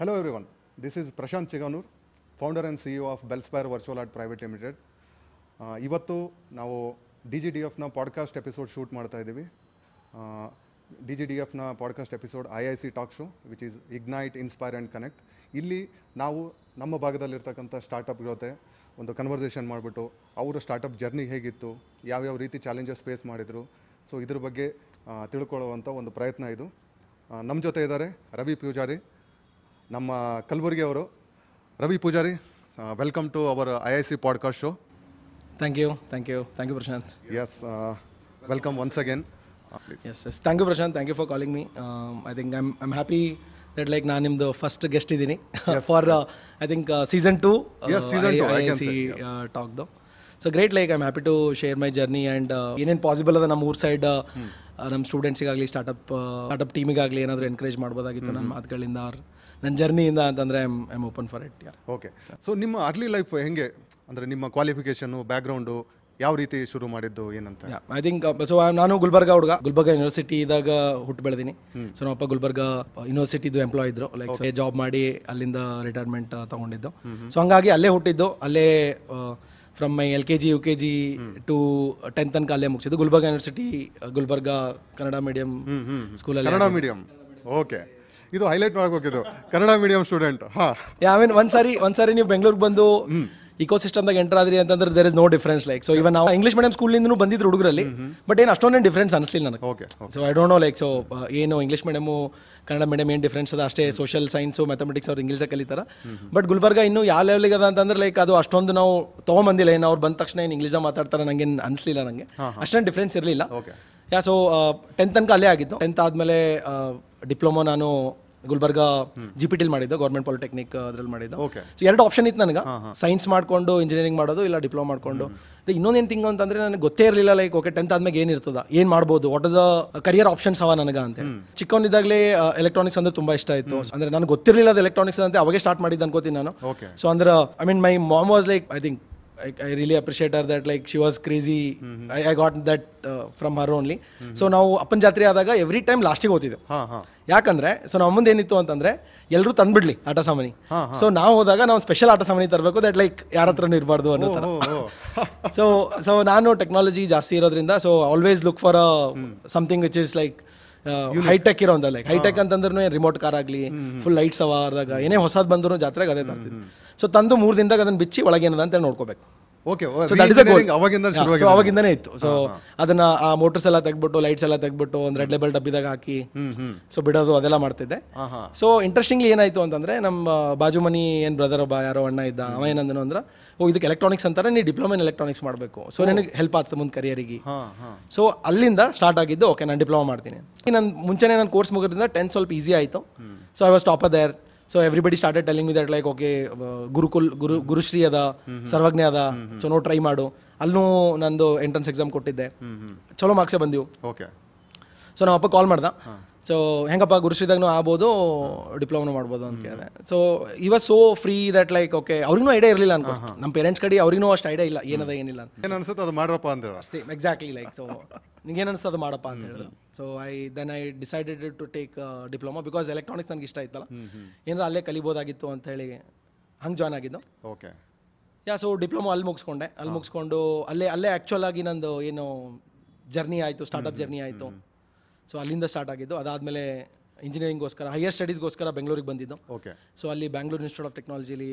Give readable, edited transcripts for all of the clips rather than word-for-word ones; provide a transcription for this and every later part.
Hello everyone, this is Prashant Chiganur, founder and CEO of Bellspire Virtual Art Private Limited. ಇವತ್ತು ನಾವು DGDFನ podcast episode shoot ಮಾಡ್ತಾ ಇದ್ದೀವಿ. DGDFನ podcast episode IIC talk show which is ignite inspire and connect. ಇಲ್ಲಿ ನಾವು ನಮ್ಮ ಭಾಗದಲ್ಲಿರ್ತಕ್ಕಂಥ startup ಜೊತೆ ಒಂದು ಕನ್ವರ್ಸೇಷನ್ ಮಾಡಿಬಿಟ್ಟು ಅವರ ಸ್ಟಾರ್ಟಪ್ ಜರ್ನಿ ಹೇಗಿತ್ತು, ಯಾವ್ಯಾವ ರೀತಿ ಚಾಲೆಂಜಸ್ ಫೇಸ್ ಮಾಡಿದರು, ಸೊ ಇದ್ರ ಬಗ್ಗೆ ತಿಳ್ಕೊಳ್ಳುವಂಥ ಒಂದು ಪ್ರಯತ್ನ ಇದು. ನಮ್ಮ ಜೊತೆ ಇದ್ದಾರೆ ರವಿ ಪೂಜಾರಿ, ನಮ್ಮ ಕಲಬುರ್ಗಿ ಅವರು. Ravi Pujari, welcome to our IIC podcast show. Thank you, Prashant. Yes, welcome once again. Yes. Thank you, Prashant. Thank you for calling me. I think I'm happy that like ನಾನು ನಿಮ್ಮದು ಫಸ್ಟ್ ಗೆಸ್ಟ್ ಇದ್ದೀನಿ for I think season 2. Yes, season 2. I can see say talk though. So great, like I'm happy to share my journey and ಏನೇನು possible ಅದ ನಮ್ಮ ಊರ್ side ನಮ್ಮ ಸ್ಟೂಡೆಂಟ್ಸಿಗಾಗಲಿ startup ಟೀಮಿಗಾಗಲಿ ಏನಾದರೂ encourage ಮಾಡ್ಬೋದಾಗಿತ್ತು ನನ್ನ ಮಾತುಗಳಿಂದ ನನ್ನ ಜರ್ನಿಯಿಂದ ಅಂತಂದರೆ I am open for it. Okay, so ನಿಮ್ಮ ಅರ್ಲಿ ಲೈಫ್ ಹೆಂಗೆ, ಅಂದರೆ ನಿಮ್ಮ ಕ್ವಾಲಿಫಿಕೇಷನು, ಬ್ಯಾಕ್ಗ್ರೌಂಡು ಯಾವ ರೀತಿ ಶುರು ಮಾಡಿದ್ದು ಏನಂತ? ಐ ಥಿಂಕ್ ಸೊ ನಾನು ಗುಲ್ಬರ್ಗ ಹುಡುಗ, ಗುಲ್ಬರ್ಗ ಯೂನಿವರ್ಸಿಟಿದಾಗ ಹುಟ್ಟು ಬೆಳೆದೀನಿ. ಸೊ ನಮ್ಮಪ್ಪ ಗುಲ್ಬರ್ಗ ಯೂನಿವರ್ಸಿಟಿದು ಎಂಪ್ಲಾಯ್ ಇದ್ರು, ಲೈಕ್ ಜಾಬ್ ಮಾಡಿ ಅಲ್ಲಿಂದ ರಿಟೈರ್ಮೆಂಟ್ ತಗೊಂಡಿದ್ದು. ಸೊ ಹಂಗಾಗಿ ಅಲ್ಲೇ ಹುಟ್ಟಿದ್ದು, ಅಲ್ಲೇ from my LKG UKG to 10th ತನಕ ಅಲ್ಲೇ ಮುಗಿಸಿದ್ದು. ಗುಲ್ಬರ್ಗ ಯೂನಿವರ್ಸಿಟಿ, ಗುಲ್ಬರ್ಗ ಕನ್ನಡ ಮೀಡಿಯಂ ಸ್ಕೂಲಲ್ಲಿ. ಕನ್ನಡ ಮೀಡಿಯಂ, ಓಕೆ, ಇದು ಹೈಲೈಟ್ ಮಾಡಬೇಕಿದು, Kannada medium student. I mean ಒಂದ್ಸಾರಿ ನೀವು ಬೆಂಗಳೂರಿಗೆ ಬಂದು ಇಕೋ ಸಿಸ್ಟಮ್ದಾಗ ಎಂಟರ್ ಆದ್ರಿ ಅಂತಂದ್ರೆ there is no difference. Like so even ನಾವು ಇಂಗ್ಲಿಷ್ ಮೀಡಿಯಂ ಸ್ಕೂಲಿಂದ ಬಂದಿದ್ರು ಹುಡುಗರಲ್ಲಿ, ಬಟ್ ಏನು ಅಷ್ಟೊಂದೇನು ಡಿಫ್ರೆನ್ಸ್ ಅನಿಸ್ಲಿಲ್ಲ ನನಗೆ. Okay, so I don't know like so ಏನು ಇಂಗ್ಲಿಷ್ ಮೀಡಿಯಮು ಕನ್ನಡ ಮೀಡಿಯಂ ಏನು ಡಿಫ್ರೆನ್ಸ್ ಅದ, ಅಷ್ಟೇ ಸೋಷಿಯಲ್ ಸೈನ್ಸು ಮ್ಯಾಥಮೆಟಿಕ್ಸ್ ಅವ್ರು ಇಂಗ್ಲೀಷಾಗ ಕಲಿತಾರೆ. ಬಟ್ ಗುಲ್ಬರ್ಗ ಇನ್ನೂ ಯಾವ ಲೆವೆಲ್ಗೆ ಅದ ಅಂತಂದ್ರೆ ಲೈಕ್ ಅದು ಅಷ್ಟೊಂದು ನಾವು ತೊಗೊಂಬಂದಿಲ್ಲ. ಏನು ಅವ್ರು ಬಂದ ತಕ್ಷಣ ಏನು ಇಂಗ್ಲೀಷಾಗ ಮಾತಾಡ್ತಾರೆ ನಂಗೇನು ಅನಿಸ್ಲಿಲ್ಲ, ನನಗೆ ಅಷ್ಟೊಂದು ಡಿಫ್ರೆನ್ಸ್ ಇರಲಿಲ್ಲ. ಸೊ 10th ತನಕ ಅಲ್ಲೇ ಆಗಿತ್ತು. 10th ಆದಮೇಲೆ ಡಿಪ್ಲೊಮಾ ನಾನು ಗುಲ್ಬರ್ಗ GPT ಮಾಡಿದ್ದು, ಗೌರ್ಮೆಂಟ್ ಪಾಲಿಟೆಕ್ನಿಕ್ ಅದ್ರಲ್ಲಿ ಮಾಡಿದ್ದು. ಸೊ 2 ಆಪ್ಷನ್ ಇತ್ತು ನನಗೆ, ಸೈನ್ಸ್ ಮಾಡ್ಕೊಂಡು ಇಂಜಿನಿಯರಿಂಗ್ ಮಾಡೋದು, ಇಲ್ಲ ಡಿಪ್ಲೊಮಾ ಮಾಡ್ಕೊಂಡು. ಇನ್ನೊಂದೇನು ಥಿಂಗ್ ಅಂತಂದ್ರೆ ನನಗೆ ಗೊತ್ತೇ ಇರಲಿಲ್ಲ ಲೈಕ್ ಓಕೆ 10th ಆದ್ಮೇಲೆ ಏನಿರ್ತದ, ಏನು ಮಾಡ್ಬೋದು, what is the career options ಅವ ನನಗೆ ಅಂತ. ಚಿಕ್ಕವನಿದ್ದಾಗಲೇ ಎಲೆಕ್ಟ್ರಾನಿಕ್ಸ್ ಅಂದ್ರೆ ತುಂಬಾ ಇಷ್ಟ ಆಯಿತು. ಅಂದ್ರೆ ನನಗೆ ಗೊತ್ತಿರಲಿಲ್ಲ ಅದು ಎಲೆಕ್ಟ್ರಾನಿಕ್ಸ್ ಅಂತ, ಅವಾಗೇ ಸ್ಟಾರ್ಟ್ ಮಾಡಿದ್ದು ಅನ್ಕೋತೀನಿ ನಾನು. ಸೊ ಅಂದ್ರೆ I mean my mom was like, I think I really appreciate her that like she was crazy. I got that from her only. So ನಾವು ಅಪ್ಪನ ಜಾತ್ರೆ ಆದಾಗ ಎವ್ರಿ ಟೈಮ್ ಲಾಸ್ಟಿಗೆ ಹೋಗ್ತಿದ್ದೆವು. ಯಾಕಂದ್ರೆ ಸೊ ನಮ್ಮ ಮುಂದೆ ಏನಿತ್ತು ಅಂತಂದ್ರೆ ಎಲ್ಲರೂ ತಂದ್ಬಿಡ್ಲಿ ಆಟ ಸಾಮಾನಿ. ಸೊ ನಾವು ಹೋದಾಗ ನಾವು ಸ್ಪೆಷಲ್ ಆಟ ಸಾಮಾನಿ ತರಬೇಕು, ದಟ್ ಲೈಕ್ ಯಾರ ಹತ್ರನೂ ಇರಬಾರ್ದು ಅನ್ನೋ ಥರ. ಸೊ ನಾನು ಟೆಕ್ನಾಲಜಿ ಜಾಸ್ತಿ ಇರೋದ್ರಿಂದ so always look for something which is like high tech ಇರೋಂಥ. ಲೈಕ್ ಹೈಟೆಕ್ ಅಂತಂದ್ರೂ ರಿಮೋಟ್ ಕಾರ್ ಆಗಲಿ, ಫುಲ್ ಲೈಟ್ಸ್ ಅವ, ಅದಾಗ ಏನೇ ಹೊಸದು ಬಂದ್ರು ಜಾತ್ರೆಗೆ ಅದೇ ತರ್ತಿದ್ವಿ. ಸೊ ತಂದು 3 ದಿನದಾಗ ಅದನ್ನು ಬಿಚ್ಚಿ ಒಳಗೇನದ ಅಂತ ನೋಡ್ಕೋಬೇಕು. ಅವಾಗಿಂದನೇ ಇತ್ತು. ಸೊ ಅದನ್ನ ಆ ಮೋಟರ್ಸ್ ಎಲ್ಲ ತೆಗ್ಬಿಟ್ಟು, ಲೈಟ್ಸ್ ಎಲ್ಲ ತೆಗ್ಬಿಟ್ಟು ಒಂದು ರೆಡ್ ಲೇಬಲ್ ಡಬ್ಬಿದಾಗ ಹಾಕಿ ಸೊ ಬಿಡೋದು, ಅದೆಲ್ಲ ಮಾಡ್ತಿದ್ದೆ. ಸೊ ಇಂಟ್ರೆಸ್ಟಿಂಗ್ಲಿ ಏನಾಯ್ತು ಅಂತಂದ್ರೆ ನಮ್ಮ ಬಾಜು ಮನಿ ಏನು ಬ್ರದರ್ ಒಬ್ಬ ಯಾರೋ ಅಣ್ಣ ಇದ್ದ, ಅವ ಏನಂದನು ಅಂದ್ರೆ ಇದಕ್ಕೆ ಎಲೆಕ್ಟ್ರಾನಿಕ್ಸ್ ಅಂತಾರೆ, ನೀ ಡಿಪ್ಲೊಮಾ ಇನ್ ಎಲೆಕ್ಟ್ರಾನಿಕ್ಸ್ ಮಾಡಬೇಕು, ಸೊ ನನಗೆ ಹೆಲ್ಪ್ ಆಗ್ತದೆ ಮುಂದೆ ಕರಿಯರಿಗೆ. ಸೊ ಅಲ್ಲಿಂದ ಸ್ಟಾರ್ಟ್ ಆಗಿದ್ದು, ಓಕೆ ನಾನು ಡಿಪ್ಲೊಮಾ ಮಾಡ್ತೀನಿ. ನಾನು ಮುಂಚೆನೇ ನನ್ನ ಕೋರ್ಸ್ ಮುಗಿದ್ರಿಂದ 10th ಸ್ವಲ್ಪ ಈಸಿ ಆಯಿತು. So I was topper there. So everybody started telling me that like okay Gurushree ಅದ, ಸರ್ವಜ್ಞ ಅದ, ಸೊ ನೋ ಟ್ರೈ ಮಾಡು. ಅಲ್ಲೂ ನಂದು ಎಂಟ್ರೆನ್ಸ್ ಎಕ್ಸಾಮ್ ಕೊಟ್ಟಿದ್ದೆ, ಚಲೋ ಮಾರ್ಕ್ಸೇ ಬಂದಿವು. ಸೊ ನಮ್ಮ ಅಪ್ಪ ಕಾಲ್ ಮಾಡ್ದ, ಸೊ ಹೆಂಗಪ್ಪ ಗುರುಶ್ರೀದಾಗೂ ಆಗ್ಬೋದು, ಡಿಪ್ಲೊಮಾ ಮಾಡ್ಬೋದು ಅಂತ ಕೇಳಿದೆ. ಸೊ ಈ was so free that like okay ಅವ್ರಿಗೂ ಐಡಿಯಾ ಇರಲಿಲ್ಲ ಅನ್ಕೋ, ನಮ್ಮ ಪೇರೆಂಟ್ಸ್ ಕಡೆ ಅವ್ರಿಗೂ ಅಷ್ಟು ಐಡಿಯಾ ಇಲ್ಲ ಏನದ ಏನಿಲ್ಲ ಅಂತ. ಏನು ಅನ್ಸುತ್ತೆ ಅದು ಮಾಡ್ರಪ್ಪ ಅಂತ ಅಷ್ಟೇ, ಎಕ್ಸಾಕ್ಟ್ಲಿ ಲೈಕ್ ಸೊ ನಿಂಗೇನು ಅನಿಸ್ತದೆ ಅದು ಮಾಡಪ್ಪ ಅಂತ ಹೇಳಿದ್ರು. So I decided to take diploma because electronics ನನಗೆ ಇಷ್ಟ ಆಯ್ತಲ್ಲ, ಏನಾರ ಅಲ್ಲೇ ಕಲಿಬೋದಾಗಿತ್ತು ಅಂತ ಹೇಳಿ ಹಂಗೆ ಜಾಯ್ನ್ ಆಗಿದ್ದು. ಓಕೆ, ಸೊ ಡಿಪ್ಲೊಮಾ ಅಲ್ಲಿ ಮುಗಿಸ್ಕೊಂಡು ಅಲ್ಲೇ ಆ್ಯಕ್ಚುಲ್ ಆಗಿ ನಂದು ಏನು ಜರ್ನಿ ಆಯಿತು, ಸ್ಟಾರ್ಟಪ್ ಜರ್ನಿ ಆಯಿತು. ಸೊ ಅಲ್ಲಿಂದ ಸ್ಟಾರ್ಟ್ ಆಗಿದ್ದು. ಅದಾದಮೇಲೆ ಇಂಜಿನಿಯರಿಂಗ್ಗೋಸ್ಕರ, ಹೈಯರ್ ಸ್ಟಡೀಸ್ಗೋಸ್ಕರ ಬೆಂಗಳೂರಿಗೆ ಬಂದಿದ್ದು. ಸೊ ಅಲ್ಲಿ ಬ್ಯಾಂಗ್ಳೂರ್ ಇನ್ಸ್ಟಿಟ್ಯೂಟ್ ಆಫ್ ಟೆಕ್ನಾಲಜಿಲಿ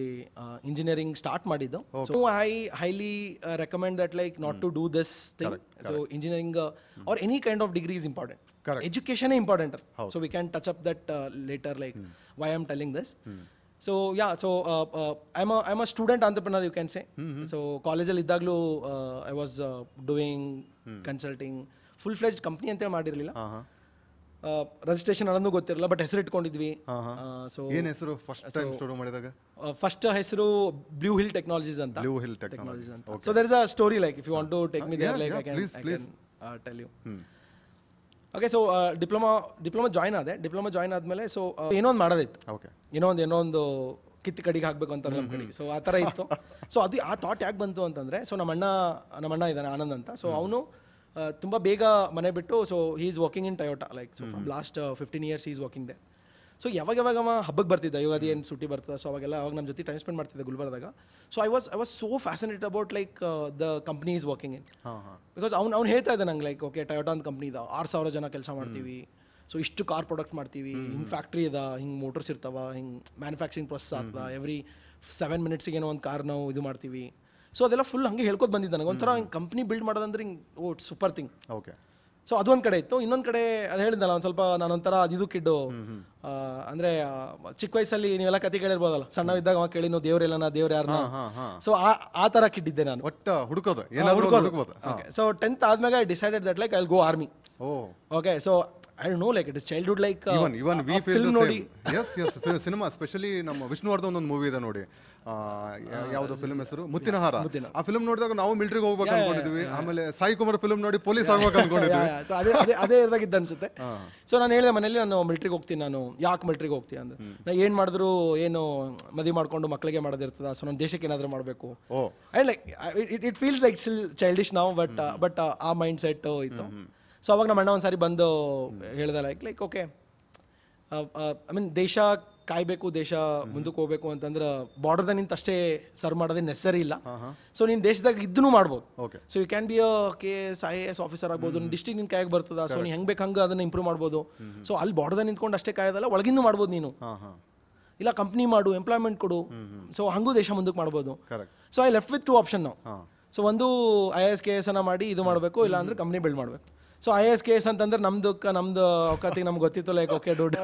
ಇಂಜಿನಿಯರಿಂಗ್ ಸ್ಟಾರ್ಟ್ ಮಾಡಿದ್ದು. So I highly recommend that like not to do this thing. So engineering or any kind of degree is important, education important. So we can touch up that later, like why I am telling this. So I am a student entrepreneur you can say. So ಕಾಲೇಜಲ್ಲಿ ಇದ್ದಾಗಲೂ I was doing consulting. Full fledged company ಅಂತೇಳಿ ಮಾಡಿರಲಿಲ್ಲ, registration ಅನ್ನೋದು ಗೊತ್ತಿರಲಿಲ್ಲ, but ಹೆಸರು ಇಟ್ಕೊಂಡಿದ್ವಿ. So ಏನು ಹೆಸರು first time ಶುರು ಮಾಡಿದಾಗ? ಫಸ್ಟ್ ಹೆಸರು ಬ್ಲೂ ಹಿಲ್ ಟೆಕ್ನಾಲಜೀಸ್ ಅಂತ. So there is a story, like if you want to take me there, like I can tell you. Okay, so diploma join ಆದೆ. ಡಿಪ್ಲೊಮಾ ಜಾಯ್ನ್ ಆದಮೇಲೆ so ಏನೋ ಒಂದು ಮಾಡೋದಿತ್ತು, ಏನೋ ಒಂದು ಕಿತ್ತು ಕಡೆಗೆ ಹಾಕಬೇಕು ಅಂತಾರೆ ನಮ್ಮ ಕಡೆಗೆ. ಸೊ ಆ ಥರ ಇತ್ತು. ಸೊ ಅದು ಆ ಥಾಟ್ ಯಾಕೆ ಬಂತು ಅಂತಂದರೆ, ಸೊ ನಮ್ಮ ಅಣ್ಣ ಇದ್ದಾನೆ ಆನಂದ್ ಅಂತ. ಸೊ ಅವನು ತುಂಬ ಬೇಗ ಮನೆ ಬಿಟ್ಟು, so he is working in Toyota, like so from last 15 years he is working they. So ಯಾವಾಗ ಹಬ್ಬಕ್ಕೆ ಬರ್ತಿದ್ದೆ, ಯುಗಾದಿ ಏನು ಸುಟ್ಟಿ ಬರ್ತದೆ, ಸೊ ಅವಾಗೆಲ್ಲ ಅವಾಗ ನಮ್ಮ ಜೊತೆ ಟೈಮ್ ಸ್ಪೆಂಡ್ ಮಾಡ್ತಿದ್ದೆ ಗುಲ್ಬರ್ದಾಗ. So I was so fascinated about like the company is working in, because ಅವ್ನು ಹೇಳ್ತಾ ಇದ್ದೆ ನಂಗೆ ಲೈಕ್ ಓಕೆ ಟೊಯೋಟಾ ಅಂತ ಕಂಪ್ನಿ ಇದೆ, 6,000 ಜನ ಕೆಲಸ ಮಾಡ್ತೀವಿ, ಸೊ ಇಷ್ಟು ಕಾರ್ ಪ್ರಾಡಕ್ಟ್ ಮಾಡ್ತೀವಿ, ಹಿಂಗೆ ಫ್ಯಾಕ್ಟ್ರಿ ಇದೆ, ಹಿಂಗೆ ಮೋಟರ್ಸ್ ಇರ್ತಾವ, ಹಿಂಗೆ ಮ್ಯಾನುಫ್ಯಾಕ್ಚರಿಂಗ್ ಪ್ರೊಸೆಸ್ ಆಗ್ತದೆ, ಎವ್ರಿ 7 ಮಿನಿಟ್ಸಿಗೆ ಏನೋ ಒಂದು ಕಾರ್ ನಾವು ಇದು ಮಾಡ್ತೀವಿ. ಸೊ ಅದೆಲ್ಲ ಫುಲ್ ಹಂಗೆ ಹೇಳ್ಕೊತ ಬಂದಿದ್ದೆ ನನಗೆ. ಒಂಥರ ಹಿಂಗೆ ಕಂಪ್ನಿ ಬಿಲ್ಡ್ ಮಾಡೋದಂದ್ರೆ ಹಿಂಗೆ oh it's super thing. Okay. So ಅದೊಂದು ಕಡೆ ಇತ್ತು. ಇನ್ನೊಂದು ಕಡೆ ಅದು ಹೇಳಿದ್ನಲ್ಲ ಒಂದು ಸ್ವಲ್ಪ ನಾನೊಂಥರ ಇದು ಕಿಡ್ಡು, ಅಂದರೆ ಚಿಕ್ಕ ವಯಸ್ಸಲ್ಲಿ ನೀವೆಲ್ಲ ಕತೆ ಕೇಳಿರ್ಬೋದಲ್ಲ, ಸಣ್ಣವಿದ್ದಾಗ ಅವಾಗ ಕೇಳಿ ನಾವು ದೇವ್ರೆಲ್ಲ ದೇವ್ರು ಯಾರನ್ನ, ಸೊ ಆ ಥರ ಕಿಡ್ಡಿದ್ದೆ ನಾನು. ಒಟ್ಟ ಹುಡುಕೋದು. ಸೊ 10th ಆದ್ಮೇಲೆ I decided that like I will go army. Okay. So I don't know, like it is childhood, like even we feel film the ನೋಡಿ. Yes, cinema, especially ನಮ್ಮ ವಿಷ್ಣುವರ್ಧನ್ ಒಂದು ಮೂವಿ ಇದೆ ನೋಡಿ, ಯಾವ್ದು ಫಿಲ್ಮ್ ಹೆಸರು, ಮುತ್ತಿನ ಹಾರ. ಆ ಫಿಲ್ಮ್ ನೋಡಿದಾಗ ನಾವು ಮಿಲಿಟರಿಗೆ ಹೋಗ್ಬೇಕು ಅನ್ಕೊಂಡಿದ್ವಿ, ಆಮೇಲೆ ಸಾಯಿ ಕುಮಾರ್ ಫಿಲ್ಮ್ ನೋಡಿ ಪೊಲೀಸ್ ಆಗ್ಬೇಕು ಅನ್ಕೊಂಡಿದ್ವಿ. ಸೊ ಅದೇ ಇದಾಗಿದ್ದ ಅನ್ಸುತ್ತೆ. ಸೊ ನಾನು ಹೇಳಿದೆ ಮನೇಲಿ, ನಾನು ಮಿಲಿಟ್ರಿಗೆ ಹೋಗ್ತೀನಿ. ನಾನು ಯಾಕೆ ಮಿಲಿಟ್ರಿಗೆ ಹೋಗ್ತೀನಿ ಅಂದ್ರೆ, ನಾ ಏನು ಮಾಡಿದ್ರು ಏನು ಮದುವೆ ಮಾಡ್ಕೊಂಡು ಮಕ್ಕಳಿಗೆ ಮಾಡೋದಿರ್ತದ, ಸೊ ನಾನು ದೇಶಕ್ಕೆ ಏನಾದರೂ ಮಾಡಬೇಕು. And like it feels like still childish ನಾವು, ಬಟ್ ಆ ಮೈಂಡ್ ಸೆಟ್ ಇತ್ತು. ಸೊ ಅವಾಗ ನಮ್ಮ ಅಣ್ಣ ಒಂದು ಸಾರಿ ಬಂದು ಹೇಳ್ದೆ ಲೈಕ್ ಓಕೆ, ಐ ಮೀನ್ ದೇಶ ಕಾಯಬೇಕು, ದೇಶ ಮುಂದಕ್ಕೆ ಹೋಗ್ಬೇಕು ಅಂತಂದ್ರೆ ಬಾರ್ಡರ್ದಾಗ ನಿಂತು ಅಷ್ಟೇ ಸರ್ವ್ ಮಾಡೋದೇ ನೆಸರಿ ಇಲ್ಲ. ಸೊ ನೀನು ದೇಶದಾಗ ಇದನ್ನು ಮಾಡ್ಬೋದು. So you can be a KS IAS officer ಆಗ್ಬೋದು, ನಿನ್ನ ಡಿಸ್ಟ್ರಿಕ್ಟ್ ನಿನ್ನ ಕೈಯಾಗ ಬರ್ತದ, ಸೊ ನೀನು ಹೆಂಗೆ ಬೇಕು ಹಂಗೆ ಅದನ್ನು ಇಂಪ್ರೂವ್ ಮಾಡ್ಬೋದು. ಸೊ ಅಲ್ಲಿ ಬಾರ್ಡರ್ದಾಗ ನಿಂತ್ಕೊಂಡು ಅಷ್ಟೇ ಕಾಯೋದಲ್ಲ, ಒಳಗಿಂದು ಮಾಡ್ಬೋದು ನೀನು, ಇಲ್ಲ ಕಂಪ್ನಿ ಮಾಡು, ಎಂಪ್ಲಾಯ್ಮೆಂಟ್ ಕೊಡು, ಸೊ ಹಂಗೂ ದೇಶ ಮುಂದಕ್ಕೆ ಮಾಡ್ಬೋದು. So I left with 2 option ನಾವು. ಸೊ ಒಂದು IAS KS ಅನ್ನ ಮಾಡಿ ಇದು ಮಾಡಬೇಕು, ಇಲ್ಲ ಅಂದರೆ ಕಂಪ್ನಿ ಬಿಲ್ಡ್ ಮಾಡಬೇಕು. ಸೊ IAS KS ಅಂತಂದ್ರೆ ನಮ್ದು ಅವಕಾತಿಗೆ ನಮ್ಗೆ ಗೊತ್ತಿತ್ತು ಲೈಕ್ ಓಕೆ ದುಡ್ಡು,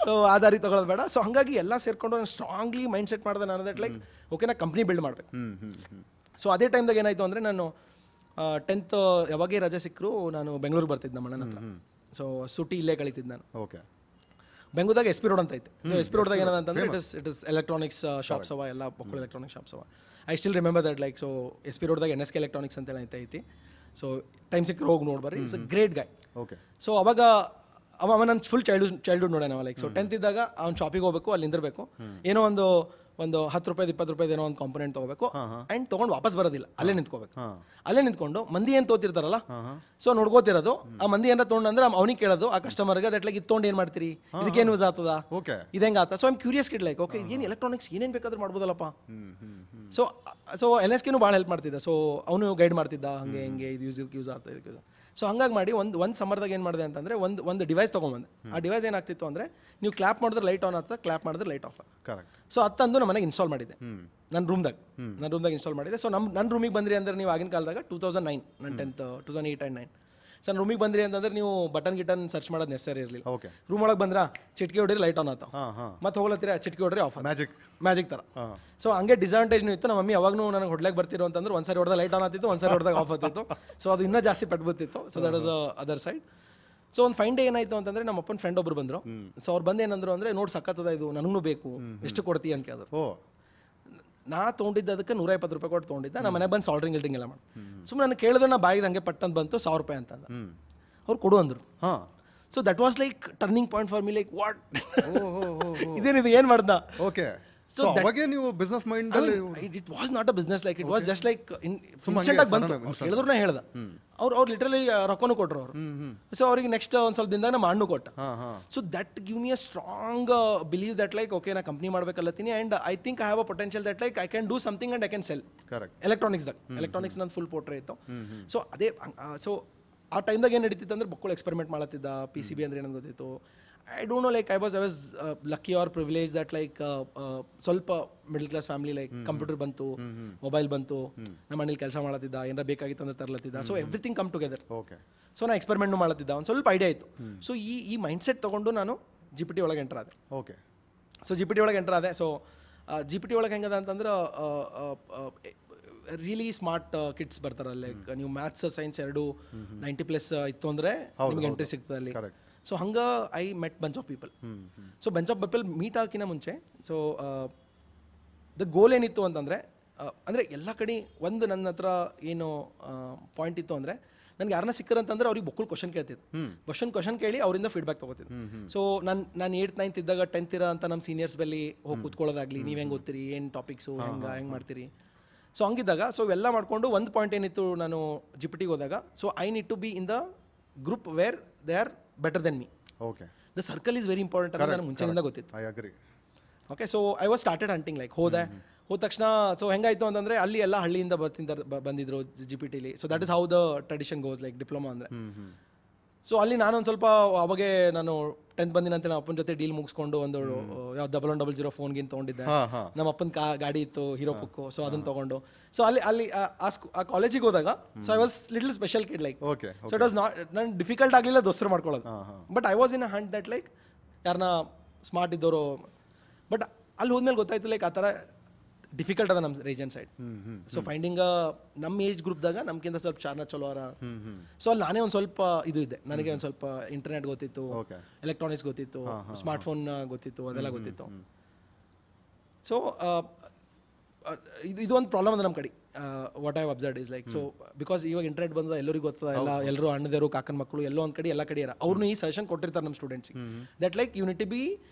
ಸೊ ಆ ದಾರಿ ತೊಗೊಳೋದು ಬೇಡ. ಸೊ ಹಾಗಾಗಿ ಎಲ್ಲ ಸೇರ್ಕೊಂಡು ನಾನು ಸ್ಟ್ರಾಂಗ್ಲಿ ಮೈಂಡ್ ಸೆಟ್ ಮಾಡಿದೆ ನಾನು ದಟ್ ಲೈಕ್ ಓಕೆ ನಾ ಕಂಪ್ನಿ ಬಿಲ್ಡ್ ಮಾಡಬೇಕು. ಸೊ ಅದೇ ಟೈಮ್ದಾಗ ಏನಾಯಿತು ಅಂದರೆ, ನಾನು 10th ಯಾವಾಗೇ ರಜೆ ಸಿಕ್ಕರು ನಾನು ಬೆಂಗಳೂರಿಗೆ ಬರ್ತಿದ್ದೆ ನಮ್ಮ ಅಣ್ಣನ ಹತ್ರ. ಸೊ ಸುಟಿ ಇಲ್ಲೇ ಕಳೀತಿದ್ದೆ ನಾನು. ಓಕೆ. ಬೆಂಗಳೂರಾಗ SP ರೋಡ್ ಅಂತ ಐತೆ. ಸೊ SP ರೋಡ್ದಾಗ ಏನಂತಂದ್ರೆ ಇಟ್ ಇಸ್ ಎಲೆಕ್ಟ್ರಾನಿಕ್ಸ್ ಶಾಪ್ಸ್ ಅವ, ಎಲ್ಲ ಮಕ್ಕಳು ಎಲೆಕ್ಟ್ರಾನಿಕ್ಸ್ ಶಾಪ್ಸ್ ಅವ. I still remember that like. So SP ರೋಡ್ದಾಗ NSK ಎಲೆಕ್ಟ್ರಾನಿಕ್ಸ್ ಅಂತೇಳಿ ಐತಿ. ಸೊ ಟೈಮ್ ಸಿಕ್ಕರು ಹೋಗಿ ನೋಡ್ಬರ್ರಿ, it's a great guy. Okay. So ಅವಾಗ ಅವ ನನ್ನ ಫುಲ್ ಚೈಲ್ಡ್ಹುಡ್ ನೋಡೋಣ ಅವ ಲೈಕ್. ಸೊ 10th ಇದ್ದಾಗ ಅವ್ನು ಶಾಪಿಗೆ ಹೋಗ್ಬೇಕು, ಅಲ್ಲಿ ನಿಂದಿರಬೇಕು, ಏನೋ ಒಂದು 10 ರೂಪಾಯಿ 20 ರೂಪಾಯಿ ಏನೋ ಒಂದು ಕಾಂಪೊನೆಂಟ್ ತೊಗೋಬೇಕು, ಆ್ಯಂಡ್ ತೊಗೊಂಡು ವಾಪಸ್ ಬರೋದಿಲ್ಲ, ಅಲ್ಲೇ ನಿಂತ್ಕೋಬೇಕು. ಅಲ್ಲೇ ನಿಂತ್ಕೊಂಡು ಮಂದಿ ಏನು ತೋತಿರ್ತಾರಲ್ಲ, ಸೊ ನೋಡ್ಕೋತಿರೋದು, ಆ ಮಂದಿ ಏನಾರ ತೊಗೊಂಡು ಅವ್ನಿಗೆ ಕೇಳೋದು, ಆ ಕಸ್ಟಮರ್ಗೆ ದಟ್ ಲೈಕ್ ಇದು ತೊಗೊಂಡು ಏನು ಮಾಡ್ತೀರಿ, ಇದಕ್ಕೇನು ಯೂಸ್ ಆಗ್ತದ, ಇದು ಹೆಂಗೆ ಆತ. So I'm curious kid like okay ಏನು ಎಲೆಕ್ಟ್ರಾನಿಕ್ಸ್ ಏನೇನು ಬೇಕಾದ್ರೂ ಮಾಡ್ಬೋದಲ್ಲಪ್ಪ. ಸೊ NSKನೂ ಭಾಳ ಹೆಲ್ಪ್ ಮಾಡ್ತಿದ್ದ. ಸೊ ಅವನು ಗೈಡ್ ಮಾಡ್ತಿದ್ದ, ಹಂಗೆ ಹಿಂಗೆ ಇದು ಯೂಸ್ ಆಗ್ತದೆ ಇದಕ್ಕೆ. ಸೊ ಹಂಗಾಗಿ ಮಾಡಿ ಒಂದು ಸಮ್ಮರ್ದಾಗ ಏನು ಮಾಡಿದೆ ಅಂತಂದರೆ, ಒಂದು ಡಿವೈಸ್ ತೊಗೊಂಬಂದೆ. ಆ ಡಿವೈಸ್ ಏನಾಗ್ತಿತ್ತು ಅಂದರೆ, ನೀವು ಕ್ಲಾಪ್ ಮಾಡಿದ್ರೆ ಲೈಟ್ ಆನ್ ಆಗ್ತದೆ, ಕ್ಲಾಪ್ ಮಾಡಿದ್ರೆ ಲೈಟ್ ಆಫ್. ಕರೆಕ್ಟ್. ಸೊ ಅತ್ತಂದು ನಮ್ಮ ಮನೆಗೆ ಇನ್ಸ್ಟಾಲ್ ಮಾಡಿದ್ದೆ, ನನ್ನ ರೂಮ್ದಾಗ ಇನ್ಸ್ಟಾಲ್ ಮಾಡಿದೆ. ಸೊ ನನ್ನ ರೂಮಿಗೆ ಬಂದ್ರಿ ಅಂದರೆ ನೀವು ಆಗಿನ ಕಾಲದಾಗ 2009, ನನ್ನ 10th 2008 and 9. ಸೊ ನನ್ನ ರೂಮಿಗೆ ಬಂದ್ರಿ ಅಂತಂದ್ರೆ ನೀವು ಬಟನ್ ಸರ್ಚ್ ಮಾಡೋದು ನೆಸರಿ ಇರಲಿಲ್ಲ. ರೂಮ್ ಒಳಗೆ ಬಂದ್ರೆ ಚಿಟ್ಕಿ ಹೊಡ್ರಿ ಲೈಟ್ ಆನ್ ಆತ, ಮತ್ತೆ ಹೋಗ್ಲತ್ತೀರ ಚಿಟ್ಕಿ ಹೊಡ್ರಿ ಆಫ್, ಮ್ಯಾಜಿಕ್ ಥರ. ಸೊ ಹಂಗೆ ಡಿಸಡ್ವಾಂಟೇಜ್ನೂ ಇತ್ತು. ನಮ್ಮ ಮಮ್ಮಿ ಯಾವಾಗೂ ನನಗೆ ಹೊಡ್ಲಾಕ್ ಬರ್ತಿರೋ ಅಂತಂದ್ರೆ ಒಂದ್ಸರಿ ಹೊಡೆದ ಲೈಟ್ ಆನ್ ಆಗ್ತಿತ್ತು, ಒಂದ್ಸರಿ ಹೊಡೆದಾಗ ಆಫ್ ಆಗ್ತಿತ್ತು. ಸೊ ಅದು ಇನ್ನೂ ಜಾಸ್ತಿ ಪಟ್ಬಿಡ್ತಿತ್ತು. So that was other side. So ಒಂದು ಫೈನ್ ಡೇ ಏನಾಯಿತು ಅಂತಂದರೆ, ನಮ್ಮ ಅಪ್ಪನ ಫ್ರೆಂಡ್ ಒಬ್ರು ಬಂದರು. ಸೊ ಅವ್ರು ಬಂದು ಏನಂದ್ರು ಅಂದರೆ, ನೋಡಿ ಸಕ್ಕತ್ತದ ಇದು, ನನಗೂ ಬೇಕು, ಎಷ್ಟು ಕೊಡ್ತೀಯ ಅಂತ ಕೇಳಿದ್ರು. ನಾ ತೊಗೊಂಡಿದ್ದು ಅದಕ್ಕೆ 120 ರೂಪಾಯಿ ಕೊಟ್ಟು ತೊಗೊಂಡಿದ್ದೆ. ನಮ್ಮ ಮನೆಗೆ ಬಂದು ಸಾಲ್ಡ್ರಿಂಗ್ ಗಿಲ್ಡ್ರಿಂಗ್ ಎಲ್ಲ ಮಾಡಿ ಸುಮ್ಮನೆ ನನಗೆ ಕೇಳಿದ್ರೆ, ನಾ ಬಾಯಿಗೆ ಹಂಗೆ ಪಟ್ಟಂತ ಬಂತು 1000 ರೂಪಾಯಿ ಅಂತಂದ. ಅವ್ರು ಕೊಡು ಅಂದರು. So that was like turning point for me, like what ಇದೇನಿದು ಏನು ಮಾಡ್ದ. ಓಕೆ. ಸೊ ಅವಾಗೆ ನೀವು ಬಿಸ್ನೆಸ್ ಮೈಂಡ್ ಅಲ್ಲಿ, it was not a business, like it was just like instant ಆಗಿ ಬಂತು. ಹೇಳಿದ್ರು ನಾ ಹೇಳ್ದೆ, ಅವ್ರು ಲಿಟ್ರಲಿ ರೊಕ್ಕನೂ ಕೊಟ್ಟರು ಅವರು. ಸೊ ಅವ್ರಿಗೆ ನೆಕ್ಸ್ಟ್ ಒಂದು ಸ್ವಲ್ಪ ದಿನದಾಗ ನಮ್ಮ ಹಣ್ಣು ಕೊಟ್ಟ. So that give me a strong believe that like okay ನಾ ಕಂಪ್ನಿ ಮಾಡ್ಬೇಕಲ್ಲತ್ತೀನಿ, and I think I have a potential that like I can do something and I can sell. Correct. Electronics ನಂದು full ಪೋಟ್ರೆ ಇತ್ತು. So ಅದೇ so ಆ ಟೈಮ್ದಾಗ ಏನು ನಡೀತಿತ್ತು ಅಂದ್ರೆ, ಮಕ್ಕಳು ಎಕ್ಸ್ಪೆರಿಮೆಂಟ್ ಮಾಡತ್ತಿದ್ದ. PCB ಅಂದ್ರೆ ಏನಂತ ಗೊತ್ತಿತ್ತು. I don't know, like I was lucky or privilege that like ಸ್ವಲ್ಪ middle class family, like computer ಬಂತು, ಮೊಬೈಲ್ ಬಂತು, ನಮ್ಮ ಮನೇಲಿ ಕೆಲಸ ಮಾಡತ್ತಿದ್ದ, ಏನಾರ ಬೇಕಾಗಿತ್ತು ಅಂದ್ರೆ ತರ್ಲತ್ತಿದ್ದ. So everything come together. Okay. So ನಾ ಎಕ್ಸ್ಪೆರಿಮೆಂಟ್ನು ಮಾಡತ್ತಿದ್ದ, ಒಂದು ಸ್ವಲ್ಪ ಐಡಿಯಾ ಇತ್ತು. ಸೊ ಈ ಮೈಂಡ್ ಸೆಟ್ ತೊಗೊಂಡು ನಾನು GPT ಒಳಗೆ ಎಂಟರ್ ಆದೆ. ಓಕೆ. ಸೊ GPT ಒಳಗೆ ಎಂಟರ್ ಆದೆ. ಸೊ GPT ಒಳಗೆ ಹೆಂಗದ ಅಂತಂದ್ರೆ, ರಿಯಲಿ ಸ್ಮಾರ್ಟ್ ಕಿಡ್ಸ್ ಬರ್ತಾರೆ. ಲೈಕ್ ನೀವು ಮ್ಯಾಥ್ಸ್ ಸೈನ್ಸ್ 90+ ಇತ್ತು ಅಂದರೆ ನಿಮ್ಗೆ ಎಂಟ್ರಿ ಸಿಗ್ತದೆ ಅಲ್ಲಿ. ಸೊ ಹಂಗೆ I met bunch of people. So bunch of people meet ಹಾಕಿನ ಮುಂಚೆ, ಸೊ ದ ಗೋಲ್ ಏನಿತ್ತು ಅಂತಂದರೆ, ಅಂದರೆ ಎಲ್ಲ ಕಡೆ ಒಂದು ನನ್ನ ಹತ್ರ ಏನು ಪಾಯಿಂಟ್ ಇತ್ತು ಅಂದರೆ, ನನಗೆ ಯಾರನ್ನ ಸಿಕ್ಕರಂತಂದ್ರೆ ಅವ್ರಿಗೆ ಬೊಕ್ಕಳು ಕ್ವಶನ್ ಕೇಳ್ತಿದ್ದು. ಕ್ವಶನ್ ಕೇಳಿ ಅವರಿಂದ ಫೀಡ್ಬ್ಯಾಕ್ ತೊಗೋತಿದ್ದು. ಸೊ ನಾನು 8th 9th ಇದ್ದಾಗ 10th ಇರೋ ಅಂತ ನಮ್ಮ ಸೀನಿಯರ್ಸ್ ಬಲ್ಲಿ ಹೋಗಿ ಕೂತ್ಕೊಳ್ಳೋದಾಗಲಿ, ನೀವು ಹೆಂಗೆ ಓದ್ತೀರಿ, ಏನು ಟಾಪಿಕ್ಸು, ಹೆಂಗೆ ಮಾಡ್ತೀರಿ. ಸೊ ಹಂಗಿದ್ದಾಗ ಸೊ ಎಲ್ಲ ಮಾಡಿಕೊಂಡು ಒಂದು ಪಾಯಿಂಟ್ ಏನಿತ್ತು, ನಾನು GPT ಹೋದಾಗ, so I need to be in the group where they are better then me. Okay. The circle is very important ಅಂತ ನನಗೆ ಮುಂಚೆಯಿಂದ ಗೊತ್ತಿತ್ತು. I agree. Okay, so I was started hunting like ಹೋದ ತಕ್ಷಣ so ಹೆಂಗಾಯ್ತು ಅಂತಂದರೆ ಅಲ್ಲಿ ಎಲ್ಲ ಹಳ್ಳಿಯಿಂದ ಬಂದಿದ್ರು GPTಲಿ. So that is how the tradition goes like diploma ಅಂದರೆ. ಸೊ ಅಲ್ಲಿ ನಾನೊಂದು ಸ್ವಲ್ಪ ಅವಾಗೆ ನಾನು 10th ಬಂದಿನಂತೆ ನಮ್ಮ ಅಪ್ಪನ ಜೊತೆ ಡೀಲ್ ಮುಗಿಸ್ಕೊಂಡು ಒಂದು ಯಾವ 1100 ಫೋನ್ಗಿನ್ ತೊಗೊಂಡಿದ್ದೆ. ನಮ್ಮ ಅಪ್ಪನ ಗಾಡಿ ಇತ್ತು ಹೀರೋ ಪುಕ್ಕು, ಸೊ ಅದನ್ನ ತೊಗೊಂಡು ಸೊ ಅಲ್ಲಿ ಆ ಕಾಲೇಜಿಗೆ ಹೋದಾಗ so I was little special kid like. So it was not ನಾನು ಡಿಫಿಕಲ್ಟ್ ಆಗಲಿಲ್ಲ ದೋಸ್ತರು ಮಾಡ್ಕೊಳ್ಳೋದು. But I was in a Hunt that like ಯಾರನ್ನ ಸ್ಮಾರ್ಟ್ ಇದ್ದವರು. ಬಟ್ ಅಲ್ಲಿ ಹೋದ್ಮೇಲೆ ಗೊತ್ತಾಯ್ತು ಲೈಕ್ ಆ ಥರ ಡಿಫಿಕಲ್ಟ್ ಅದ ನಮ್ಮ ರೀಜನ್ ಸೈಡ್. ಸೊ ಫೈಂಡಿಂಗ್ ನಮ್ಮ ಏಜ್ ಗ್ರೂಪ್ದಾಗ ನಮ್ಗಿಂತ ಸ್ವಲ್ಪ ಚಲೋ ಅರ. ಸೊ ಅಲ್ಲಿ ನಾನೇ ಒಂದು ಸ್ವಲ್ಪ ಇದು ಇದ್ದೆ, ನನಗೆ ಒಂದು ಸ್ವಲ್ಪ ಇಂಟರ್ನೆಟ್ ಗೊತ್ತಿತ್ತು, ಎಲೆಕ್ಟ್ರಾನಿಕ್ಸ್ ಗೊತ್ತಿತ್ತು, ಸ್ಮಾರ್ಟ್ಫೋನ್ ಗೊತ್ತಿತ್ತು, ಅದೆಲ್ಲ ಗೊತ್ತಿತ್ತು. ಸೊ ಇದು ಒಂದು ಪ್ರಾಬ್ಲಮ್ ಅದ ನಮ್ಮ ಕಡೆ. What I observe is like so because ಇವಾಗ ಇಂಟರ್ನೆಟ್ ಬಂದ ಎಲ್ಲರಿಗೂ ಗೊತ್ತದ, ಎಲ್ಲರೂ ಅಣ್ಣದೇರು ಕಾಕನ ಮಕ್ಕಳು ಎಲ್ಲೋ ಒಂದು ಕಡೆ ಎಲ್ಲ ಕಡೆ ಇರ ಅವ್ರನ್ನೂ ಈ ಸಜೆಷನ್ ಕೊಟ್ಟಿರ್ತಾರೆ ನಮ್ಮ ಸ್ಟೂಡೆಂಟ್ಸಿಗೆ that like you need to be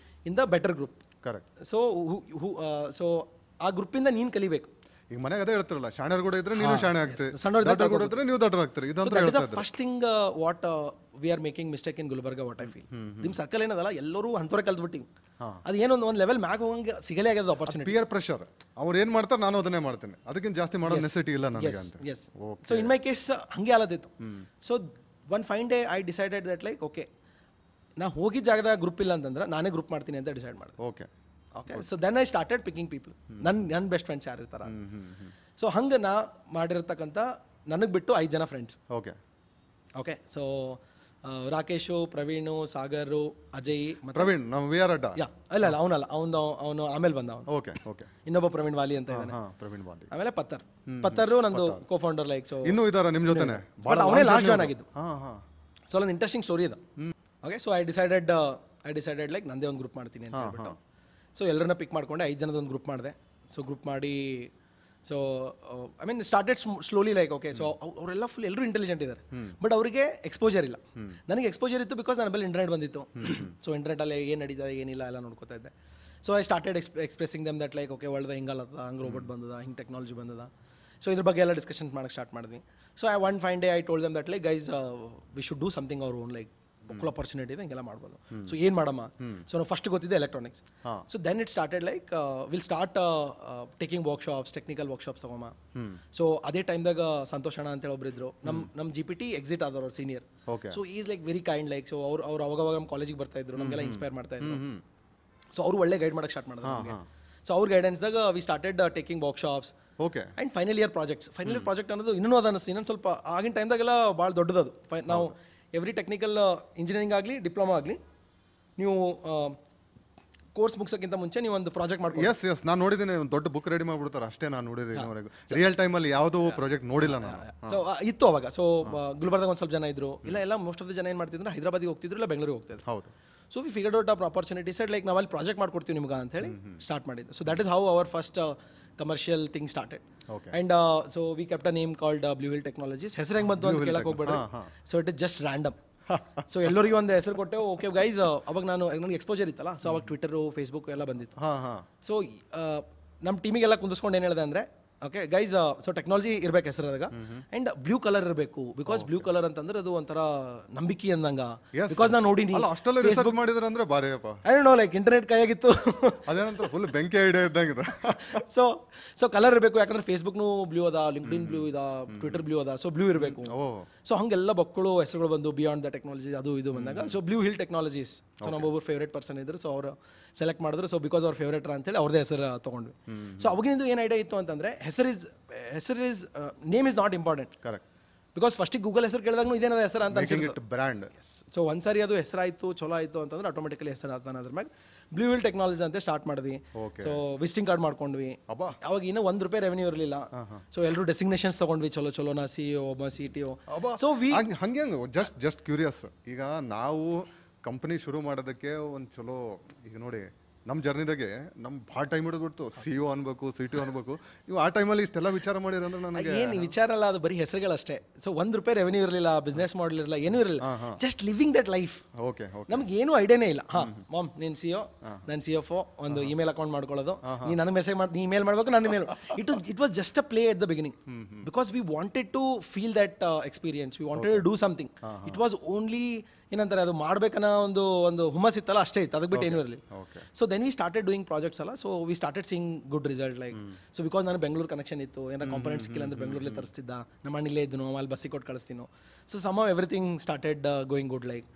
in the better group. Correct. So ಆ ಗ್ರೂಪಿಂದ ನೀನು ಕಲಿಬೇಕು. ಈಗ ಮನೆಗೆ ಅದೇ ಹೇಳ್ತಿರಲ್ಲ, ಶಾಣ್ಯರು ಕೂಡ ಇದ್ರೆ ನೀವು ಶಾಣೆ ಆಗ್ತೀರಿ, ದೊಡ್ಡವರು ಕೂಡ ಇದ್ರೆ ನೀವು ದೊಡ್ಡರು ಆಗ್ತೀರಿ. ಇದಂತ ಹೇಳ್ತಾ ಇದ್ದಾರೆ. First thing what we are making mistake in Gulbarga what I feel. ನಿಮ್ಮ ಸರ್ಕಲ್ ಏನದಲ್ಲ ಎಲ್ಲರೂ ಅಂತವರೇ ಕಲ್ತ್ಬಿಟ್ಟಿವಿ. ಅದು ಏನೊಂದು ಒಂದು ಲೆವೆಲ್ ಮ್ಯಾಗ ಹೋಗಂಗೆ ಸಿಗಲೇ ಆಗ್ಯದ ಆಪರ್ಚುನಿಟಿ. ಪಿಯರ್ ಪ್ರೆಷರ್, ಅವ್ರು ಏನು ಮಾಡ್ತಾರೆ ನಾನು ಅದನ್ನೇ ಮಾಡ್ತೇನೆ, ಅದಕ್ಕಿಂತ ಜಾಸ್ತಿ ಮಾಡೋ ನೆಸೆಸಿಟಿ ಇಲ್ಲ ನನಗೆ ಅಂತ. Yes. So in my case ಹಂಗೆ ಆಲದಿತ್ತು. So one fine day I decided that like okay ನಾ ಹೋಗಿದ್ದ ಜಾಗದಾಗ ಗ್ರೂಪ್ ಇಲ್ಲ ಅಂತಂದ್ರೆ ನಾನೇ ಗ್ರೂಪ್ ಮಾಡ್ತೀನಿ ಅಂತ ಡಿಸೈಡ್ ಮಾಡಿದೆ. Okay. So then I started picking people. ನನ್ನ ಬೆಸ್ಟ್ ಫ್ರೆಂಡ್ಸ್ ಯಾರು ಇರ್ತಾರ. ಸೊ ಹಂಗೆ ನಾ ಮಾಡಿರ್ತಕ್ಕಂಥ ನನಗೆ ಬಿಟ್ಟು 5 ಜನ friends. Okay. So ರಾಕೇಶು, ಪ್ರವೀಣು, ಸಾಗರು, Ajay, Praveen ನಮ್ಮ ವಿ ಆರ್ ಅಡ್ಡ. ಯಾ ಇಲ್ಲ ಅವನು ಆಮೇಲೆ ಬಂದ ಅವನು. Okay okay. ಇನ್ನೊಬ್ಬ ಪ್ರವೀಣ್ ವಾಲಿ ಅಂತ ಇದ್ದಾನೆ. ಪ್ರವೀಣ್ ವಾಲಿ. ಆಮೇಲೆ ಪತ್ತರ್ ನಂದು ಕೋ ಫೌಂಡರ್ ಲೈಕ್. ಸೊ ಇನ್ನೂ ಇದಾರೆ ನಿಮ್ಮ ಜೊತೆನೆ. ಬಟ್ ಅವನೇ ಲಾಸ್ಟ್ ಜಾಯ್ನ್ ಆಗಿದ್ದು. ಸೊ ಒಂದು ಇಂಟ್ರೆಸ್ಟಿಂಗ್ ಸ್ಟೋರಿ ಇದೆ. Okay. So I decided like ನಂದೇ ಒಂದು ಗ್ರೂಪ್ ಮಾಡ್ತೀನಿ ಅಂತ ಹೇಳ್ಬಿಟ್ಟು. ಸೊ ಎಲ್ಲರನ್ನ ಪಿಕ್ ಮಾಡ್ಕೊಂಡೆ 5 ಜನದ ಒಂದು ಗ್ರೂಪ್ ಮಾಡಿದೆ. ಸೊ ಗ್ರೂಪ್ ಮಾಡಿ so I mean started slowly like okay. So ಅವರೆಲ್ಲ ಫುಲ್ ಎಲ್ಲರೂ ಇಂಟೆಲಿಜೆಂಟ್ ಇದ್ದಾರೆ, ಬಟ್ ಅವರಿಗೆ ಎಕ್ಸ್ಪೋಜರ್ ಇಲ್ಲ. ನನಗೆ ಎಕ್ಸ್ಪೋಜರ್ ಇತ್ತು ಬಿಕಾಸ್ ನನ್ನ ಬಳಿ ಇಂಟರ್ನೆಟ್ ಬಂದಿತ್ತು. ಸೊ ಇಂಟರ್ನೆಟಲ್ಲಿ ಏನು ನಡೀತದೆ ಏನಿಲ್ಲ ಎಲ್ಲ ನೋಡ್ಕೋತಾ ಇದ್ದೆ. So I started expressing them that like okay world ಹಿಂಗಲ್ಲದ, ಹಂಗೆ ರೋಬೋಟ್ ಬಂದದ, ಹಿಂಗೆ ಟೆಕ್ನಾಲಜಿ ಬಂದದ. ಸೊ ಇದ್ರ ಬಗ್ಗೆ ಎಲ್ಲ ಡಿಸ್ಕಷನ್ ಮಾಡೋಕ್ಕೆ ಸ್ಟಾರ್ಟ್ ಮಾಡಿದ್ವಿ. So I one fine day I told them that like guys we should do something our own like ಬುಕ್ಕಲ್ ಆಪರ್ಚುನಿಟಿ ಇದೆ, ಹಿಂಗೆಲ್ಲ ಮಾಡ್ಬೋದು. ಸೊ ಏನು ಮಾಡಮ್ಮ? ಸೊ ನಾವು ಫಸ್ಟ್ ಗೊತ್ತಿದೆ electronics. So then it started like will start taking workshops, technical workshops ತಗೊಮ್ಮ. ಸೊ ಅದೇ ಟೈಮ್ದಾಗ ಸಂತೋಷ್ ಅಣ್ಣ ಅಂತೇಳಿ ಒಬ್ಬರಿದ್ರು, ನಮ್ಮ GPT ಎಕ್ಸಿಟ್ ಆದವ್ರು ಅವ್ರ senior. So is like very kind like. So ಅವ್ರು ಅವಾಗ ನಮ್ಮ ಕಾಲೇಜಿಗೆ ಬರ್ತಾ ಇದ್ರು, ನಮಗೆಲ್ಲ ಇನ್ಸ್ಪೈರ್ ಮಾಡ್ತಾ ಇದ್ರು. ಸೊ ಅವರು ಒಳ್ಳೆ ಗೈಡ್ ಮಾಡಕ್ಕೆ ಸ್ಟಾರ್ಟ್ ಮಾಡಿದ್ರು ನಮಗೆ. ಸೊ ಅವ್ರ ಗೈಡೆನ್ಸ್ದಾಗ we started taking workshops. Okay. And final year project ಅನ್ನೋದು ಇನ್ನೂ ಅದ ಅನ್ನಿಸ್ತು. ಇನ್ನೊಂದು ಸ್ವಲ್ಪ ಆಗಿನ ಟೈಮ್ದಾಗೆಲ್ಲ ಭಾಳ ದೊಡ್ಡದದು. ನಾವು ಎವ್ರಿ ಟೆಕ್ನಿಕಲ್ ಇಂಜಿನಿಯರಿಂಗ್ ಆಗಲಿ ಡಿಪ್ಲೊಮಾ ಆಗಲಿ ನೀವು ಕೋರ್ಸ್ ಮುಗಿಸೋಕ್ಕಿಂತ ಮುಂಚೆ ನೀವು ಒಂದು ಪ್ರಾಜೆಕ್ಟ್ ಮಾಡ್ಕೊಂಡು. ಎಸ್ ನಾನು ನೋಡಿದ್ದೀನಿ, ಒಂದು ದೊಡ್ಡ ಬುಕ್ ರೆಡಿ ಮಾಡ್ಬಿಡ್ತಾರೆ ಅಷ್ಟೇ. ನಾನು ನೋಡಿದ್ದೀನಿ ರಿಯಲ್ ಟೈಮಲ್ಲಿ ಯಾವುದೋ ಪ್ರಾಜೆಕ್ಟ್ ನೋಡಿಲ್ಲ ನಾನು. ಸೊ ಇತ್ತು ಅವಾಗ. ಸೊ ಗುಲ್ಬರ್ದಾಗ ಒಂದು ಸ್ವಲ್ಪ ಜನ ಇದ್ರು, ಇಲ್ಲ ಮೋಸ್ಟ್ ಆಫ್ ದ ಜನ ಏನು ಮಾಡ್ತಿದ್ರು ಹೈದರಾಬಾದಿಗೆ ಹೋಗ್ತಿದ್ರು, ಇಲ್ಲ ಬೆಂಗಳೂರಿಗೆ ಹೋಗ್ತಿದ್ರು. ಹೌದು. So we figured out opportunity side like ನಾವು ಅಲ್ಲಿ ಪ್ರಾಜೆಕ್ಟ್ ಮಾಡ್ಕೊಡ್ತೀವಿ ನಿಮ್ಗೆ ಅಂತ ಹೇಳಿ ಸ್ಟಾರ್ಟ್ ಮಾಡಿದ್ದು. So that is how our first commercial thing started. And so we kept a name called blue Hill technologies. ಹೆಸರು ಹೆಂಗೆ ಬಂತು ಅಂತ ಕೇಳಕ್ಕೆ ಹೋಗ್ಬೇಡ್ರಿ. So it is just random. So ಎಲ್ಲರಿಗೂ ಒಂದು ಹೆಸರು ಕೊಟ್ಟೆವು. ಓಕೆ ಗೈಸ್, ಅವಾಗ ನನಗೆ ಎಕ್ಸ್ಪೋಜರ್ ಇತ್ತಲ್ಲ, ಸೊ ಅವಾಗ ಟ್ವಿಟರು ಫೇಸ್ಬುಕ್ ಎಲ್ಲ ಬಂದಿತ್ತು. ಸೊ ನಮ್ಮ ಟೀಮಿಗೆಲ್ಲ ಕುಂದಿಸ್ಕೊಂಡು ಏನು ಹೇಳಿದೆ ಅಂದರೆ ಓಕೆ ಗೈಸ್, ಸೊ ಟೆಕ್ನಾಲಜಿ ಇರ್ಬೇಕು ಹೆಸರು ಅದಾಗ, ಆ್ಯಂಡ್ ಬ್ಲೂ ಕಲರ್ ಇರಬೇಕು. ಬಿಕಾಸ್ ಬ್ಲೂ ಕಲರ್ ಅಂತಂದ್ರೆ ಅದು ಒಂಥರ ನಂಬಿಕೆ ಅಂದಂಗ. ಬಿಕಾಸ್ ನಾನು ನೋಡಿನಿ ಫೇಸ್ಬುಕ್ ಮಾಡಿದ್ರೆ ಅಂದ್ರೆ ಬಾರಿಯಪ್ಪ. I don't know like internet ಕೈಯಾಗಿತ್ತು, ಅದೇನಂತ ಫುಲ್ ಬೆಂಕಿ ಐಡಿಯಾ ಇದ್ದಂಗಿದೆ. ಸೊ ಕಲರ್ ಇರಬೇಕು, ಯಾಕಂದ್ರೆ ಫೇಸ್ಬುಕ್ನು ಬ್ಲೂ ಅದ, ಲಿಂಕ್ಡ್ಇನ್ ಬ್ಲೂ ಇದ, ಟ್ವಿಟರ್ ಬ್ಲೂ ಅದ. ಸೊ ಬ್ಲೂ ಇರಬೇಕು. ಸೊ ಹಂಗೆಲ್ಲ ಮಕ್ಕಳು ಹೆಸರುಗಳು ಬಂದು ಬಿಯಾಂಡ್ ದ ಟೆಕ್ನಾಲಜಿ ಅದು ಇದು ಬಂದಾಗ so Blue Hill Technologies. So ನಮ್ಮೊಬ್ಬರು ಫೇವ್ರೇಟ್ ಪರ್ಸನ್ ಇದ್ರು, ಸೊ ಅವರು ಸೆಲೆಕ್ಟ್ ಮಾಡಿದ್ರು. ಸೊ ಬಿಕಾಸ್ ಅವ್ರ ಫೇವ್ರೇಟ್ ಅಂತೇಳಿ ಅವ್ರದೇ ಹೆಸರು ತೊಗೊಂಡ್ವಿ. ಸೊ ಅವಾಗಿಂದು ಏನು ಐಡಿಯಾ ಇತ್ತು ಅಂತಂದರೆ ಹೆಸರು is name is not important. Correct. Because ಫಸ್ಟಿಗೆ ಗೂಗಲ್ ಹೆಸರು ಕೇಳಿದಾಗ ಇದೇನದ ಹೆಸರು ಅಂತ ಬ್ರ್ಯಾಂಡ್. ಸೊ ಒಂದ್ಸಾರಿ ಅದು ಹೆಸರಾಯಿತು, ಚಲೋ ಆಯಿತು ಅಂತಂದ್ರೆ ಆಟೋಮೆಟಿಕಲಿ ಹೆಸರು ಆತಾನ. ಅದ್ರ ಮ್ಯಾಗ ಬ್ಲೂ ಹಿಲ್ ಟೆಕ್ನಾಲಜಿ ಅಂತ ಸ್ಟಾರ್ಟ್ ಮಾಡಿದ್ವಿ. ಸೊ ವಿಸಿಟಿಂಗ್ ಕಾರ್ಡ್ ಮಾಡ್ಕೊಂಡ್ವಿ. ಅವಾಗ ಇನ್ನೂ ₹1 ರೆವೆನ್ಯೂ ಇರಲಿಲ್ಲ. ಸೊ ಎಲ್ಲರೂ ಡೆಸಿಗ್ನೇಷನ್ಸ್ ತಗೊಂಡ್ವಿ, ಚಲೋನ CEO, ಒಬ್ಬ CTO. ಸೊ ಹಂಗೆ ಜಸ್ಟ್ ಕ್ಯೂರಿಯಸ್. ಈಗ ನಾವು ಕಂಪ್ನಿ ಶುರು ಮಾಡೋದಕ್ಕೆ ಒಂದು ಚಲೋ, ಈಗ ನೋಡಿ ನಮ್ಮ ಜರ್ನಿದಾಗೆ ನಮ್ಮ ಭಾಳ ಟೈಮ್ ಹಿಡಿದ್ಬಿಡ್ತು. CEO ಅನ್ಬೇಕು, CTO ಅನ್ಬೇಕು. ನೀವು ಆ ಟೈಮಲ್ಲಿ ಇಷ್ಟೆಲ್ಲ ವಿಚಾರ ಮಾಡಿರಂದ್ರೆ ನನಗೆ ಏನು ವಿಚಾರ ಅಲ್ಲ, ಅದು ಬರೀ ಹೆಸರುಗಳಷ್ಟೇ. ಸೊ ₹1 ರೆವೆನ್ಯೂ ಇರಲಿಲ್ಲ, ಬಿಸ್ನೆಸ್ ಮಾಡಲ್ ಇರಲಿಲ್ಲ, ಏನೂ ಇರಲಿಲ್ಲ. Just living that life. Okay. ನಮ್ಗೆ ಏನೂ ಐಡಿಯಾನೇ ಇಲ್ಲ. ಮಾಮ್ ನೀನು CEO, ನಾನು CFO, ಒಂದು ಇಮೇಲ್ ಅಕೌಂಟ್ ಮಾಡ್ಕೊಳ್ಳೋದು, ನೀನು ನನಗೆ ಮೆಸೇಜ್ ಮಾಡಿ, ನೀ ಇಮೇಲ್ ಮಾಡಬೇಕು, ನಾನು email. It was just a play at the beginning. Because we wanted to feel that experience, we wanted to do something. It was only ಏನಂತಾರೆ ಅದು ಮಾಡ್ಬೇಕನ್ನೋ ಒಂದು ಹುಮ್ಮಸ್ ಇತ್ತಲ್ಲ ಅಷ್ಟೇ ಇತ್ತು, ಅದಕ್ಕೆ ಬಿಟ್ಟು ಏನೂ ಇರಲಿಲ್ಲ. Okay. So then we started doing projects ಅಲ್ಲ, so we started seeing good result like. So because ನಾನು ಬೆಂಗಳೂರು ಕನೆಕ್ಷನ್ ಇತ್ತು, ಏನಾರ ಕಾಂಪೊನೆಂಟ್ ಸಿಕ್ಕಿಲ್ಲ ಅಂದ್ರೆ ಬೆಂಗಳೂರಲ್ಲಿ ತರಿಸ್ತಿದ್ದ, ನಮ್ಮ ಅಣ್ಣಿಲ್ಲೇ ಇದ್ದನು, ಅಲ್ಲಿ ಬಸ್ಸಿಗೆ ಕೊಟ್ಟು ಕಳಿಸ್ತೀನೋ. So some everything started going good like.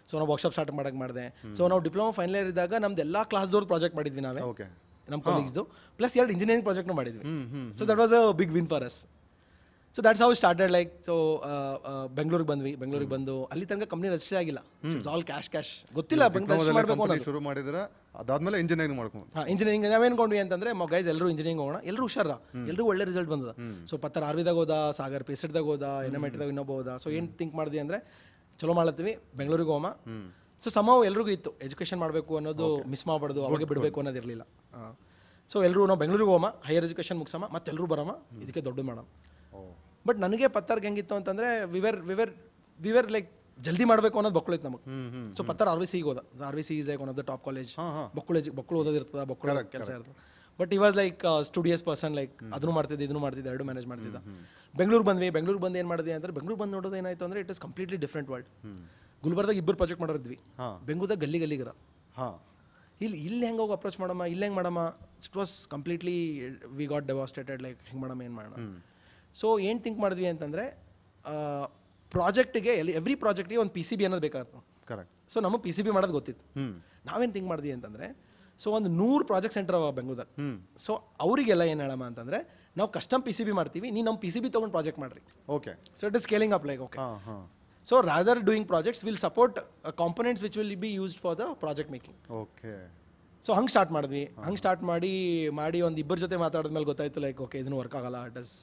So ನಾವು ವರ್ಕ್ಶಾಪ್ ಸ್ಟಾರ್ಟ್ ಮಾಡಕ್ಕೆ ಮಾಡಿದೆ. ಸೊ ನಾವು ಡಿಪ್ಲೊಮಾ ಫೈನಲ್ ಇಯರ್ ಇದ್ದಾಗ ನಮ್ದು ಎಲ್ಲ ಕ್ಲಾಸ್ದವ್ರು ಪ್ರಾಜೆಕ್ಟ್ ಮಾಡಿದ್ವಿ ನಾವೇ, ಓಕೆ. ನಮ್ಮ ಕೊಲೀಗ್ಸ್ದು, ಪ್ಲಸ್ 2 ಇಂಜಿನಿಯರಿಂಗ್ ಪ್ರಾಜೆಕ್ಟ್ನು ಮಾಡಿದ್ವಿ. So that was a big win for us. So that's how started like. So ಬೆಂಗಳೂರಿಗೆ ಬಂದು ಅಲ್ಲಿ ತನಕ ಕಂಪ್ನಿ ರಿಜಿಸ್ಟರ್ ಆಗಿಲ್ಲ, ಇಟ್ಸ್ ಆಲ್ ಕ್ಯಾಶ್ ಗೊತ್ತಿಲ್ಲ ರಿಜಿಸ್ಟರ್ ಮಾಡಬೇಕು ಅನ್ನೋದು. ಶುರು ಮಾಡಿದ್ರೆ ಅದಾದ್ಮೇಲೆ ಇಂಜಿನಿಯರಿಂಗ್ ಮಾಡ್ಕೊಂಡು. ಹಾಂ, ಇಂಜಿನಿಯರಿಂಗ್ ನಾವೇನ್ಕೊಂಡ್ವಿ ಅಂತಂದ್ರೆ ಗೈಸ್ ಎಲ್ಲರೂ ಇಂಜಿನಿಯರಿಂಗ್ ಹೋಗೋಣ, ಎಲ್ಲರೂ ಹುಷಾರ, ಎಲ್ಲರೂ ಒಳ್ಳೆ ರಿಸಲ್ಟ್ ಬಂದದ. ಸೊ ಪತ್ತರ್ ಆರ್ವಿದಾಗ ಹೋದ, ಸಾಗರ್ ಪೇಸೆಟ್ದಾಗ ಹೋದ, NMITದಾಗ ಇನ್ನೊಬ್ಬ ಹೋದ. ಸೊ ಏನು ಥಿಂಕ್ ಮಾಡಿದ್ವಿ ಅಂದರೆ ಚಲೋ ಮಾಡತ್ತೀವಿ, ಬೆಂಗಳೂರಿಗೆ ಹೋಮ. ಸೊ ಸಮಾವ್ ಎಲ್ರಿಗೂ ಇತ್ತು ಎಜುಕೇಷನ್ ಮಾಡಬೇಕು ಅನ್ನೋದು, ಮಿಸ್ ಮಾಡಬಾರ್ದು, ಅವಾಗೆ ಬಿಡಬೇಕು ಅನ್ನೋದು ಇರಲಿಲ್ಲ. ಸೊ ಎಲ್ಲರೂ ನಾವು ಬೆಂಗಳೂರಿಗೆ ಹೋಮ, ಹೈಯರ್ ಎಜುಕೇಷನ್ ಮುಗಿಸಮ್ಮ, ಮತ್ತೆಲ್ಲರೂ ಬರಮ್ಮ, ಇದಕ್ಕೆ ದೊಡ್ಡದು ಮಾಡಮ್ಮ. ಬಟ್ ನನಗೆ ಪತ್ತರ್ಗೆ ಹೆಂಗಿತ್ತು ಅಂತಂದರೆ ವಿವರ್ ಲೈಕ್ ಜಲ್ದಿ ಮಾಡಬೇಕು ಅನ್ನೋದು ಬಕ್ಕಳಿತ್ತು ನಮಗೆ. ಸೊ ಪತ್ತರ್ RVC ಹೋದ. RVC is like one of the top college. ಬಕ್ಕಳು ಓದೋದಿರ್ತದೆ, ಬಕ್ಕಳು ಕೆಲಸ ಇರ್ತದೆ. ಬಟ್ ಈ was like studious person, like ಅದನ್ನು ಮಾಡ್ತಿದ್ದೆ, ಇದನ್ನು ಮಾಡ್ತಿದ್ದೆ, ಎರಡು ಮ್ಯಾನೇಜ್ ಮಾಡ್ತಿದ್ದ. ಬೆಂಗಳೂರು ಬಂದು ಏನು ಮಾಡಿದೆ ಅಂದರೆ, ಬೆಂಗಳೂರು ಬಂದು ನೋಡೋದು ಏನಾಯಿತು ಅಂದರೆ, it is completely different world. ಗುಲ್ಬರ್ದಾಗ 2 ಪ್ರಾಜೆಕ್ಟ್ ಮಾಡೋರಿದ್ವಿ, ಬೆಂಗಳೂರದಾಗ ಗಲ್ಲಿಗರ. ಇಲ್ಲಿ ಹೆಂಗೆ ಹೋಗಿ ಅಪ್ರೋಚ್ ಮಾಡಮ್ಮ, ಇಲ್ಲಿ ಹೆಂಗೆ ಮಾಡಮ್ಮ, it was completely we got devastated like ಹೆಂಗೆ ಮಾಡಮ್ಮ, ಏನು ಮಾಡೋಣ. ಸೊ ಏನು ಥಿಂಕ್ ಮಾಡಿದ್ವಿ ಅಂತಂದರೆ, ಪ್ರಾಜೆಕ್ಟಿಗೆ ಎವ್ರಿ ಪ್ರಾಜೆಕ್ಟಿಗೆ ಒಂದು PCB ಅನ್ನೋದು ಬೇಕಾಗುತ್ತೆ. ಕರೆಕ್ಟ್. ಸೊ ನಮಗೆ PCB ಮಾಡೋದು ಗೊತ್ತಿತ್ತು. ನಾವೇನು ಥಿಂಕ್ ಮಾಡಿದ್ವಿ ಅಂತಂದರೆ, ಸೊ ಒಂದು 100 ಪ್ರಾಜೆಕ್ಟ್ ಸೆಂಟರ್ ಅವ ಬೆಂಗಳೂರದಾಗ. ಸೊ ಅವರಿಗೆಲ್ಲ ಏನು ಹೇಳಮ್ಮ ಅಂತಂದರೆ, ನಾವು ಕಸ್ಟಮ್ PCB ಮಾಡ್ತೀವಿ, ನೀವು ನಮ್ಮ PCB ತೊಗೊಂಡು ಪ್ರಾಜೆಕ್ಟ್ ಮಾಡಿರಿ. Okay. So it is scaling up like. Okay. So rather doing projects will support components which will be used for the project making. Okay. So ಹಂಗೆ ಸ್ಟಾರ್ಟ್ ಮಾಡಿದ್ವಿ. ಹಂಗೆ ಸ್ಟಾರ್ಟ್ ಮಾಡಿ ಒಂದು 2 ಜೊತೆ ಮಾತಾಡಿದ್ಮೇಲೆ ಗೊತ್ತಾಯ್ತು ಲೈಕ್ ಓಕೆ ಇದನ್ನು ವರ್ಕ್ ಆಗಲ್ಲ, it is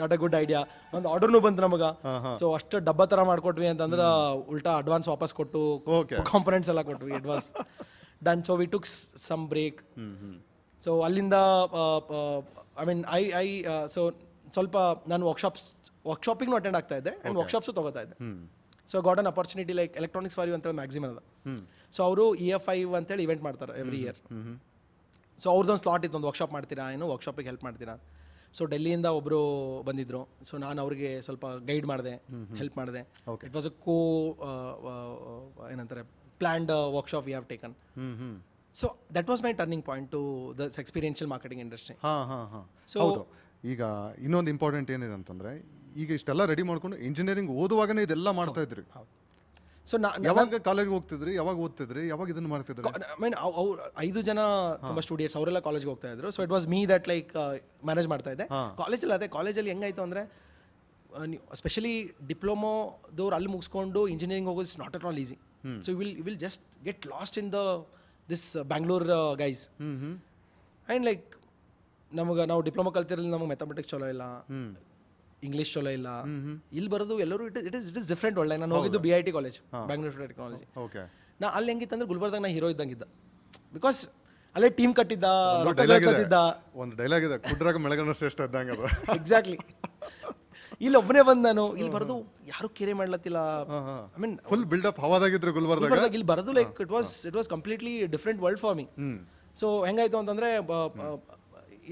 not a good idea. ಒಂದು ಆರ್ಡರ್ನು ಬಂತು ನಮಗೆ. ಸೊ ಅಷ್ಟು ಡಬ್ಬ ಥರ ಮಾಡಿಕೊಟ್ವಿ ಅಂತಂದ್ರೆ ಉಲ್ಟಾ ಅಡ್ವಾನ್ಸ್ ವಾಪಸ್ ಕೊಟ್ಟು ಕಾಂಪೊನೆಂಟ್ಸ್ ಎಲ್ಲ ಕೊಟ್ವಿ. It was done. So we took some break. So ಅಲ್ಲಿಂದ ಸೊ ಸ್ವಲ್ಪ ನಾನು ವರ್ಕ್ಶಾಪಿಗೂ ಅಟೆಂಡ್ ಆಗ್ತಾ ಇದ್ದೆ ಆ್ಯಂಡ್ ವರ್ಕ್ಶಾಪ್ಸು ತೊಗೋತಾ ಇದ್ದೆ. So got an opportunity like electronics for you ಅಂತೇಳಿ ಮ್ಯಾಕ್ಸಿಮಮ್ ಅದ. ಸೊ ಅವರು EFI ಅಂತೇಳಿ ಇವೆಂಟ್ ಮಾಡ್ತಾರೆ ಎವ್ರಿ ಇಯರ್. ಸೊ ಅವ್ರದ್ದೊಂದು ಸ್ಲಾಟ್ ಇತ್ತು, ಒಂದು ವರ್ಕ್ಶಾಪ್ ಮಾಡ್ತೀರಾ, ಏನು ವರ್ಕ್ಶಾಪಿಗೆ ಹೆಲ್ಪ್ ಮಾಡ್ತೀರಾ. ಸೊ ಡೆಲ್ಲಿಯಿಂದ ಒಬ್ಬರು ಬಂದಿದ್ದರು. ಸೊ ನಾನು ಅವ್ರಿಗೆ ಸ್ವಲ್ಪ ಗೈಡ್ ಮಾಡಿದೆ, ಹೆಲ್ಪ್ ಮಾಡಿದೆ. ಇಟ್ ವಾಸ್ ಅ ಏನಂತಾರೆ planned workshop we have taken. So that was my turning point to the experiential marketing industry. So ಈಗ ಇನ್ನೊಂದು ಇಂಪಾರ್ಟೆಂಟ್ ಏನಿದೆ ಅಂತಂದರೆ, ಈಗ ಇಷ್ಟೆಲ್ಲ ರೆಡಿ ಮಾಡ್ಕೊಂಡು ಇಂಜಿನಿಯರಿಂಗ್ ಓದುವಾಗನೇ ಇದೆಲ್ಲ ಮಾಡ್ತಾ ಇದ್ರಿ. ಸೊ ಯಾವಾಗ ಕಾಲೇಜ್ಗೆ ಹೋಗ್ತಿದ್ರಿ, ಯಾವಾಗ ಓದ್ತಿದ್ರಿ, ಯಾವಾಗ ಇದನ್ನು ಮಾಡ್ತಿದ್ರಿ? ಅವ್ರು 5 ಜನ ತುಂಬ ಸ್ಟೂಡೆಂಟ್ಸ್ ಅವರೆಲ್ಲ ಕಾಲೇಜ್ಗೆ ಹೋಗ್ತಾ ಇದ್ರು. So it was me that like manage ಮಾಡ್ತಾ ಇದ್ದೆ. ಕಾಲೇಜಲ್ಲಿ ಅದೇ ಕಾಲೇಜಲ್ಲಿ ಹೆಂಗಾಯ್ತು ಅಂದರೆ, ಸ್ಪೆಷಲಿ ಡಿಪ್ಲೊಮೋದವ್ರು ಅಲ್ಲಿ ಮುಗಿಸ್ಕೊಂಡು ಇಂಜಿನಿಯರಿಂಗ್ ಹೋಗೋದು it's not at all easy. So you will just get lost in this Bangalore guys. And like ನಾವು ಡಿಪ್ಲೊಮಾ ಕಲ್ತಿರಲಿ, ನಮಗೆ ಮ್ಯಾಥಮೆಟಿಕ್ಸ್ ಚಲೋ ಇಲ್ಲ, ಇಂಗ್ಲೀಷ್ ಚಲೋ ಇಲ್ಲ. ಇಲ್ಲಿ ಬರೋದು ಎಲ್ಲರೂ ಇಟ್ ಇಸ್ ಡಿಫ್ರೆಂಟ್ ಒಳ್ಳೆ. ನಾನು ಹೋಗಿದ್ದು BIT ಕಾಲೇಜ್, ಬ್ಯಾಂಗ್ಳೂರ್ ಟೆಕ್ನಾಲಜಿ. ನಾ ಅಲ್ಲಿ ಹೆಂಗಿತ್ತು ಅಂದ್ರೆ, ಗುಲ್ಬರ್ದಾಗ ನಾ ಹೀರೋ ಇದ್ದಂಗಿದ್ದ. ಬಿಕಾಸ್ ಅಲ್ಲೇ ಟೀಮ್ ಕಟ್ಟಿದ್ದ, ಒಂದು ಡೈಲಾಗ್ ಇದೆ, ಕುಡ್ರಾಗ ಮೆಳಗನ ಶ್ರೇಷ್ಠ ಇದ್ದಂಗೆ ಅದು. ಎಕ್ಸಾಕ್ಟ್ಲಿ. ಇಲ್ಲಿ ಒಬ್ಬನೇ ಬಂದು ನಾನು ಇಲ್ಲಿ ಬರೋದು ಯಾರು ಕೇರೆ ಮಾಡ್ಲತ್ತಿಲ್ಲ. ಐ ಮೀನ್ ಫುಲ್ ಬಿಲ್ಡಪ್ ಹವಾದಾಗಿದ್ರು ಗುಲ್ಬರ್ದಾಗ. ಇಲ್ಲಿ ಬರೋದು like it was completely different world for me. So ಹೆಂಗಾಯ್ತು ಅಂತಂದ್ರೆ,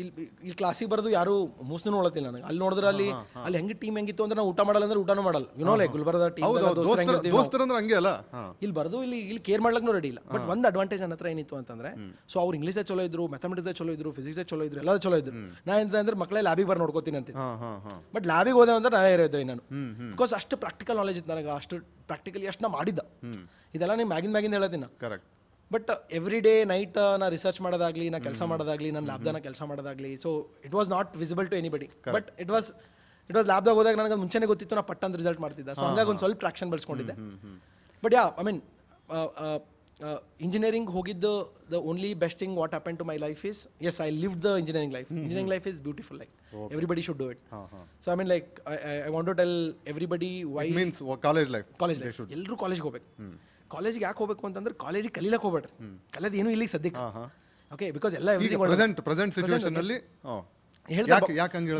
ಇಲ್ಲಿ ಕ್ಲಾಸಿಗೆ ಬರೋದು ಯಾರು ಮೂಸ್ನೂ ನೋಡತ್ತಿಲ್ಲ ನನಗೆ. ಅಲ್ಲಿ ನೋಡಿದ್ರೆ ಅಲ್ಲಿ ಹೆಂಗೆ ಟೀಮ್ ಹೆಂಗಿತ್ತು ಅಂದ್ರೆ, ನಾವು ಊಟ ಮಾಡಲ್ಲ ಅಂದ್ರೆ ಊಟನೂ ಮಾಡಲ್ಲ. ಲೈಕ್ ಗುಲ್ಬರ್ಗದ ಟೀಮ್ ಹಂಗೆ ಅಲ್ಲ. ಇಲ್ಲಿ ಬರೋದು ಇಲ್ಲಿ ಕೇರ್ ಮಾಡ್ಲಕ್ಕೂ ರೆಡಿ ಇಲ್ಲ. ಬಟ್ ಒಂದು ಅಡ್ವಾಂಟೇಜ್ ನನ್ನ ಹತ್ರ ಏನಿತ್ತು ಅಂತಂದ್ರೆ, ಸೊ ಅವ್ರು ಇಂಗ್ಲೀಷ್ ಚಲೋ ಇದ್ರು, ಮ್ಯಾಥಮೆಟಿಕ್ಸ್ ಚಲೋ ಇದ್ರು, ಫಿಸಿಕ್ಸ್ ಚಲೋ ಇದ್ರು, ಎಲ್ಲ ಚಲೋ ಇದ್ರು. ನಾ ಎಂತ ಅಂದ್ರೆ ಮಕ್ಕಳೇ ಲ್ಯಾಬಿಗೆ ಬರ್ ನೋಡ್ಕೋತೀನಿ ಅಂತ. ಬಟ್ ಲ್ಯಾಬಿಗೆ ಹೋದೆ ಅಂದ್ರೆ ನಾವೇ ಇರೋದು ನಾನು. ಬಿಕಾಸ್ ಅಷ್ಟು ಪ್ರಾಕ್ಟಿಕಲ್ ನಾಲೆಜ್ ಇತ್ತು ನನಗೆ, ಅಷ್ಟು ಪ್ರಾಕ್ಟಿಕಲಿ ಅಷ್ಟು ನಾ ಮಾಡಿದ್ದ. ಇದೆಲ್ಲ ನೀವು ಮ್ಯಾಗಿಂದ ಹೇಳತ್ತೀನಿ. Correct. But every day night ನಾ ರಿಸರ್ಚ್ ಮಾಡೋದಾಗ್ಲಿ, ನಾ ಕೆಲಸ ಮಾಡೋದಾಗ್ಲಿ, ನನ್ನ ಲ್ಯಾಬ್ದಾಗ ಕೆಲಸ ಮಾಡೋದಾಗ್ಲಿ, so it was not visible to anybody. But it was ಲ್ಯಾಬ್ದಾಗ ಹೋದಾಗ ನನಗೆ ಮುಂಚೆನೇ ಗೊತ್ತಿತ್ತು, ನಾ ಪಟ್ಟಂತ ರಿಸಲ್ಟ್ ಮಾಡ್ತಿದ್ದೆ. ಸೊ ಹಂಗಾಗಿ ಒಂದು ಸ್ವಲ್ಪ ಟ್ರಾಕ್ಷನ್ ಬೆಳೆಸ್ಕೊಂಡಿದ್ದೆ. But yeah I mean engineering ಹೋಗಿದ್ದು the only best thing what happen to my life is, as I live the engineering life. Engineering life is beautiful, like everybody should do it. So I mean like I want to tell everybody why means college life. ಎಲ್ಲರೂ ಕಾಲೇಜ್ಗೆ ಹೋಗ್ಬೇಕು. ಕಾಲೇಜಿಗೆ ಯಾಕೆ ಹೋಗ್ಬೇಕು ಅಂತಂದ್ರೆ, ಕಾಲೇಜಿಗೆ ಕಲೀಲಕ್ಕೆ ಹೋಗ್ಬೇಡ್ರಿ, ಕಲಿಯೋದು ಏನೂ ಇಲ್ಲಿ ಸದ್ಯಕ್ಕೆ. ಓಕೆ, ಬಿಕಾಸ್ ಎಲ್ಲ ಪ್ರೆಸೆಂಟ್ ಸಿಚುವೇಶನ್ ಅಲ್ಲಿ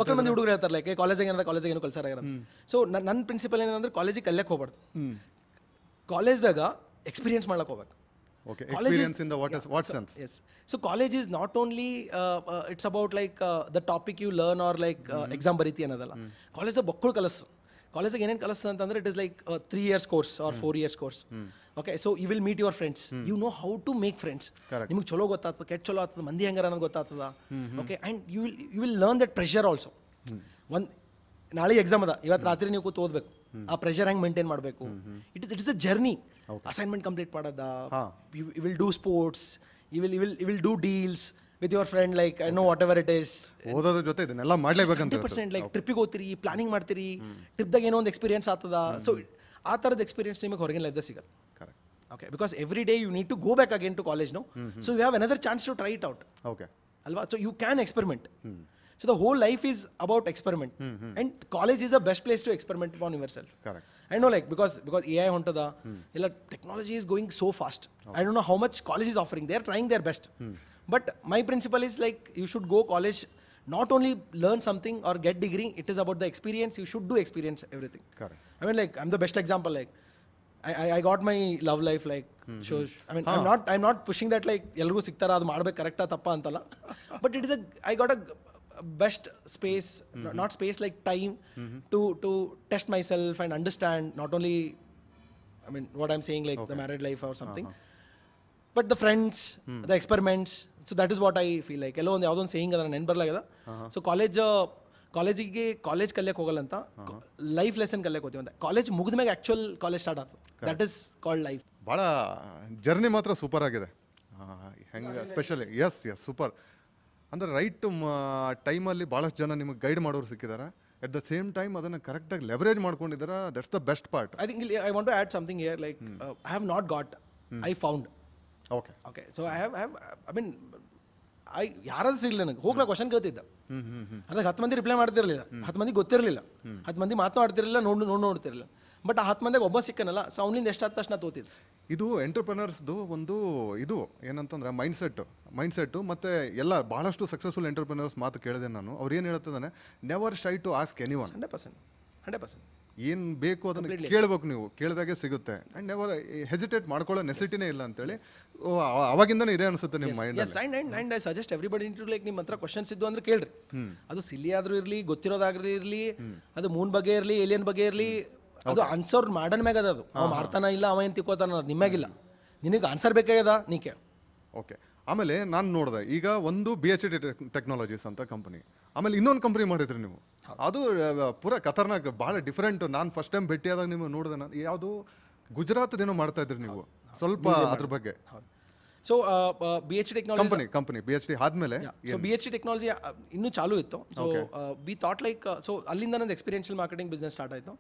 ಮಕ್ಕಳ ಮಂದಿ ಹುಡುಗರು ಹೇಳ್ತಾರೆ ಲೈಕ್ ಕಾಲೇಜಿಗೆ ಏನದ, ಕಾಲೇಜಿಗೆ ಏನು ಕಲ್ಸಾರ. ಸೊ ನನ್ನ ಪ್ರಿನ್ಸಿಪಲ್ ಏನಂದ್ರೆ, ಕಾಲೇಜಿಗೆ ಕಲಿಯಕ್ಕೆ ಹೋಗ್ಬಾರ್ದು, ಕಾಲೇಜ್ದಾಗ ಎಕ್ಸ್ಪೀರಿಯನ್ಸ್ ಮಾಡ್ಲಕ್ಕೆ ಹೋಗ್ಬೇಕು. Okay, experience in the what sense? Yes. So college is not only it's about like the topic you learn or like exam ಬರೀತಿ ಅನ್ನೋದಲ್ಲ. ಕಾಲೇಜ್ ಬಕ್ಕಳು ಕಲಸು. ಕಾಲೇಜಿಗೆ ಏನೇನು ಕಲಿಸ್ತದೆ ಅಂತಂದರೆ it is like 3 years course or 4 years course. Okay, so you will meet your friends, you know how to make friends. ನಿಮ್ಗೆ ಚಲೋ ಗೊತ್ತಾಗ್ತದೆ, ಕೆಟ್ಟ ಚಲೋ ಆಗ್ತದೆ, ಮಂದಿ ಹೆಂಗಾರ ಅನ್ನೋದು ಗೊತ್ತಾಗ್ತದ. Okay, and you will learn that pressure also. ಒಂದು ನಾಳೆ ಎಕ್ಸಾಮ್ ಅದ, ಇವತ್ತು ರಾತ್ರಿ ನೀವು ಕೂತು ಓದಬೇಕು, ಆ ಪ್ರೆಷರ್ ಹೆಂಗೆ ಮೇಂಟೈನ್ ಮಾಡಬೇಕು. It is a journey. Assignment complete ಮಾಡೋದ, you will do sports, you will do deals with your friend, like I know whatever it is. ಓದೋದ್ರ ಜೊತೆ ಇದನ್ನೆಲ್ಲ ಮಾಡಲೇಬೇಕಂತ 100%. ಲೈಕ್ ಟ್ರಿಪ್ಪಿಗೆ ಹೋಗ್ತೀರಿ, ಪ್ಲಾನಿಂಗ್ ಮಾಡ್ತೀರಿ, ಟ್ರಿಪ್ದಾಗ ಏನೋ ಒಂದು ಎಕ್ಸ್ಪೀರಿಯನ್ಸ್ ಆಗ್ತದ. ಸೊ ಆ ಥರದ ಎಕ್ಸ್ಪೀರಿಯನ್ಸ್ ನಿಮಗೆ ಹೊರಗಿನ ಲೈಫ್ದಾಗ ಸಿಗಲ್ಲ. Correct. Okay, because every day you need to go back again to college. No, so you have another chance to try it out. Okay ಅಲ್ವಾ? So you can experiment. So the whole life is about experiment, and college is the best place to experiment on yourself. Correct. I know, like because AI ಹೊಂಟದ, ಎಲ್ಲ technology is going so fast. I don't know how much college is offering. They are trying their best. But my principle is like you should go college, not only learn something or get degree. It is about the experience. You should do experience everything. Correct. I mean, like I'm the best example. Like I got my love life. Like so, I mean, I'm not pushing that like ಎಲ್ರಿಗೂ ಸಿಗ್ತಾರ ಅದು ಮಾಡ್ಬೇಕು ಕರೆಕ್ಟಾ ತಪ್ಪ ಅಂತಲ್ಲ. But it is I got a best space, not space, like time to test myself and understand not only, I mean, what I'm saying, like the married life or something, but the friends, the experiments. So that is what I feel like. ಎಲ್ಲೋ ಒಂದು ಯಾವುದೋ ಒಂದು saying ಅದನ್ನ ನೆನ್ಬರ್ಲಾಗದ. So ಕಾಲೇಜಿಗೆ ಕಲಿಯಕ್ಕೆ ಹೋಗಲ್ಲ ಅಂತ, life lesson ಕಲಿಯಕ್ಕೆ ಹೋಗ್ತೀವಿ ಅಂತ. ಕಾಲೇಜ್ ಮುಗಿದ ಮೇಲೆ ಆ್ಯಕ್ಚುಯಲ್ ಕಾಲೇಜ್ ಸ್ಟಾರ್ಟ್ ಆಗ್ತದೆ. That is called life. ಭಾಳ ಜರ್ನಿ ಮಾತ್ರ ಸೂಪರ್ ಆಗಿದೆ. ಹೆಂಗೆ ಸ್ಪೆಷಲಿ ಎಸ್ ಸೂಪರ್. ಅಂದರೆ ರೈಟ್ ಟೈಮಲ್ಲಿ ಭಾಳಷ್ಟು ಜನ ನಿಮಗೆ ಗೈಡ್ ಮಾಡೋರು ಸಿಕ್ಕಿದ್ದಾರೆ. ಎಟ್ ದ ಸೇಮ್ ಟೈಮ್ ಅದನ್ನು ಕರೆಕ್ಟಾಗಿ ಲೆವರೇಜ್ ಮಾಡ್ಕೊಂಡಿದ್ದಾರೆ. That's the best part. I think I want to add something here. Like I have not got, I found. Okay, so I mean ಯಾರಾದ್ರೂ ಸಿಗಲಿ ನನಗೆ ಹೋಗಿ ನಾ ಕ್ವಶನ್ ಕೇಳ್ತಿದ್ದ. ಅದಕ್ಕೆ 10 ಮಂದಿ ರಿಪ್ಲೈ ಮಾಡ್ತಿರಲಿಲ್ಲ, 10 ಮಂದಿ ಗೊತ್ತಿರಲಿಲ್ಲ, 10 ಮಂದಿ ಮಾತನಾಡ್ತಿರಲಿಲ್ಲ, ನೋಡ್ತಿರಲಿಲ್ಲ. ಬಟ್ ಆ 10 ಮಂದಿಗೆ ಒಬ್ಬ ಸಿಕ್ಕನಲ್ಲ, ಸೊ ಅವನಿಂದ ಎಷ್ಟಾದ ತಕ್ಷಣ ತೋತಿದ್ದು. ಇದು ಎಂಟರ್ಪ್ರಿನರ್ಸ್ದು ಒಂದು ಇದು ಏನಂತಂದ್ರೆ ಮೈಂಡ್ಸೆಟ್ಟು ಮತ್ತು ಎಲ್ಲ ಭಾಳಷ್ಟು ಸಕ್ಸಸ್ಫುಲ್ ಎಂಟರ್ಪ್ರಿನರ್ಸ್ ಮಾತು ಕೇಳಿದೆ ನಾನು. ಅವ್ರು ಏನು ಹೇಳ್ತಿದ್ದಾನೆ, ನೆವರ್ ಶೈ ಟು ಆಸ್ಕ್ ಎನಿವನ್. 100%. ಏನು ಬೇಕು ಅದನ್ನು ಕೇಳಬೇಕು, ನೀವು ಕೇಳಿದಾಗೆ ಸಿಗುತ್ತೆ. ಆ್ಯಂಡ್ ನೆವರ್ ಹೆಸಿಟೇಟ್ ಮಾಡ್ಕೊಳ್ಳೋ ನೆಸಿಟಿನೇ ಇಲ್ಲ ಅಂತೇಳಿ ಅವಾಗಿಂದನೇ ಇದೆ ಅನಿಸುತ್ತೆ ನಿಮ್ಮ mind. And I suggest everybody to like ನಿಮ್ಮ ಹತ್ರ ಕ್ವಶನ್ಸ್ ಇದ್ದು ಅಂದ್ರೆ ಕೇಳ್ರಿ. ಅದು ಸಿಲ್ಲಿ ಆದ್ರೂ ಇರಲಿ, ಗೊತ್ತಿರೋದಾಗ್ರಿ ಇರಲಿ, ಅದು ಮೂನ್ ಬಗ್ಗೆ ಇರಲಿ, ಏಲಿಯನ್ ಬಗ್ಗೆ ಇರಲಿ, ಅದು ಆನ್ಸರ್ ಮಾಡನ್ ಮ್ಯಾಗ ಅದು. ಅವ ಮಾಡ್ತಾನ ಇಲ್ಲ, ಅವ ಏನು ತಿಕ್ಕೋತಾನ ಅದು ನಿಮ್ಮಾಗಿಲ್ಲ. ನಿನಗೆ ಆನ್ಸರ್ ಬೇಕಾಗ್ಯದ, ನೀ ಕೇಳ. ಓಕೆ. ಆಮೇಲೆ ನಾನು ನೋಡಿದೆ ಈಗ ಒಂದು BHD ಟೆಕ್ನಾಲಜೀಸ್ ಅಂತ ಕಂಪನಿ, ಆಮೇಲೆ ಇನ್ನೊಂದು ಕಂಪ್ನಿ ಮಾಡಿದ್ರಿ ನೀವು. ಅದು ಪೂರಾ ಖತರ್ನಾಕ್, ಭಾಳ ಡಿಫ್ರೆಂಟ್. ನಾನು ಫಸ್ಟ್ ಟೈಮ್ ಭೇಟಿಯಾದಾಗ ನೀವು ನೋಡಿದೆ, ನಾನು ಯಾವುದು ಗುಜರಾತ್ದೇನೋ ಮಾಡ್ತಾ ಇದ್ರಿ ನೀವು. ಸ್ವಲ್ಪ ಅದ್ರ ಬಗ್ಗೆ. So BHD technology company BHD ಆದ್ಮೇಲೆ, ಸೊ BHD ಟೆಕ್ನಾಲಜಿ ಇನ್ನೂ ಚಾಲೂ ಇತ್ತು. So we thought like, so ಅಲ್ಲಿಂದ ನಂದು ಎಕ್ಸ್ಪೀರಿಯನ್ಷಿಯಲ್ ಮಾರ್ಕೆಟಿಂಗ್ ಬಿಸ್ನೆಸ್ ಸ್ಟಾರ್ಟ್ ಆಯಿತು.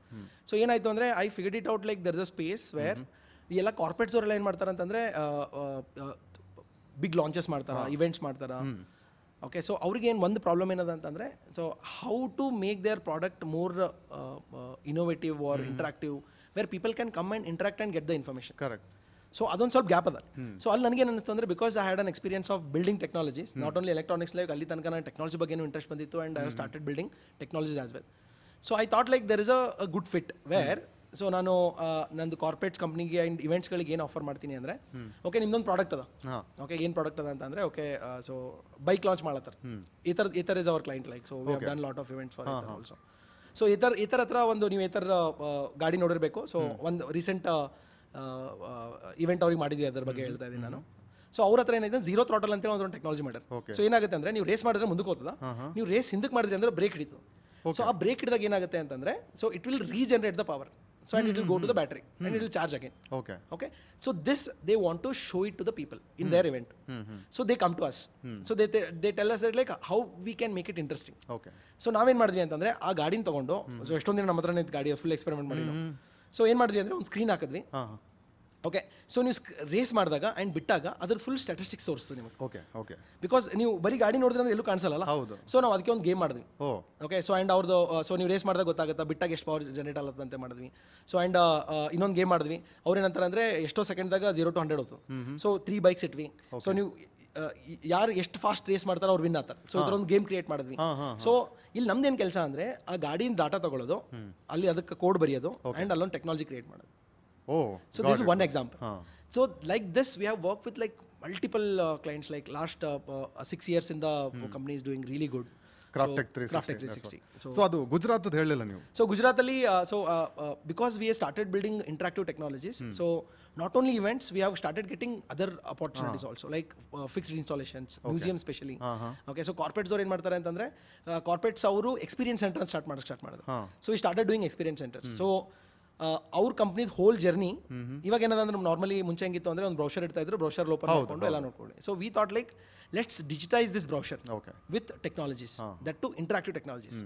ಸೊ ಏನಾಯಿತು ಅಂದರೆ I figured it out like there is a space where ಈ ಎಲ್ಲ ಕಾರ್ಪೊರೇಟ್ಸ್ ಅವರೆಲ್ಲ ಏನು ಮಾಡ್ತಾರೆ ಅಂತಂದರೆ ಬಿಗ್ ಲಾಂಚಸ್ ಮಾಡ್ತಾರೆ, ಇವೆಂಟ್ಸ್ ಮಾಡ್ತಾರೆ. ಓಕೆ, ಸೊ ಅವ್ರಿಗೇನು ಒಂದು ಪ್ರಾಬ್ಲಮ್ ಏನದ ಅಂತಂದರೆ, so how to make their product more innovative or interactive wear people can come and interact and get the information. Correct. So ಅದೊಂದು ಸ್ವಲ್ಪ ಗ್ಯಾಪ್ ಅದ. ಸೊ ಅಲ್ಲಿ ನನಗೇನು ಅನಿಸ್ತು ಅಂದರೆ, because I had an experience of building technologies, not only electronics. Like ಅಲ್ಲಿ ತನಕ ನಾನು ಟೆಕ್ನಾಲಜಿ ಬಗ್ಗೆ ಇಂಟ್ರೆಸ್ಟ್ ಬಂದಿತ್ತು, and I started building technologies as well. So I thought like there is a good fit where, so ನಾನು ನಂದು corporates ಕಂಪ್ನಿಗೆ and ಇವೆಂಟ್ಸ್ಗಳಿಗೆ ಏನು offer ಮಾಡ್ತೀನಿ ಅಂದರೆ, ಓಕೆ ನಿಮ್ದೊಂದು ಪ್ರಾಡಕ್ಟ್ ಅದ. ಓಕೆ, ಏನು ಪ್ರಾಡಕ್ಟ್ ಅದ ಅಂತಂದರೆ, ಓಕೆ ಸೊ ಬೈಕ್ ಲಾಂಚ್ ಮಾಡತ್ತಾರೆ. ಈ ಥರ is our client. Like so we have done lot of events for also. So ಈ ಥರ ಹತ್ರ ಒಂದು ನೀವು ಈ ಥರ ಗಾಡಿ ನೋಡಿರಬೇಕು. ಸೊ ಒಂದು ರೀಸೆಂಟ್ ಇವೆಂಟ್ ಅವ್ರಿಗೆ ಮಾಡಿದ್ವಿ, ಅದ್ರ ಬಗ್ಗೆ ಹೇಳ್ತಾ ಇದ್ದೀನಿ ನಾನು. ಸೊ ಅವ್ರ ಹತ್ರ ಏನಿದೆ, ಝೀರೋ ಥ್ರಾಟಲ್ ಅಂತೇಳಿ ಒಂದು ಟೆಕ್ನಾಲಜಿ ಮಾಡ್ಯಾರ. ಸೊ ಏನಾಗುತ್ತೆ ಅಂದರೆ, ನೀವು ರೇಸ್ ಮಾಡಿದ್ರೆ ಮುಂದಕ್ಕೆ ಹೋಗ್ತದ, ನೀವು ರೇಸ್ ಹಿಂದಕ್ಕೆ ಮಾಡಿದ್ರಿ ಅಂದ್ರೆ ಬ್ರೇಕ್ ಹಿಡಿತದೆ. ಸೊ ಆ ಬ್ರೇಕ್ ಹಿಡಿದಾಗ ಏನಾಗುತ್ತೆ ಅಂತಂದರೆ, so it will regenerate the power. So and it will go to the battery and it will charge again. Okay. So this they want to show it to the people in their event. So they come to us. So they tell us that like how we can make it interesting. Okay. So ನಾವೇನು ಮಾಡಿದ್ವಿ ಅಂತಂದರೆ, ಆ ಗಾಡಿನ ತೊಗೊಂಡು, so ಎಷ್ಟೊಂದು ದಿನ ನಮ್ಮ ಹತ್ರ ನಿಂತು ಗಾಡಿ ಫುಲ್ ಎಕ್ಸ್ಪೆರಿಮೆಂಟ್ ಮಾಡಿದ್ವಿ. ಸೊ ಏನು ಮಾಡಿದ್ವಿ ಅಂದರೆ, ಒಂದು ಸ್ಕ್ರೀನ್ ಹಾಕಿದ್ವಿ. ಓಕೆ, ಸೊ ನೀವು ರೇಸ್ ಮಾಡಿದಾಗ ಆ್ಯಂಡ್ ಬಿಟ್ಟಾಗ ಅದ್ರ ಫುಲ್ ಸ್ಟ್ಯಾಟಿಸ್ಟಿಕ್ಸ್ ತೋರಿಸ್ತದೆ ನಿಮಗೆ. ಓಕೆ. ಬಿಕಾಸ್ ನೀವು ಬರೀ ಗಾಡಿ ನೋಡಿದ್ರೆ ಅಂದ್ರೆ ಎಲ್ಲೂ ಕಾಣಿಸಲ್ಲ. ಹೌದು. ಸೊ ನಾವು ಅದಕ್ಕೆ ಒಂದು ಗೇಮ್ ಮಾಡಿದ್ವಿ. ಓಕೆ, ಸೊ ಆ್ಯಂಡ್ ಅವ್ರದ್ದು, ಸೊ ನೀವು ರೇಸ್ ಮಾಡಿದಾಗ ಗೊತ್ತಾಗುತ್ತೆ ಬಿಟ್ಟಾಗ ಎಷ್ಟು ಪವರ್ ಜನರೇಟ್ ಆಗುತ್ತೆ ಅಂತ ಮಾಡಿದ್ವಿ. ಸೊ ಆ್ಯಂಡ್ ಇನ್ನೊಂದು ಗೇಮ್ ಮಾಡಿದ್ವಿ. ಅವ್ರೇನಂತಾರೆ ಅಂದರೆ, ಎಷ್ಟೋ ಸೆಕೆಂಡ್ದಾಗ 0 to 100 ಹೋಗ್ತು. ಸೊ 3 ಬೈಕ್ಸ್ ಇಟ್ವಿ. ಸೊ ನೀವು ಯಾರು ಎಷ್ಟು ಫಾಸ್ಟ್ ರೇಸ್ ಮಾಡ್ತಾರೆ ಅವ್ರು ವಿನ್ ಆಗ್ತಾರೆ. ಸೊ ಇದರ ಒಂದು ಗೇಮ್ ಕ್ರಿಯೇಟ್ ಮಾಡಿದ್ವಿ. ಸೊ ಇಲ್ಲಿ ನಮ್ದೇನು ಕೆಲಸ ಅಂದರೆ, ಆ ಗಾಡಿಯಿಂದ ಡಾಟಾ ತಗೊಳ್ಳೋದು, ಅಲ್ಲಿ ಅದಕ್ಕೆ ಕೋಡ್ ಬರೆಯೋದು, ಆ್ಯಂಡ್ ಅಲ್ಲೊಂದು ಟೆಕ್ನಾಲಜಿ ಕ್ರಿಯೇಟ್ ಮಾಡೋದು. So this is one example. So like this we have worked with like multiple clients, like last 6 years in the company is doing really good. Crafttech Crafttech 360. So ಅದು ಗುಜರಾತ್ ಹೇಳಿಲ್ಲ ನೀವು. So ಗುಜರಾತಲ್ಲಿ because we started building interactive technologies, so not only events, we have started getting other opportunities also, like fixed installations, museum specially. Okay, so corporates ಅವ್ರು ಏನು ಮಾಡ್ತಾರೆ ಅಂತಂದರೆ, corporates ಅವರು experience centre start ಮಾಡಿದ್ರು. So we started doing experience centres. So ಅವ್ರ ಕಂಪ್ನಿದ್ hole journey ಇವಾಗ ಏನದಂದ್ರೆ, normally ಮುಂಚೆ ಹೆಂಗಿತ್ತು ಅಂದರೆ ಒಂದು ಬ್ರೌಷರ್ ಇಡ್ತಾ ಇದ್ರು, ಬ್ರೌಷರ್ ಓಪನ್ ಮಾಡ್ಕೊಂಡು ಎಲ್ಲ ನೋಡ್ಕೊಂಡು. So we thought like let's digitise this brochure with technologies, that to interactive technologies.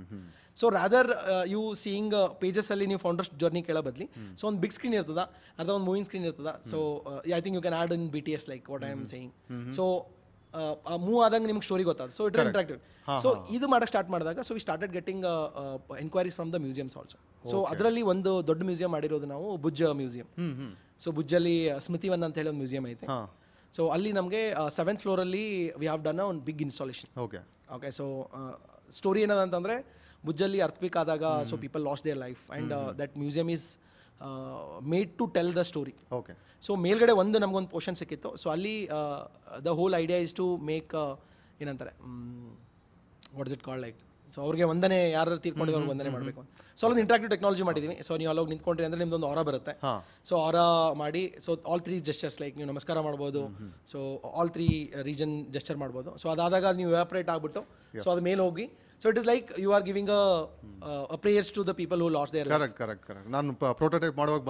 So rather you seeing pages ಅಲ್ಲಿ ನೀವು ಫೌಂಡರ್ಸ್ ಜರ್ನಿ ಕೇಳೋ ಬದಲಿ, ಸೊ ಒಂದು ಬಿಗ್ ಸ್ಕ್ರೀನ್ ಇರ್ತದ, ಅರ್ಧ ಒಂದು ಮೂವಿಂಗ್ ಸ್ಕ್ರೀನ್ ಇರ್ತದ. So I think you can add in BTS like what I am saying. So move ಆದಂಗೆ ನಿಮ್ಗೆ ಸ್ಟೋರಿ ಗೊತ್ತಾದ. So it is interactive. So ಇದು ಮಾಡಕ್ಕೆ ಸ್ಟಾರ್ಟ್ ಮಾಡಿದಾಗ, so we started getting enquiries from the museums also. So ಅದರಲ್ಲಿ ಒಂದು ದೊಡ್ಡ museum ಮಾಡಿರೋದು ನಾವು, ಭುಜ್ ಮ್ಯೂಸಿಯಂ. ಸೊ ಭುಜ್ಜಲ್ಲಿ ಸ್ಮೃತಿವನ್ ಅಂತ ಹೇಳಿ ಒಂದು ಮ್ಯೂಸಿಯಂ ಐತೆ. ಸೊ ಅಲ್ಲಿ ನಮಗೆ 7th ಫ್ಲೋರಲ್ಲಿ ವಿ ಹ್ಯಾವ್ ಡನ್ ಒಂದು big installation. Okay, so story ಏನದಂತಂದರೆ, ಭುಜ್ಜಲ್ಲಿ ಅರ್ಥಕ್ವಿಕ್ ಆದಾಗ, so people lost their life and that museum is made to tell the story. Okay, so ಮೇಲ್ಗಡೆ ನಮಗೊಂದು ಪೋರ್ಷನ್ ಸಿಕ್ಕಿತ್ತು. ಸೊ ಅಲ್ಲಿ the whole idea is to make ಏನಂತಾರೆ, what is it called, like, so ಅವ್ರಿಗೆ ವಂದನೆ, ಯಾರು ತೀರ್ಕೊಂಡಿದ್ರು ವಂದನೆ ಮಾಡಬೇಕು. ಸೊ ಅಲ್ಲೊಂದು ಇಂಟ್ರಾಕ್ಟಿವ್ ಟೆಕ್ನಾಲಜಿ ಮಾಡಿದ್ದೀವಿ. ಸೊ ನೀವು ಅಲ್ಲೋಗಿ ನಿಂತ್ಕೊಂಡ್ರಿ ಅಂದರೆ ನಿಮ್ದೊಂದು ಆರಾ ಬರುತ್ತೆ. ಸೊ ಆರಾ ಮಾಡಿ, ಸೊ ಆಲ್ 3 ಜೆಸ್ಚರ್ಸ್, ಲೈಕ್ ನೀವು ನಮಸ್ಕಾರ ಮಾಡ್ಬೋದು, ಸೊ ಆಲ್ 3 ರೀಜನ್ ಜೆಸ್ಚರ್ ಮಾಡ್ಬೋದು. ಸೊ ಅದಾದಾಗ ನೀವು ಎವಾಪರೇಟ್ ಆಗಿಬಿಟ್ಟು, ಸೊ ಅದ ಮೇಲೆ ಹೋಗಿ, so it is like you are giving prayers to the people who lost their life. Correct. ನಾನು ಪ್ರೋಟೋಟೈಪ್ ಮಾಡುವಾಗ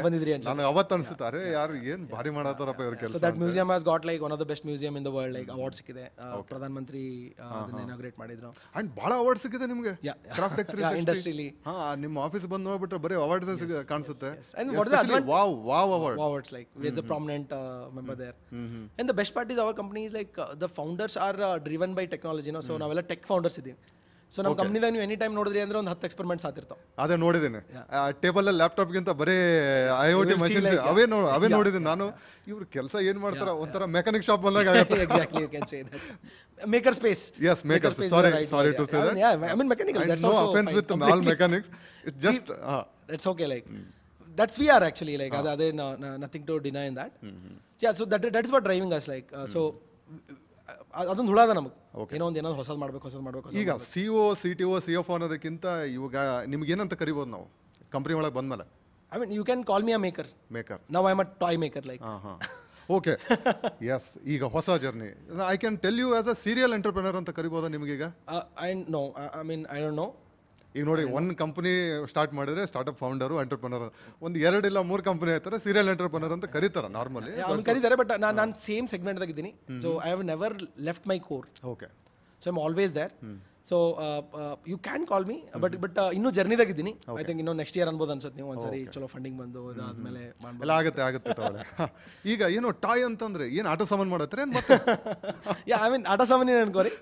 ಬಂದಿದ್ರಿ ಅಂತ ನನಗೆ ಅವತ್ತು ಅನ್ಸುತ್ತಾರೆ, ಯಾರು ಏನು ಭಾರಿ ಮಾಡತ್ತಾರಪ್ಪ ಇವ್ರ ಕೆಲಸ. So that museum has got like one of the best museum in the world, like award ಸಿಕ್ಕಿದೆ. ಪ್ರಧಾನ ಮಂತ್ರಿ ಅದನ್ನ ಇನಾಗ್ರೇಟ್ ಮಾಡಿದ್ರು. ಅಂಡ್ ಭಾಳ ಅವಾರ್ಡ್ ಸಿಕ್ಕಿದೆ ನಿಮಗೆ ಕ್ರಾಫ್ಟೆಕ್ 360 ಇಂಡಸ್ಟ್ರಿಲಿ. ನಿಮ್ಮ ಆಫೀಸ್ ಬಂದು ನೋಡ್ಬಿಟ್ರೆ ಬರೀ ಅವಾರ್ಡ್ಸ್ ಕಾಣಿಸುತ್ತೆ. And what is the advantage? Wow award. Awards, like we are the prominent member there. And the best part is our company is like the founders are driven by technology, you know. So ನಾವೆಲ್ಲ tech founders ಇದೀವಿ. So ನಮ್ಮ ಕಂಪ್ನಿದಾಗ ನೀವು any time ನೋಡಿದ್ರಿ ಅಂದ್ರೆ ಒಂದು 10 experiments ಆಗ್ತಿರ್ತಾವೆ. ಅದೇ ನೋಡಿದ್ದೀನಿ, table ಅಲ್ಲಿ ಲ್ಯಾಪ್ಟಾಪ್ಗಿಂತ ಬರೀ IoT ಮಷಿನ್ ಅವೇ ನೋಡಿದ್ದೀನಿ ನಾನು. ಇವ್ರ ಕೆಲಸ ಏನ್ ಮಾಡ್ತಾರ, ಒಂಥರ ಮೆಕ್ಯಾನಿಕ್ ಶಾಪ್ ಬಂದಾಗ. Exactly, you can say that. Maker space. Yes, maker space. Sorry to say that. Yeah, I mean mechanical. That's no also offense with all mechanics. It's just that's okay, like that's we are actually like nothing to deny in that. Yeah, so that's what driving us, like so ಅದೊಂದು ಹುಳದ ನಮಗೆ ಏನೋ ಒಂದು ಏನಾದ್ರು ಹೊಸದು ಮಾಡಬೇಕು. ಈಗ CEO CTO CFO ಅನ್ನೋದಕ್ಕಿಂತ ಇವಾಗ ನಿಮ್ಗೆ ಏನಂತ ಕರಿಬೋದು ನಾವು ಕಂಪ್ನಿ ಒಳಗೆ ಬಂದ್ಮೇಲೆ? I mean you can call me a maker. Now I am a toy maker, like. Okay, yes. ಈಗ ಹೊಸ journey, I can tell you as a serial entrepreneur ಅಂತ ಕರಿಬೋದಾ ನಿಮಗೀಗ? I mean I don't know. ಈಗ ನೋಡಿ, ಒಂದು company start ಮಾಡಿದ್ರೆ startup founder entrepreneur, ಒಂದು 2 ಇಲ್ಲ 3 ಕಂಪನಿ ಆಯ್ತಾರೆ ಸೀರಿಯಲ್ ಎಂಟರ್ಪ್ರಿನರ್ ಅಂತ ಕರೀತಾರೆ ನಾರ್ಮಲಿ. ಅವ್ನು ಕರೀತಾರೆ, ಬಟ್ ನಾನು ಸೇಮ್ ಸೆಗ್ಮೆಂಟ್ದಾಗ ಇದ್ದೀನಿ. So I have never left my core. Okay, so I am always there. So you can call me, but ಇನ್ನೂ ಜರ್ನಿದಾಗಿದ್ದೀನಿ. ಐ ಥಿಂಕ್ ಇನ್ನೂ ನೆಕ್ಸ್ಟ್ ಇಯರ್ ಅನ್ಬೋದು ಅನ್ಸುತ್ತೆ ನೀವು, ಒಂದ್ಸರಿ ಚಲೋ ಫಂಡಿಂಗ್ ಬಂದು ಅದಾದ್ಮೇಲೆ ಎಲ್ಲ ಆಗುತ್ತೆ. ಈಗ ಏನು ಟಾಯ್ ಅಂತಂದ್ರೆ ಏನು ಆಟ ಸಾಮಾನು ಮಾಡತ್ತಾರೆ ಮತ್ತೆ? ಐ ಮೀನ್ ಆಟ ಸಾಮಾನು ಅನ್ಕೋರಿ.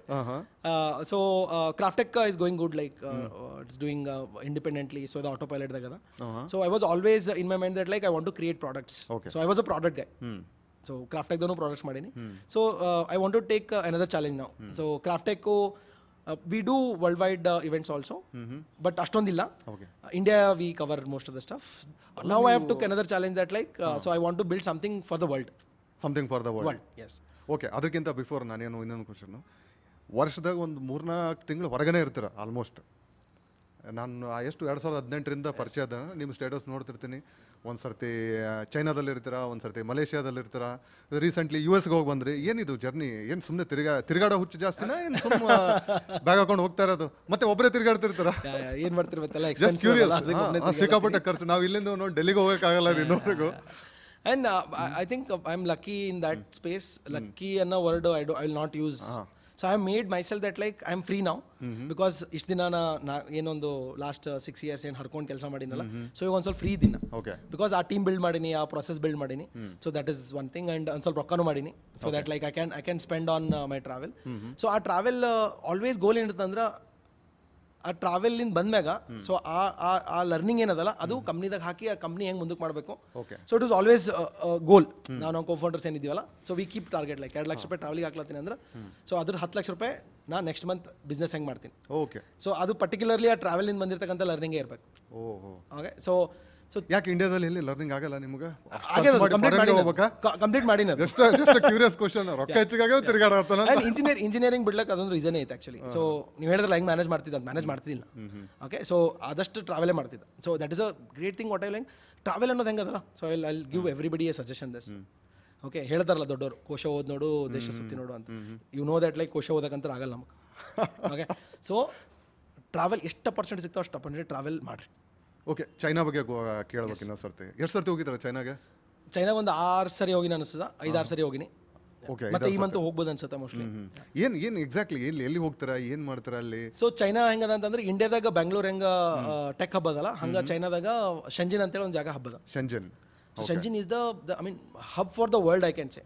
So Craftech is going good, like it's doing independently. So the autopilot ದಾಗ. So I was always in my mind that like I want to create products. So I was a product guy. So ಕ್ರಾಫ್ಟೆಕ್ದೂ products ಮಾಡೀನಿ. So I want to take another challenge ನಾವು. So ಕ್ರಾಫ್ಟೆಕ್ಕು we do worldwide events also, but ಅಷ್ಟೊಂದಿಲ್ಲ. India we cover most of the stuff. Now I have took another challenge that like so I want to build something for the world. Yes. Okay, ಅದಕ್ಕಿಂತ before ನಾನೇನು ಇನ್ನೊಂದು question, ವರ್ಷದಾಗ ಒಂದು 3-4 ತಿಂಗಳು ಹೊರಗನೆ ಇರ್ತೀರ almost. ನಾನು ಎಷ್ಟು 2018ರಿಂದ ಪರಿಚಯ ಅದ, ನಿಮ್ಮ ಸ್ಟೇಟಸ್ ನೋಡ್ತಿರ್ತೀನಿ. ಒಂದು ಸರ್ತಿ ಚೈನಾದಲ್ಲಿ ಇರ್ತೀರ, ಒಂದು ಸರ್ತಿ ಮಲೇಷಿಯಾದಲ್ಲಿ ಇರ್ತೀರ, ರೀಸೆಂಟ್ಲಿ US ಹೋಗಿ ಬಂದ್ರಿ. ಏನಿದು ಜರ್ನಿ? ಏನು ಸುಮ್ಮನೆ ತಿರುಗಾಡೋ ಹುಚ್ಚು ಜಾಸ್ತಿನಾ, ಏನು ಸುಮ್ಮನೆ ಬ್ಯಾಗ್ ಹಾಕೊಂಡು ಹೋಗ್ತಾ ಇರೋದು, ಮತ್ತೆ ಒಬ್ಬರೇ ತಿರುಗಾಡ್ತಿರ್ತೀರ? ಏನು ಮಾಡ್ತಿರ್ಬೇಕಲ್ಲ, ಜಸ್ಟ್ ಕ್ಯೂರಿಯಸ್. ಸಿಕ್ಕಾಪಟ್ಟೆ ಖರ್ಚು. ನಾವು ಇಲ್ಲಿಂದ ನೋಡಿ ಡೆಲ್ಲಿಗೆ ಹೋಗೋಕ್ಕಾಗಲ್ಲ ಇನ್ನೊಂದಿಗೂ. And I think I'm lucky in that space. Lucky ಅನ್ನೋ word I will not use. So I have made myself that like I am free now, because ಇಷ್ಟು ದಿನ ಏನೊಂದು ಲಾಸ್ಟ್ 6 years ಏನು ಹರ್ಕೊಂಡು ಕೆಲಸ ಮಾಡಿನಲ್ಲ. ಸೊ ಈಗ ಒಂದು ಸ್ವಲ್ಪ ಫ್ರೀ ಇದ್ದೀನಿ, ಬಿಕಾಸ್ ಆ ಟೀಮ್ ಬಿಲ್ಡ್ ಮಾಡೀನಿ, ಆ ಪ್ರೊಸೆಸ್ ಬಿಲ್ಡ್ ಮಾಡೀನಿ. So that is one thing. And ಒಂದು ಸ್ವಲ್ಪ ರೊಕ್ಕನೂ ಮಾಡೀನಿ. So that like I can spend on my travel. So ಆ ಟ್ರಾವೆಲ್ ಆಲ್ವೇಸ್ ಗೋಲ್ ಏನಿರ್ತಂದ್ರೆ, ಆ ಟ್ರಾವೆಲಿಂದ ಬಂದ್ಮ್ಯಾಗ ಸೊ ಆ ಲರ್ನಿಂಗ್ ಏನದಲ್ಲ ಅದು ಕಂಪ್ನಿದಾಗ ಹಾಕಿ ಆ ಕಂಪ್ನಿ ಹೆಂಗೆ ಮುಂದಕ್ಕೆ ಮಾಡಬೇಕು. So it was always goal. ನಾವು ಕೋ-ಫೌಂಡರ್ಸ್ ಏನಿದ್ದೀವಲ್ಲ, so we keep target like 2 lakh ರೂಪಾಯಿ ಟ್ರಾವೆಲಿಗೆ ಹಾಕ್ಲತ್ತೀನಿ ಅಂದ್ರೆ, ಸೊ ಅದ್ರ 10 ಲಕ್ಷ ರೂಪಾಯಿ ನಾನು ನೆಕ್ಸ್ಟ್ ಮಂತ್ ಬಿಸ್ನೆಸ್ ಹೆಂಗೆ ಮಾಡ್ತೀನಿ. ಓಕೆ, ಸೊ ಅದು ಪರ್ಟಿಕ್ಯುಲರ್ಲಿ ಆ ಟ್ರಾವೆಲಿಂದ ಬಂದಿರತಕ್ಕಂಥ ಲರ್ನಿಂಗೇ ಇರಬೇಕು. ಓಕೆ, ಯಾಕೆ ಇಂಡಿಯಾದಲ್ಲಿ ಎಲ್ಲಿ ಲರ್ನಿಂಗ್ ಆಗಲ್ಲ ನಿಮ್ಗೆ? ಕಂಪ್ಲೀಟ್ ಮಾಡಿ ಜಸ್ಟ್ ಕ್ಯೂರಿಯಸ್ ಕ್ವಶನ್. ರೊಕ್ಕ ಹೆಚ್ಚಿಗಾಗ ತಿರ್ಗಾಡತ್ತಾನ. ಇಂಜಿನಿಯರಿಂಗ್ ಬಿಡ್ಲಕ್ಕೆ ಅದೊಂದು ರೀಸನ್ ಐತೆ ಆ್ಯಕ್ಚುಲಿ. ಸೊ ನೀವು ಹೇಳಿದ್ರೆ ಹೆಂಗೆ ಮ್ಯಾನೇಜ್ ಮಾಡ್ತಿದ್ದ ಅಂತ ಮ್ಯಾನೇಜ್ ಮಾಡ್ತಿದ್ದಿಲ್ಲ. ಓಕೆ, ಸೊ ಆದಷ್ಟು ಟ್ರಾವೆಲೇ ಮಾಡ್ತಿದ್ದ. So that is a great thing what I like. Travel ಅನ್ನೋದು ಹೆಂಗದಲ್ಲ. So I give everybody a suggestion this. Okay, ಹೇಳ್ತಾರಲ್ಲ ದೊಡ್ಡವರು, ಕೋಶ ಓದ್ ನೋಡು ದೇಶ ಸುತ್ತಿ ನೋಡು ಅಂತ. ಯು ನೋ ದಟ್ ಲೈಕ್ ಕೋಶ ಓದಕ್ಕಂತ ಆಗಲ್ಲ ನಮಗೆ. ಓಕೆ, ಸೊ ಟ್ರಾವೆಲ್ ಎಷ್ಟು ಪರ್ಸೆಂಟ್ ಸಿಗ್ತಾವೆ ಅಷ್ಟು ಪರ್ಸೆಂಟ್ ಟ್ರಾವೆಲ್ ಮಾಡಿರಿ. ಓಕೆ, ಚೈನಾ ಬಗ್ಗೆ ಕೇಳ್ಬೇಕು ಇನ್ನೊಂದು ಸರ್ತಿ. ಎಷ್ಟು ಸರ್ತಿ ಹೋಗಿದ್ದಾರೆ ಚೈನಾಗೆ? ಚೈನಾ ಒಂದು 6 ಸರಿ ಹೋಗಿನಿ ಅನಿಸ್ತದ, 5-6 ಸರಿ ಹೋಗಿನಿ. ಓಕೆ, ಮತ್ತೆ ಈ ಮಂತ್ ಹೋಗ್ಬೋದು ಅನ್ಸುತ್ತೆ ಮೋಸ್ಟ್ಲಿ. ಏನು ಎಕ್ಸಾಕ್ಟ್ಲಿ ಎಲ್ಲಿ ಹೋಗ್ತಾರ, ಏನು ಮಾಡ್ತಾರ ಅಲ್ಲಿ? ಸೊ ಚೈನಾ ಹೆಂಗದ ಅಂತಂದ್ರೆ ಇಂಡಿಯಾದಾಗ ಬೆಂಗಳೂರು ಹೆಂಗ ಟೆಕ್ ಹಬ್ ಅದಲ್ಲ, ಹಂಗ ಚೈನಾದಾಗ ಶೆಂಜಿನ್ ಅಂತೇಳಿ ಒಂದು ಜಾಗ ಹಬ್ಬದ. ಶೆಂಜಿನ್. Shenzhen is the I mean hub for the world, I can say.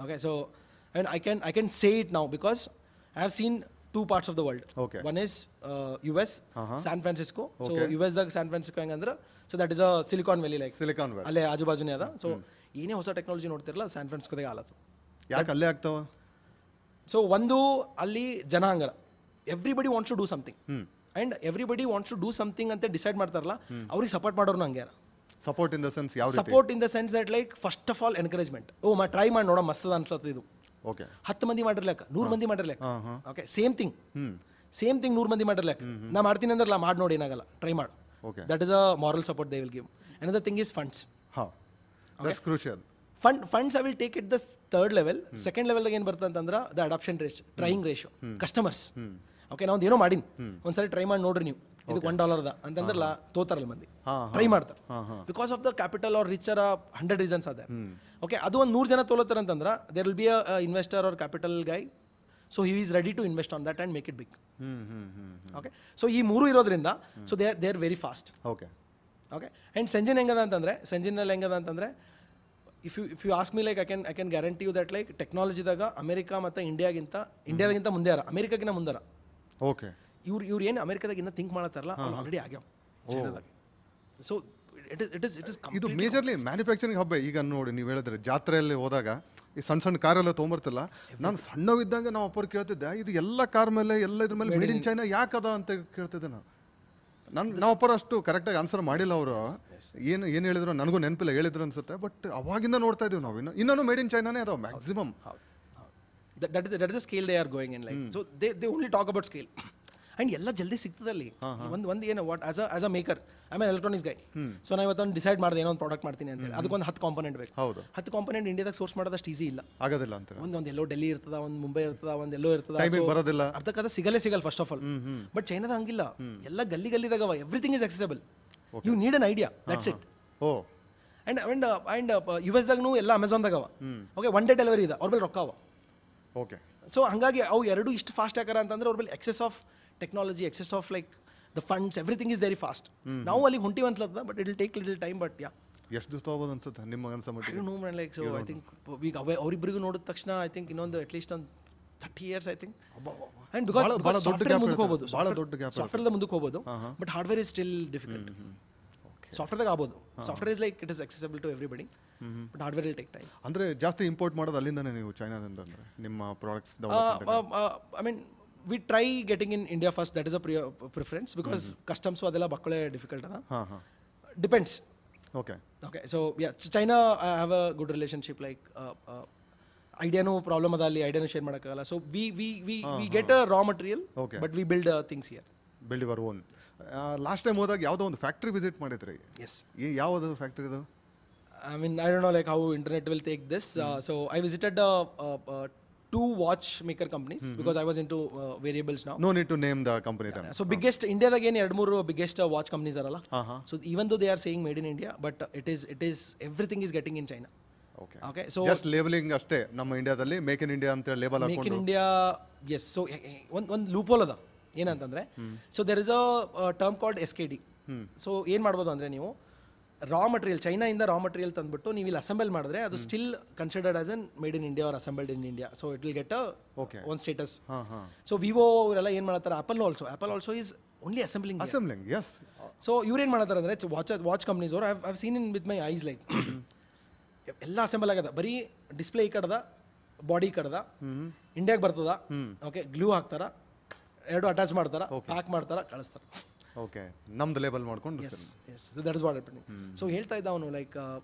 Okay, so and I can say it now because I have seen 2 parts of the world. Okay. One is US, San Francisco. So US ದಾಗ San Francisco ಹೆಂಗಂದ್ರೆ, so that is a Silicon Valley like. Silicon Valley. ಅಲ್ಲೇ ಆಜು ಬಾಜುನೇ ಅದ. So ಏನೇ ಹೊಸ technology ನೋಡ್ತಿರಲ್ಲ San ಫ್ರಾನ್ಸಿಸ್ಕೋದಾಗ ಆಲತ್ತು. ಯಾಕೆ ಅಲ್ಲೇ ಆಗ್ತಾವ? ಸೊ ಒಂದು ಅಲ್ಲಿ ಜನ ಹಂಗರ, everybody wants to do something and everybody wants to do something ಅಂತ ಡಿಸೈಡ್ ಮಾಡ್ತಾರಲ್ಲ, ಅವ್ರಿಗೆ ಸಪೋರ್ಟ್ ಮಾಡೋರು ಹಂಗೆ. ಸಪೋರ್ಟ್ ಇನ್ ದ ಸೆನ್ಸ್ ಯಾವ ರೀತಿ? Support in the sense that like first of all encouragement. Try ಮಾಡಿ ನೋಡೋ ಮಸ್ತದ ಅನ್ಸತ್ತೆ ಇದು. ಓಕೆ, 10 ಮಂದಿ ಮಾಡಿರ್ಲೇಕ, 100 ಮಂದಿ ಮಾಡಿರ್ಲೇಕ. ಓಕೆ, ಸೇಮ್ ಥಿಂಗ್ 100 ಮಂದಿ ಮಾಡಿರ್ಲೇಕ. ನಾ ಮಾಡ್ತೀನಿ ಅಂದ್ರಲ್ಲ, ಮಾಡಿ ನೋಡಿ, ಏನಾಗಲ್ಲ, ಟ್ರೈ ಮಾಡು. That is a moral support they will give. Another thing is funds. That's crucial. Funds I will take it the 3rd level. 2nd ಲೆವೆಲ್ದಾಗ ಏನು ಬರ್ತದೆ ಅಂತಂದ್ರೆ the adoption ರೇಷ್, trying ratio, customers. Okay, ನಾವು ಏನೋ ಮಾಡೀನಿ, ಒಂದ್ಸರಿ ಟ್ರೈ ಮಾಡಿ ನೋಡ್ರಿ ನೀವು, ಇದಕ್ಕೆ $1 ಅಂತಂದ್ರಲ್ಲ, ತೋತಾರಲ್ಲ ಮಂದಿ, ಟ್ರೈ ಮಾಡ್ತಾರೆ. Because of the capital or richer 100 reasons ಅದ. ಓಕೆ, ಅದು ಒಂದು 100 ಜನ ತೋಲತ್ತಾರ ಅಂತಂದ್ರೆ there will be a investor or capital guy. So he is ready to invest on that and make it big. Okay, so ಈ 3 ಇರೋದ್ರಿಂದ so they are very fast. Okay, okay, and Shenzhen ಹೆಂಗದ ಅಂತಂದರೆ, ಸೆಂಜಿನಲ್ಲಿ ಹೆಂಗದ ಅಂತಂದರೆ, if you ask me like I can guarantee you that like ಟೆಕ್ನಾಲಜಿದಾಗ America ಮತ್ತು ಇಂಡಿಯಾದಾಗಿಂತ ಮುಂದೆ ಅರ, ಅಮೆರಿಕಾಗಿನ ಮುಂದರ. ಓಕೆ, ಇವ್ರು ಏನು ಅಮೆರಿಕಾದಾಗ ಇನ್ನೂ ಥಿಂಕ್ ಮಾಡತ್ತಾರಲ್ಲ, ಅವ್ರು ಆಲ್ರೆಡಿ ಆಗ್ಯಾವ ಚೈನಾದಾಗ. ಸೊ ಇಟ್ ಇಸ್ ಇದು ಮೇಜರ್ಲಿ ಮ್ಯಾನುಫ್ಯಾಕ್ಚರಿಂಗ್ ಹಬ್ಬ. ಈಗ ನೋಡಿ, ನೀವು ಹೇಳಿದ್ರೆ ಜಾತ್ರೆಯಲ್ಲಿ ಹೋದಾಗ ಈ ಸಣ್ಣ ಕಾರೆಲ್ಲ ತೊಗೊಂಬರ್ತಿಲ್ಲ. ನಾನು ಸಣ್ಣವಿದ್ದಾಗ ನಾವು ಅಪ್ಪರು ಕೇಳ್ತಿದ್ದೆ, ಇದು ಎಲ್ಲ ಕಾರ್ ಮೇಲೆ ಎಲ್ಲ ಇದ್ರ ಮೇಲೆ ಮೇಡ್ ಇನ್ ಚೈನಾ ಯಾಕದ ಅಂತ ಕೇಳ್ತಿದ್ದೆ ನಾವು ಅಪ್ಪರು ಅಷ್ಟು ಕರೆಕ್ಟಾಗಿ ಆನ್ಸರ್ ಮಾಡಿಲ್ಲ. ಅವರು ಏನು ಹೇಳಿದ್ರು ನನಗೂ ನೆನಪಿಲ್ಲ, ಹೇಳಿದ್ರು ಅನ್ಸುತ್ತೆ. ಬಟ್ ಅವಾಗಿಂದ ನೋಡ್ತಾ ಇದೀವಿ ನಾವು, ಇನ್ನೂ ಮೇಡ್ ಇನ್ ಚೈನಾನೇ ಅದಾವ maximum. that is the scale they are going in, like. So they only talk about scale and ಎಲ್ಲ ಜಲ್ದಿ ಸಿಗ್ತದಲ್ಲಿ. ಒಂದು ಏನು what as a maker, I am electronics Guy. So ನಾನು ಇವತ್ತೊಂದು ಡಿಸೈಡ್ ಮಾಡಿದೆ ಏನೋ ಒಂದು ಪ್ರಾಡಕ್ಟ್ ಮಾಡ್ತೀನಿ ಅಂತ ಹೇಳಿ, ಅದಕ್ಕೊಂದು 10 ಕಾಂಪೊನೆಂಟ್ ಬೇಕು. 10 ಕಾಂಪೊನೆಂಟ್ ಇಂಡಿಯಾದಾಗ ಸೋರ್ಸ್ ಮಾಡೋದಷ್ಟು ಈಸಿ ಇಲ್ಲ, ಆಗೋದಿಲ್ಲ ಅಂತ. ಒಂದು ಎಲ್ಲೋ ಡೆಲ್ಲಿ ಇರ್ತದ, ಒಂದು ಮುಂಬೈ ಇರ್ತದ, ಒಂದು ಎಲ್ಲೋ ಇರ್ತದ, ಬರೋದಿಲ್ಲ, ಅರ್ಧಕ್ಕದ ಸಿಗಲ್ಲ ಫಸ್ಟ್ ಆಫ್ ಆಲ್. ಬಟ್ ಚೈನಾದ ಹಂಗಿಲ್ಲ, ಎಲ್ಲ ಗಲ್ಲಿದಾಗ everything is accessible. You need an idea, that's it. And US ದಾಗೂ ಎಲ್ಲ ಅಮೆಝಾನ್ದಾಗ ಅವ. ಓಕೆ, 1 ಡೇ ಡೆಲಿವರಿ ಇದೆ, ಅವ್ರ ಮೇಲೆ ರೊಕ್ಕ ಅವ. ಓಕೆ, ಸೊ ಹಾಗಾಗಿ ಅವು ಎರಡು ಇಷ್ಟು ಫಾಸ್ಟ್ ಯಾಕಾರ ಅಂತಂದ್ರೆ ಅವ್ರ ಮೇಲೆ excess of technology, excess of like the funds, everything is very fast. ನಾವು ಅಲ್ಲಿ ಹೊಂಟಿವಿ ಅನ್ಸದ, but it will take little time. But yeah, ಎಷ್ಟು ದಿವಸ ತಗೋಬೋದು ಅನ್ಸುತ್ತೆ ನಿಮ್ಮ ಅನ್ಸೋ ಮಟ್ಟಿಗೆ? No man, like so I think ಈಗ ಅವರಿಬ್ಬರಿಗೂ ನೋಡಿದ ತಕ್ಷಣ ಐ ಥಿಂಕ್ ಇನ್ನೊಂದು ಅಟ್ಲೀಸ್ಟ್ ಒಂದು 30 years I think. And because software ಮುಂದಕ್ಕೆ ಹೋಗ್ಬೋದು, ಸಾಫ್ಟ್ವೇರ್ದ ಮುಂದಕ್ಕೆ ಹೋಗ್ಬೋದು, but hardware is still difficult. ಸಾಫ್ಟ್ವೇರ್ದಾಗ ಆಗ್ಬೋದು, software is like it is accessible to everybody, but hardware will take time. ಅಂದರೆ ಜಾಸ್ತಿ ಇಂಪೋರ್ಟ್ ಮಾಡೋದು ಅಲ್ಲಿಂದನೇ ನೀವು, ಚೈನಾದಿಂದ? ಅಂದರೆ ನಿಮ್ಮ products I mean we try getting in India first, that is a preference, because customs ಅದೆಲ್ಲ ಬಕ್ಕಳೆ ಡಿಫಿಕಲ್ಟ್ ಅದ. Depends. Okay, so yeah, China I have a good relationship, like ಐಡಿಯಾನು problem ಅದ ಅಲ್ಲಿ, ಐಡಿಯಾನು ಶೇರ್ ಮಾಡೋಕ್ಕಾಗಲ್ಲ. So we get a raw material, but we build things here. Build your own. Last time ಹೋದಾಗ ಯಾವುದೋ ಒಂದು factory visit ಮಾಡಿದ್ರಿ. S, ಯಾವುದು factory ಅದು? I mean, I don't know like how internet will take this. So I visited 2 watchmaker companies because I was into variables now. No need to name the company then. So biggest India ದಾಗ ಏನು 2-3 biggest watch companies aralla. So even though they are saying made in India, but it is everything is getting in China. Okay, so just labeling ಅಷ್ಟೇ ನಮ್ಮ ಇಂಡಿಯಾದಲ್ಲಿ make in India ಅಂತ label ಹಾಕೊಂಡು. Make in India, yes. So ಒಂದು loophole ಅದ ಏನಂತಂದ್ರೆ, so there is a term called SKD. So ಏನು ಮಾಡ್ಬೋದು ಅಂದರೆ, ನೀವು ರಾ ಮಟೀರಿಯಲ್ ಚೈನಾಯಿಂದ ರಾ ಮಟೀರಿಯಲ್ ತಂದ್ಬಿಟ್ಟು ನೀವು ಇಲ್ಲಿ ಅಸೆಂಬಲ್ ಮಾಡಿದ್ರೆ ಅದು still considered as an made in India or assembled in India. So it will get one status. So Vivo ಅವರೆಲ್ಲ ಏನು ಮಾಡ್ತಾರೆ, Apple also is only assembling. Yes. So ಇವ್ರು ಏನು ಮಾಡ್ತಾರೆ ಅಂದರೆ, ವಾಚ್ ಕಂಪ್ನೀಸ್ ಅವರು I've seen in with my eyes, like ಎಲ್ಲ assemble ಆಗದ, ಬರೀ ಡಿಸ್ಪ್ಲೇ ಈ ಕಡೆದ, ಬಾಡಿ ಈ ಕಡೆದ, ಇಂಡಿಯಾಗೆ ಬರ್ತದ. ಓಕೆ, ಗ್ಲೂ ಹಾಕ್ತಾರ, 2 ಅಟ್ಯಾಚ್ ಮಾಡ್ತಾರ, ಪ್ಯಾಕ್ ಮಾಡ್ತಾರ, ಕಳಿಸ್ತಾರೆ. ಓಕೆ ನಮ್ದು ಲೇಬಲ್ ಮಾಡ್ಕೊಂಡು yes yes that is what happening. So ಹೇಳ್ತಾ ಇದ್ದ ಅವನು ಲೈಕ್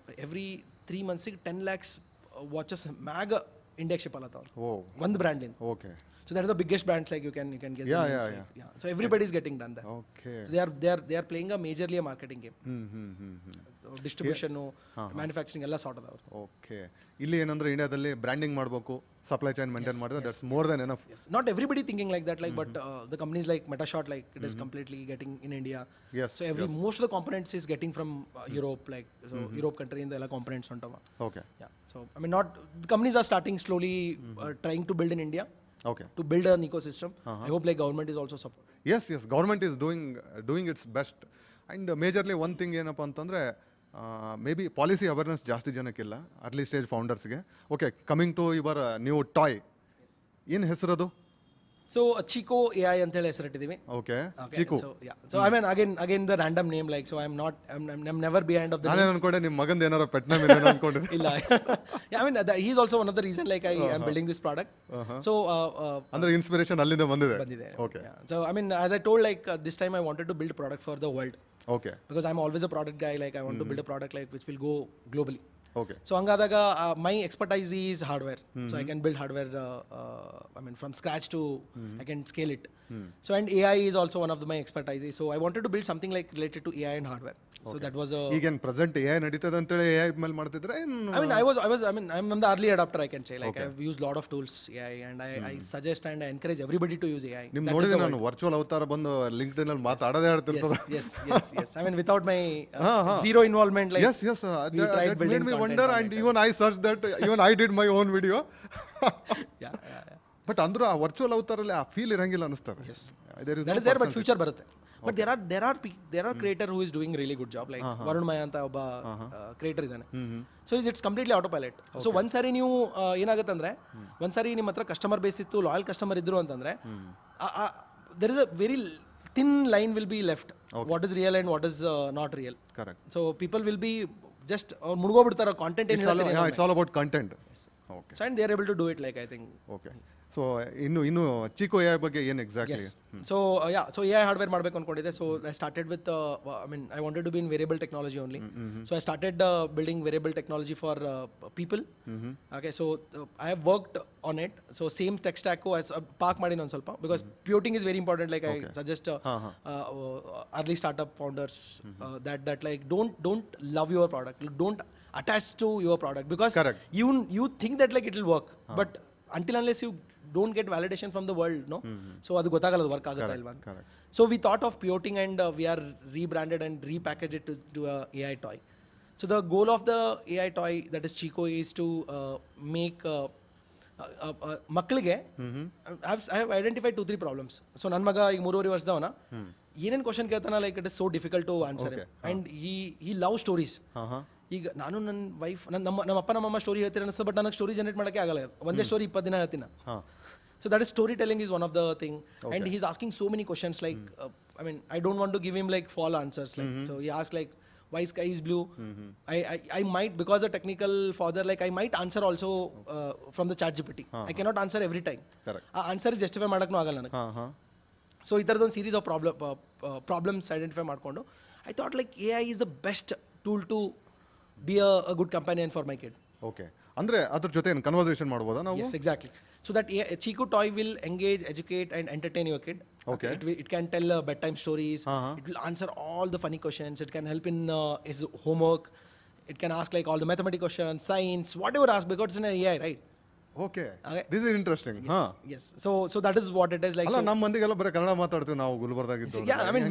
ಎವ್ರಿ 3 ಮಂತ್ಸಿಗೆ 10 lakhs ವಾಚಸ್ ಮ್ಯಾಗ ಇಂಡಿಯಾಗೆ ಶಿಪ್ ಅಲ್ಲತ್ತಾವ ಒಂದು ಬ್ರ್ಯಾಂಡ್ಲಿಂದ. Okay So that is the biggest brands, like you can guess. Yeah. So everybody is getting done that. Okay So they are playing a majorly a marketing game. So distribution, manufacturing ಎಲ್ಲ sort ಅದಾವ. Okay ಇಲ್ಲಿ ಏನಂದ್ರೆ ಇಂಡಿಯಾದಲ್ಲಿ branding ಮಾಡಬೇಕು, supply chain maintain ಮಾಡಿದ್ರೆ that's more than enough. Not everybody thinking like that, like but the companies like Metashot, like it is completely getting in India. Yes, So most of the components is getting from Europe, like so Europe country in the ಎಲ್ಲ components ಉಂಟವ. Okay Yeah. So I mean, not companies are starting slowly trying to build in India. Okay. To build an ecosystem. I hope like government is also support. Yes, government is doing its best. And majorly one thing ಏನಪ್ಪ ಅಂತಂದರೆ may be policy awareness ಜಾಸ್ತಿ ಜನಕ್ಕಿಲ್ಲ early stage ಫೌಂಡರ್ಸ್ಗೆ. Okay, coming to your new toy, ಏನು ಹೆಸರದು? So Chico AI ಅಂತ ಹೇಳಿ ಹೆಸರಿಟ್ಟಿದ್ದೀವಿ. Okay, Chico. So I mean again the random name, like so I'm never behind of the ನಾನು ಅನ್ಕೊಂಡೆ ನಿಮ್ಮ ಮಗಂದು ಏನಾರ ಪೆಟ್ ನೇಮ್ ಇದೆ ಅನ್ಕೊಂಡಿದ್ದೆ. ಇಲ್ಲ. Yeah, I mean he's also one of the reason like I am building this product. So ಅಂದ್ರೆ inspiration ಅಲ್ಲಿಂದ ಬಂದಿದೆ. Okay. So I mean as I told like this time I wanted to build a product for the world. Okay. Because I'm always a product guy, like I want to build a product like which will go globally. Okay. So hangadaga my expertise is hardware. So I can build hardware I mean from scratch to I can scale it. So and AI is also one of my expertise. So I wanted to build something like related to AI and hardware. So that was a ಈಗ present AI ನಡೀತದೆ ಅಂತ ಹೇಳಿ AI ಮೇಲೆ ಮಾಡ್ತಿದ್ರೆ I mean I mean I'm the early adopter, I can say, like I've used lot of tools AI and I suggest and I encourage everybody to use AI. ನಿಮ್ ನೋಡಿದ್ರೆ ನಾನು virtual ಅವತಾರ ಬಂದು ಲಿಂಕ್ಡ್ಇನ್ ಅಲ್ಲಿ ಮಾತಾಡೋದೇ ಹೇಳ್ತಿರ್ತದೆ. Yes I mean without my zero involvement, like yes that made me wonder and even I searched that, even I did my own video. yeah but ಅಂದ್ರೂ ಆ virtual ಅವತಾರಲ್ಲಿ ಆ feel ಇರಂಗಿಲ್ಲ ಅನಿಸ್ತದೆ. that is there, but future ಬರುತ್ತೆ. But there are creator who is doing really good job, like Varun Maya ಅಂತ ಒಬ್ಬ creator ಇದ್ದಾನೆ. So it's completely autopilot. So ಒಂದ್ಸಾರಿ ನೀವು ಏನಾಗುತ್ತೆ ಅಂದ್ರೆ ಒಂದ್ಸಾರಿ ನಿಮ್ಮ ಹತ್ರ ಕಸ್ಟಮರ್ ಬೇಸ್ ಇತ್ತು, ಲಾಯಲ್ ಕಸ್ಟಮರ್ ಇದ್ರು ಅಂತಂದ್ರೆ there is a very thin line will be left. What is real and what is not real. Correct. So people will be just ಮುಳುಗೋಗ್ಬಿಡ್ತಾರೆ ಕಾಂಟೆಂಟ್ ಏನಿಲ್ಲ. It's all about content. Okay. So and they are able to do it, like I think. Okay. So ಇನ್ನು Chico AI ಬಗ್ಗೆ ಏನು exactly? So so AI hardware ಮಾಡಬೇಕು ಅನ್ಕೊಂಡಿದ್ದೆ. So I started with I mean I wanted to be in wearable technology only. So I started building wearable technology for people. Okay, so I have worked on it. So same tech stack park ಮಾಡಿನ ಒಂದು ಸ್ವಲ್ಪ, because pivoting is very important. Like I suggest early startup founders that like don't love your product, don't attach to your product, because you think that like it will work, but until unless you don't get validation from the world, no, so adu gottagalla work agutta ilva. So we thought of pivoting and we are rebranded and repackaged it to a AI toy. So the goal of the AI toy, that is Chico, is to make ಮಕ್ಕಳಿಗೆ I have identified 2-3 problems. So ನನ್ನ ಮಗ ಈಗ 3.5 ವರ್ಷದವನ ಏನೇನು question ಕೇಳ್ತಾನ, like it is so difficult to answer and ಈ love stories. ಈಗ ನಾನು ನನ್ನ ವೈಫ್ ನಮ್ಮ ಅಪ್ಪ ನಮ್ಮಮ್ಮ ಸ್ಟೋರಿ ಹೇಳ್ತೀರ ಅನಿಸ್ತದೆ, ಬಟ್ ನನಗೆ ಸ್ಟೋರಿ ಜನರೇಟ್ ಮಾಡೋಕ್ಕೆ ಆಗಲ್ಲ. ಒಂದೇ ಸ್ಟೋರಿ 20 ದಿನ ಹೇಳ್ತೀನಿ. So that is storytelling is one of the thing. And he's asking so many questions, like I mean I don't want to give him like false answers, like so he asked like why sky is blue. I might, because a technical father, like I might answer also from the chat GPT. I cannot answer every time. Correct. Answer is justify ಮಾಡಕ್ಕೂ ಆಗಲ್ಲ ನನಗೆ. So ಈ ಥರದೊಂದು series of problems identify ಮಾಡಿಕೊಂಡು I thought like AI is the best tool to be a good companion for my kid. Okay. ಅಂದ್ರೆ ಅದ್ರ ಜೊತೆ ಏನು conversation ಮಾಡ್ಬೋದಾ ನಾವು? Yes, exactly. So that Chico toy will engage, educate and entertain your kid. Okay. It can tell bedtime stories. It will answer all the funny questions. It can help in his homework. It can ask like all the mathematical questions, science, whatever ask, because it's an AI, right? Okay. This is interesting. Yes. So that is what it is like. ಅಲ್ಲ, ನಮ್ಮ ಮಂದಿಗೆಲ್ಲ ಬರೀ ಕನ್ನಡ ಮಾತಾಡ್ತೀವಿ ನಾವು ಗುಲ್ಬರ್ಗಾಗಿದ್ದು. Yeah, I mean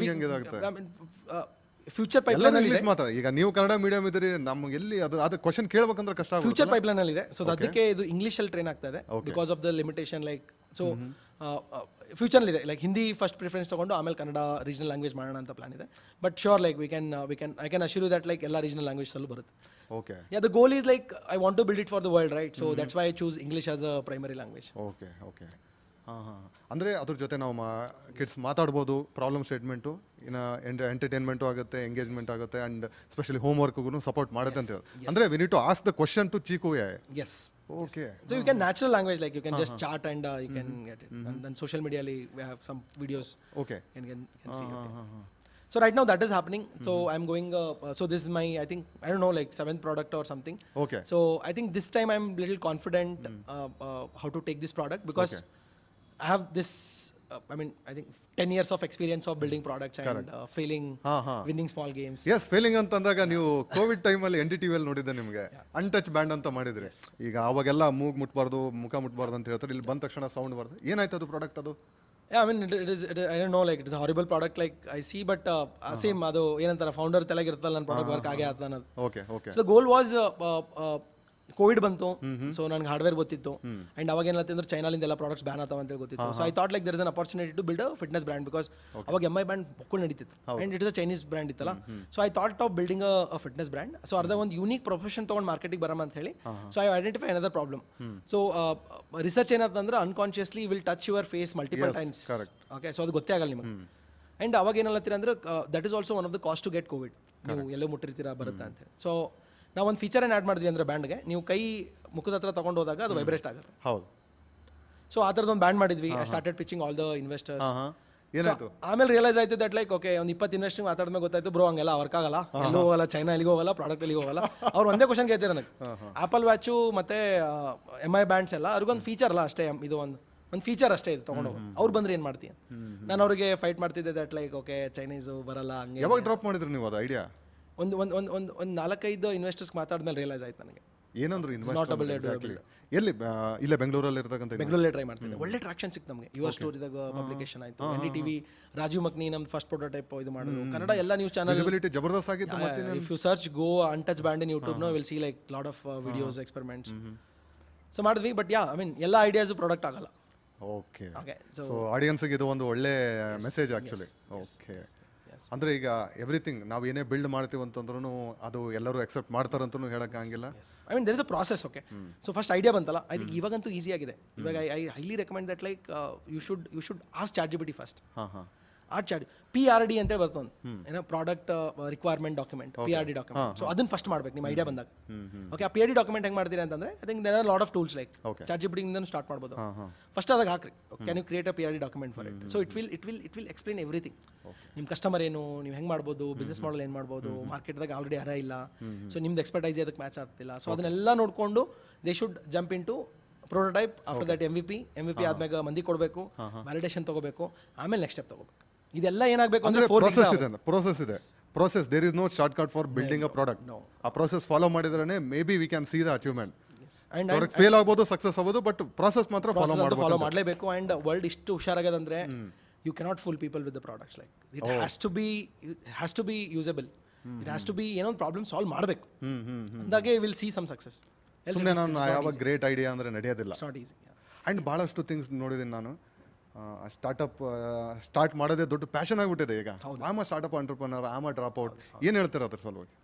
future pipeline ಅಲ್ಲಿ English ಮಾತ್ರ. ಈಗ ನೀವು Kannada medium ಇದ್ರಿ, ನಮ್ಗೆ ಎಲ್ಲಿ ಅದು ಕ್ವಶನ್ ಕೇಳಬೇಕಂದ್ರೆ ಕಷ್ಟ ಆಗುತ್ತೆ. ಫ್ಯೂಚರ್ ಪೈಪ್ಲೈನ್ ಅಲ್ಲಿ ಇದೆ. ಸೊ ಅದಕ್ಕೆ ಇದು ಇಂಗ್ಲಿಷ್ ಅಲ್ಲಿ ಟ್ರೈನ್ ಆಗ್ತಾ ಇದೆ, because of the limitation. Like so future ಇದೆ, ಲೈಕ್ ಹಿಂದಿ ಫಸ್ಟ್ ಪ್ರಿಫರೆನ್ಸ್ ತಗೊಂಡು ಆಮೇಲೆ ಕನ್ನಡ ರೀಜನಲ್ ಲ್ಯಾಂಗ್ವೇಜ್ ಮಾಡೋಣ ಅಂತ ಪ್ಲಾನ್ ಇದೆ. But sure, like I can assure you that like ಎಲ್ಲ ರೀಜನಲ್ ಲ್ಯಾಂಗ್ವೇಜ್ ಅಲ್ಲೂ ಬರುತ್ತೆ. Okay. Yeah, the goal is like I want to build it for the world, right? So that's why I choose English as a primary language. Okay. ಅಂದರೆ ಅದ್ರ ಜೊತೆ ನಾವು kids ಮಾತಾಡ್ಬೋದು, problem statement, ಇನ್ನು entertainment ಆಗುತ್ತೆ, engagement ಆಗುತ್ತೆ, and specially home ವರ್ಕ್ಗೂ support ಮಾಡುತ್ತೆ ಅಂತ. ಅಂದರೆ we need to ask the question to Chico AI. Yes. Okay. So you can natural language, like you can just chat and you can get it. And then social media we have some videos. Okay. And can see. So right now that is happening. So I'm going. So this is my, I think, I don't know, like 7th product or something. Okay. So I think this time I'm little confident how to take this product because I have this. I think 10 years of experience of building products and failing, winning small games. Yes failing ಅಂತಂದಾಗ ನೀವು Covid ಟೈಮಲ್ಲಿ NDTV ನೋಡಿದ್ದೆ ನಿಮಗೆ ಅನ್ಟಚ್ band ಅಂತ ಮಾಡಿದ್ರಿ. ಈಗ ಅವಾಗೆಲ್ಲ ಮೂಗ್ ಮುಟ್ಬಾರ್ದು, ಮುಖ ಮುಟ್ಬಾರ್ದು ಅಂತ ಹೇಳ್ತಾರೆ. ಇಲ್ಲಿ ಬಂದ ತಕ್ಷಣ ಸೌಂಡ್ ಬರ್ತದೆ. ಏನಾಯ್ತು ಅದು ಪ್ರಾಡಕ್ಟ್ ಅದು? Yeah, I mean, it is, I don't know, like, it is a horrible product, like, I see, but same, ಅದು ಏನಂತಾರೆ, ಫೌಂಡರ್ ತಲೆಗಿರ್ತಲ್ಲ ನನ್ನ ಪ್ರಾಡಕ್ಟ್ ವರ್ಕ್ ಆಗೇ ಆಗ್ತಾನೆ ಅದು. Okay okay. So the goal was Covid ಬಂತು, ಸೊ ನನಗೆ hardware ಗೊತ್ತಿತ್ತು, and ಅವಾಗ ಏನಾಯ್ತು ಅಂದ್ರೆ ಚೈನಾಲಿಂದ ಎಲ್ಲ ಪ್ರಾಡಕ್ಟ್ಸ್ ಬ್ಯಾನ್ ಆಗ್ತಾವ ಅಂತ ಗೊತ್ತಿತ್ತು. So I thought like there is an opportunity to build a fitness brand because ಅವಾಗ MI ಬ್ರ್ಯಾಂಡ್ ಬುಕ್ಕುಲ್ ನಡೀತಿತ್ತು and it is a Chinese brand ಇತ್ತಲ್ಲ. So I thought of building a fitness brand. So ಅರ್ಧ ಒಂದು unique profession ತೊಗೊಂಡು ಮಾರ್ಕೆಟಿಗೆ ಬರಮ ಅಂತ ಹೇಳಿ. So I identify another problem. So research ಏನಾಯ್ತಂದ್ರೆ unconsciously will touch your face multiple times. Okay, so ಅದು ಗೊತ್ತೇ ಆಗಲ್ಲ ನಿಮಗೆ. ಅಂಡ್ ಅವಾಗ ಏನಲ್ಲತ್ತೀರ ಅಂದ್ರೆ that is also one of the cost to get Covid. ನೀವು ಎಲ್ಲೋ ಮುಟ್ಟಿರ್ತೀರಾ ಬರುತ್ತೆ ಅಂತ ಹೇಳಿ. ಸೊ ನಾವು ಒಂದು ಫೀಚರ್ ಏನು ಆ್ಯಡ್ ಮಾಡಿದ್ವಿ ಅಂದರೆ ಬ್ಯಾಂಡ್ಗೆ, ನೀವು ಕೈ ಮುಖದ ಹತ್ರ ತಗೊಂಡು ಹೋದಾಗ ಅದು ವೈಬ್ರೇಟ್ ಆಗುತ್ತೆ. ಹೌದು. ಸೊ ಆ ಥರದೊಂದು ಬ್ಯಾಂಡ್ ಮಾಡಿದ್ವಿ. I started pitching all the investors. ಏನಾಯ್ತು ಆಮೇಲೆ ರಿಯಲೈಸ್ ಆಯ್ತು ದಟ್ ಲೈಕ್ ಓಕೆ, ಒಂದು 20 ಇನ್ವೆಸ್ಟಿಂಗ್ ಮಾತಾಡಿದ್ಮೇಲೆ ಗೊತ್ತಾಯ್ತು ಬ್ರೋ ಹಂಗೆಲ್ಲ ವರ್ಕ್ ಆಗಲ್ಲ, ಎಲ್ಲೂ ಹೋಗಲ್ಲ, ಚೈನಾ ಎಲ್ಲಿಗೆ ಹೋಗಲ್ಲ, ಪ್ರಾಡಕ್ಟ್ ಎಲ್ಲಿಗೆ ಹೋಗಲ್ಲ. ಅವ್ರು ಒಂದೇ ಕ್ವಶನ್ ಕೇಳ್ತಾರೆ ನನಗೆ, ಆಪಲ್ ವಾಚು ಮತ್ತು MI ಬ್ಯಾಂಡ್ಸ್ ಎಲ್ಲ ಅವ್ರಿಗೊಂದು ಫೀಚರ್ ಅಲ್ಲ ಅಷ್ಟೇ, ಇದು ಒಂದು ಫೀಚರ್ ಅಷ್ಟೇ ಇದು ತೊಗೊಂಡು ಅವ್ರು ಬಂದ್ರೆ ಏನು ಮಾಡ್ತೀಯ. ನಾನು ಅವ್ರಿಗೆ ಫೈಟ್ ಮಾಡ್ತಿದ್ದೆ ದಟ್ ಲೈಕ್ ಓಕೆ ಚೈನೀಸು ಬರಲ್ಲ ಹಂಗೆ. ಯಾವಾಗ ಡ್ರಾಪ್ ಮಾಡಿದ್ರಿ ನೀವು ಅದು ಐಡಿಯಾ? ಒಂದು 4-5 ಇನ್ವೆಸ್ಟರ್ಸ್ ಮಾತಾಡಿದ್ಮೇಲೆ ರಿಯಲೈಸ್ ಆಯ್ತು ನನಗೆ ಏನಂದ್ರು ಎಲ್ಲಿ ಇಲ್ಲೇ ಬೆಂಗಳೂರಲ್ಲಿ ಇರ್ತಕ್ಕಂಥ ಬೆಂಗಳೂರಲ್ಲೇ ಟ್ರೈ ಮಾಡ್ತಿದ್ದೆ. ಒಳ್ಳೆ ಟ್ರಾಕ್ಷನ್ ಸಿಕ್ತು ನಮಗೆ. ಯುವರ್ ಸ್ಟೋರಿದಾಗ ಪಬ್ಲಿಕೇಶನ್ ಆಯಿತು. NDTV ರಾಜೀವ್ ಮಕ್ನಿ ನಮ್ದು ಫಸ್ಟ್ ಪ್ರೋಟೋಟೈಪ್ ಇದು ಮಾಡಿದ್ರು. ಕನ್ನಡ ಎಲ್ಲ ನ್ಯೂಸ್ ಚಾನಲ್ ಜಬರ್ದಸ್ತ್ ಆಗಿತ್ತು. ಮತ್ತೆ if you search go untouch band in YouTube no will see like lot of videos experiments. So ಮಾಡಿದ್ವಿ. ಬಟ್ ಯಾ, ಐ ಮೀನ್ ಎಲ್ಲ ಐಡಿಯಾಸ್ ಪ್ರಾಡಕ್ಟ್ ಆಗಲ್ಲ. ಓಕೆ. ಸೊ ಆಡಿಯನ್ಸ್ಗೆ ಇದು ಒಂದು ಒಳ್ಳೆ ಮೆಸೇಜ್ ಆ್ಯಕ್ಚುಲಿ. ಓಕೆ. ಅಂದರೆ ಈಗ ಎವ್ರಿಥಿಂಗ್ ನಾವು ಏನೇ ಬಿಲ್ಡ್ ಮಾಡ್ತೀವಿ ಅಂತಂದ್ರೂ ಅದು ಎಲ್ಲರೂ ಎಕ್ಸೆಪ್ಟ್ ಮಾಡ್ತಾರಂತೂ ಹೇಳೋಕ್ಕಾಗಿಲ್ಲ. I mean there is a process. Okay, so first idea ಬಂತಲ್ಲ, ಐ ಥಿಂಕ್ ಇವಾಗಂತೂ ಈಸಿ ಆಗಿದೆ. ಇವಾಗ I highly recommend that like you should ask ChatGPT first. PRD ಅಂತೇಳಿ ಬರ್ತೊಂದು ಏನೋ product requirement document, PRD document. So ಅದನ್ನ ಫಸ್ಟ್ ಮಾಡ್ಬೇಕು ನಿಮ್ಮ ಐಡಿಯಾ ಬಂದಾಗ. ಓಕೆ, ಆ PRD ಡಾಕ್ಯುಮೆಂಟ್ ಹೆಂಗೆ ಮಾಡ್ತೀರಿ ಅಂತಂದ್ರೆ I think there are lot of tools like ChatGPT ಇಂದ ಸ್ಟಾರ್ಟ್ ಮಾಡ್ಬೋದು. ಫಸ್ಟ್ ಅದಾಗ ಹಾಕ್ರಿ, can you create a PRD document for it. So it will explain everything. ನಿಮ್ಮ ಕಸ್ಟಮರ್ ಏನು, ನೀವು ಹೆಂಗೆ ಮಾಡ್ಬೋದು, ಬಿಸ್ನೆಸ್ ಮಾಡಲ್ ಏನು ಮಾಡ್ಬೋದು, ಮಾರ್ಕೆಟ್ದಾಗ ಆಲ್ರೆಡಿ ಅರ ಇಲ್ಲ, ಸೊ ನಿಮ್ದು ಎಕ್ಸ್ಪರ್ಟೈಸ್ ಅದಕ್ಕೆ ಮ್ಯಾಚ್ ಆಗ್ತಿಲ್ಲ. ಸೊ ಅದನ್ನೆಲ್ಲ ನೋಡಿಕೊಂಡು they should jump in to prototype. After that MVP ಆದ್ಮೇಲೆ ಮಂದಿ ಕೊಡಬೇಕು, ವ್ಯಾಲಿಡೇಷನ್ ತಗೋಬೇಕು, ಆಮೇಲೆ ನೆಕ್ಸ್ಟ್ ಸ್ಟೆಪ್ ತಗೋಬೇಕು. ಇದೆಲ್ಲ ಏನಾಗಬೇಕು ಅಂದ್ರೆ process there is no shortcut for building a product. ಆ ಪ್ರೋಸೆಸ್ ಫಾಲೋ ಮಾಡಿದ್ರೆ maybe we can see the achievement. Fail ಆಗ್ಬೋದು, ಸಕ್ಸಸ್ ಆಗ್ಬೋದು, ಬಟ್ ಪ್ರೋಸೆಸ್ ಮಾತ್ರ ಫಾಲೋ ಮಾಡಲೇಬೇಕು. ಅಂಡ್ ವರ್ಲ್ಡ್ ಇಷ್ಟು ಹುಷಾರಾಗದಂದ್ರೆ you cannot fool people with the products. Like it has to be usable, it has to be ಏನೋ ಒಂದು problem solve ಮಾಡಬೇಕು. ಅಂದಾಗೆ ವಿಲ್ ಸಿ ಸಮ್ ಸಕ್ಸಸ್. ಸುಮ್ಮನೆ ನಾನು ಯಾವ ಗ್ರೇಟ್ ಐಡಿಯಾ ಅಂದರೆ ನಡೆಯೋದಿಲ್ಲ. Not easy. ಆ್ಯಂಡ್ ಭಾಳಷ್ಟು ಥಿಂಗ್ಸ್ ನೋಡಿದ್ದೀನಿ ನಾನು. ಸ್ಟಾರ್ಟ್ ಮಾಡೋದೇ ದೊಡ್ಡ ಪ್ಯಾಷನ್ ಆಗಿಬಿಟ್ಟಿದೆ ಈಗ. Am a startup entrepreneur, am a dropout. ಏನು ಹೇಳ್ತೀರ ಅದ್ರ ಸಲುವಾಗಿ?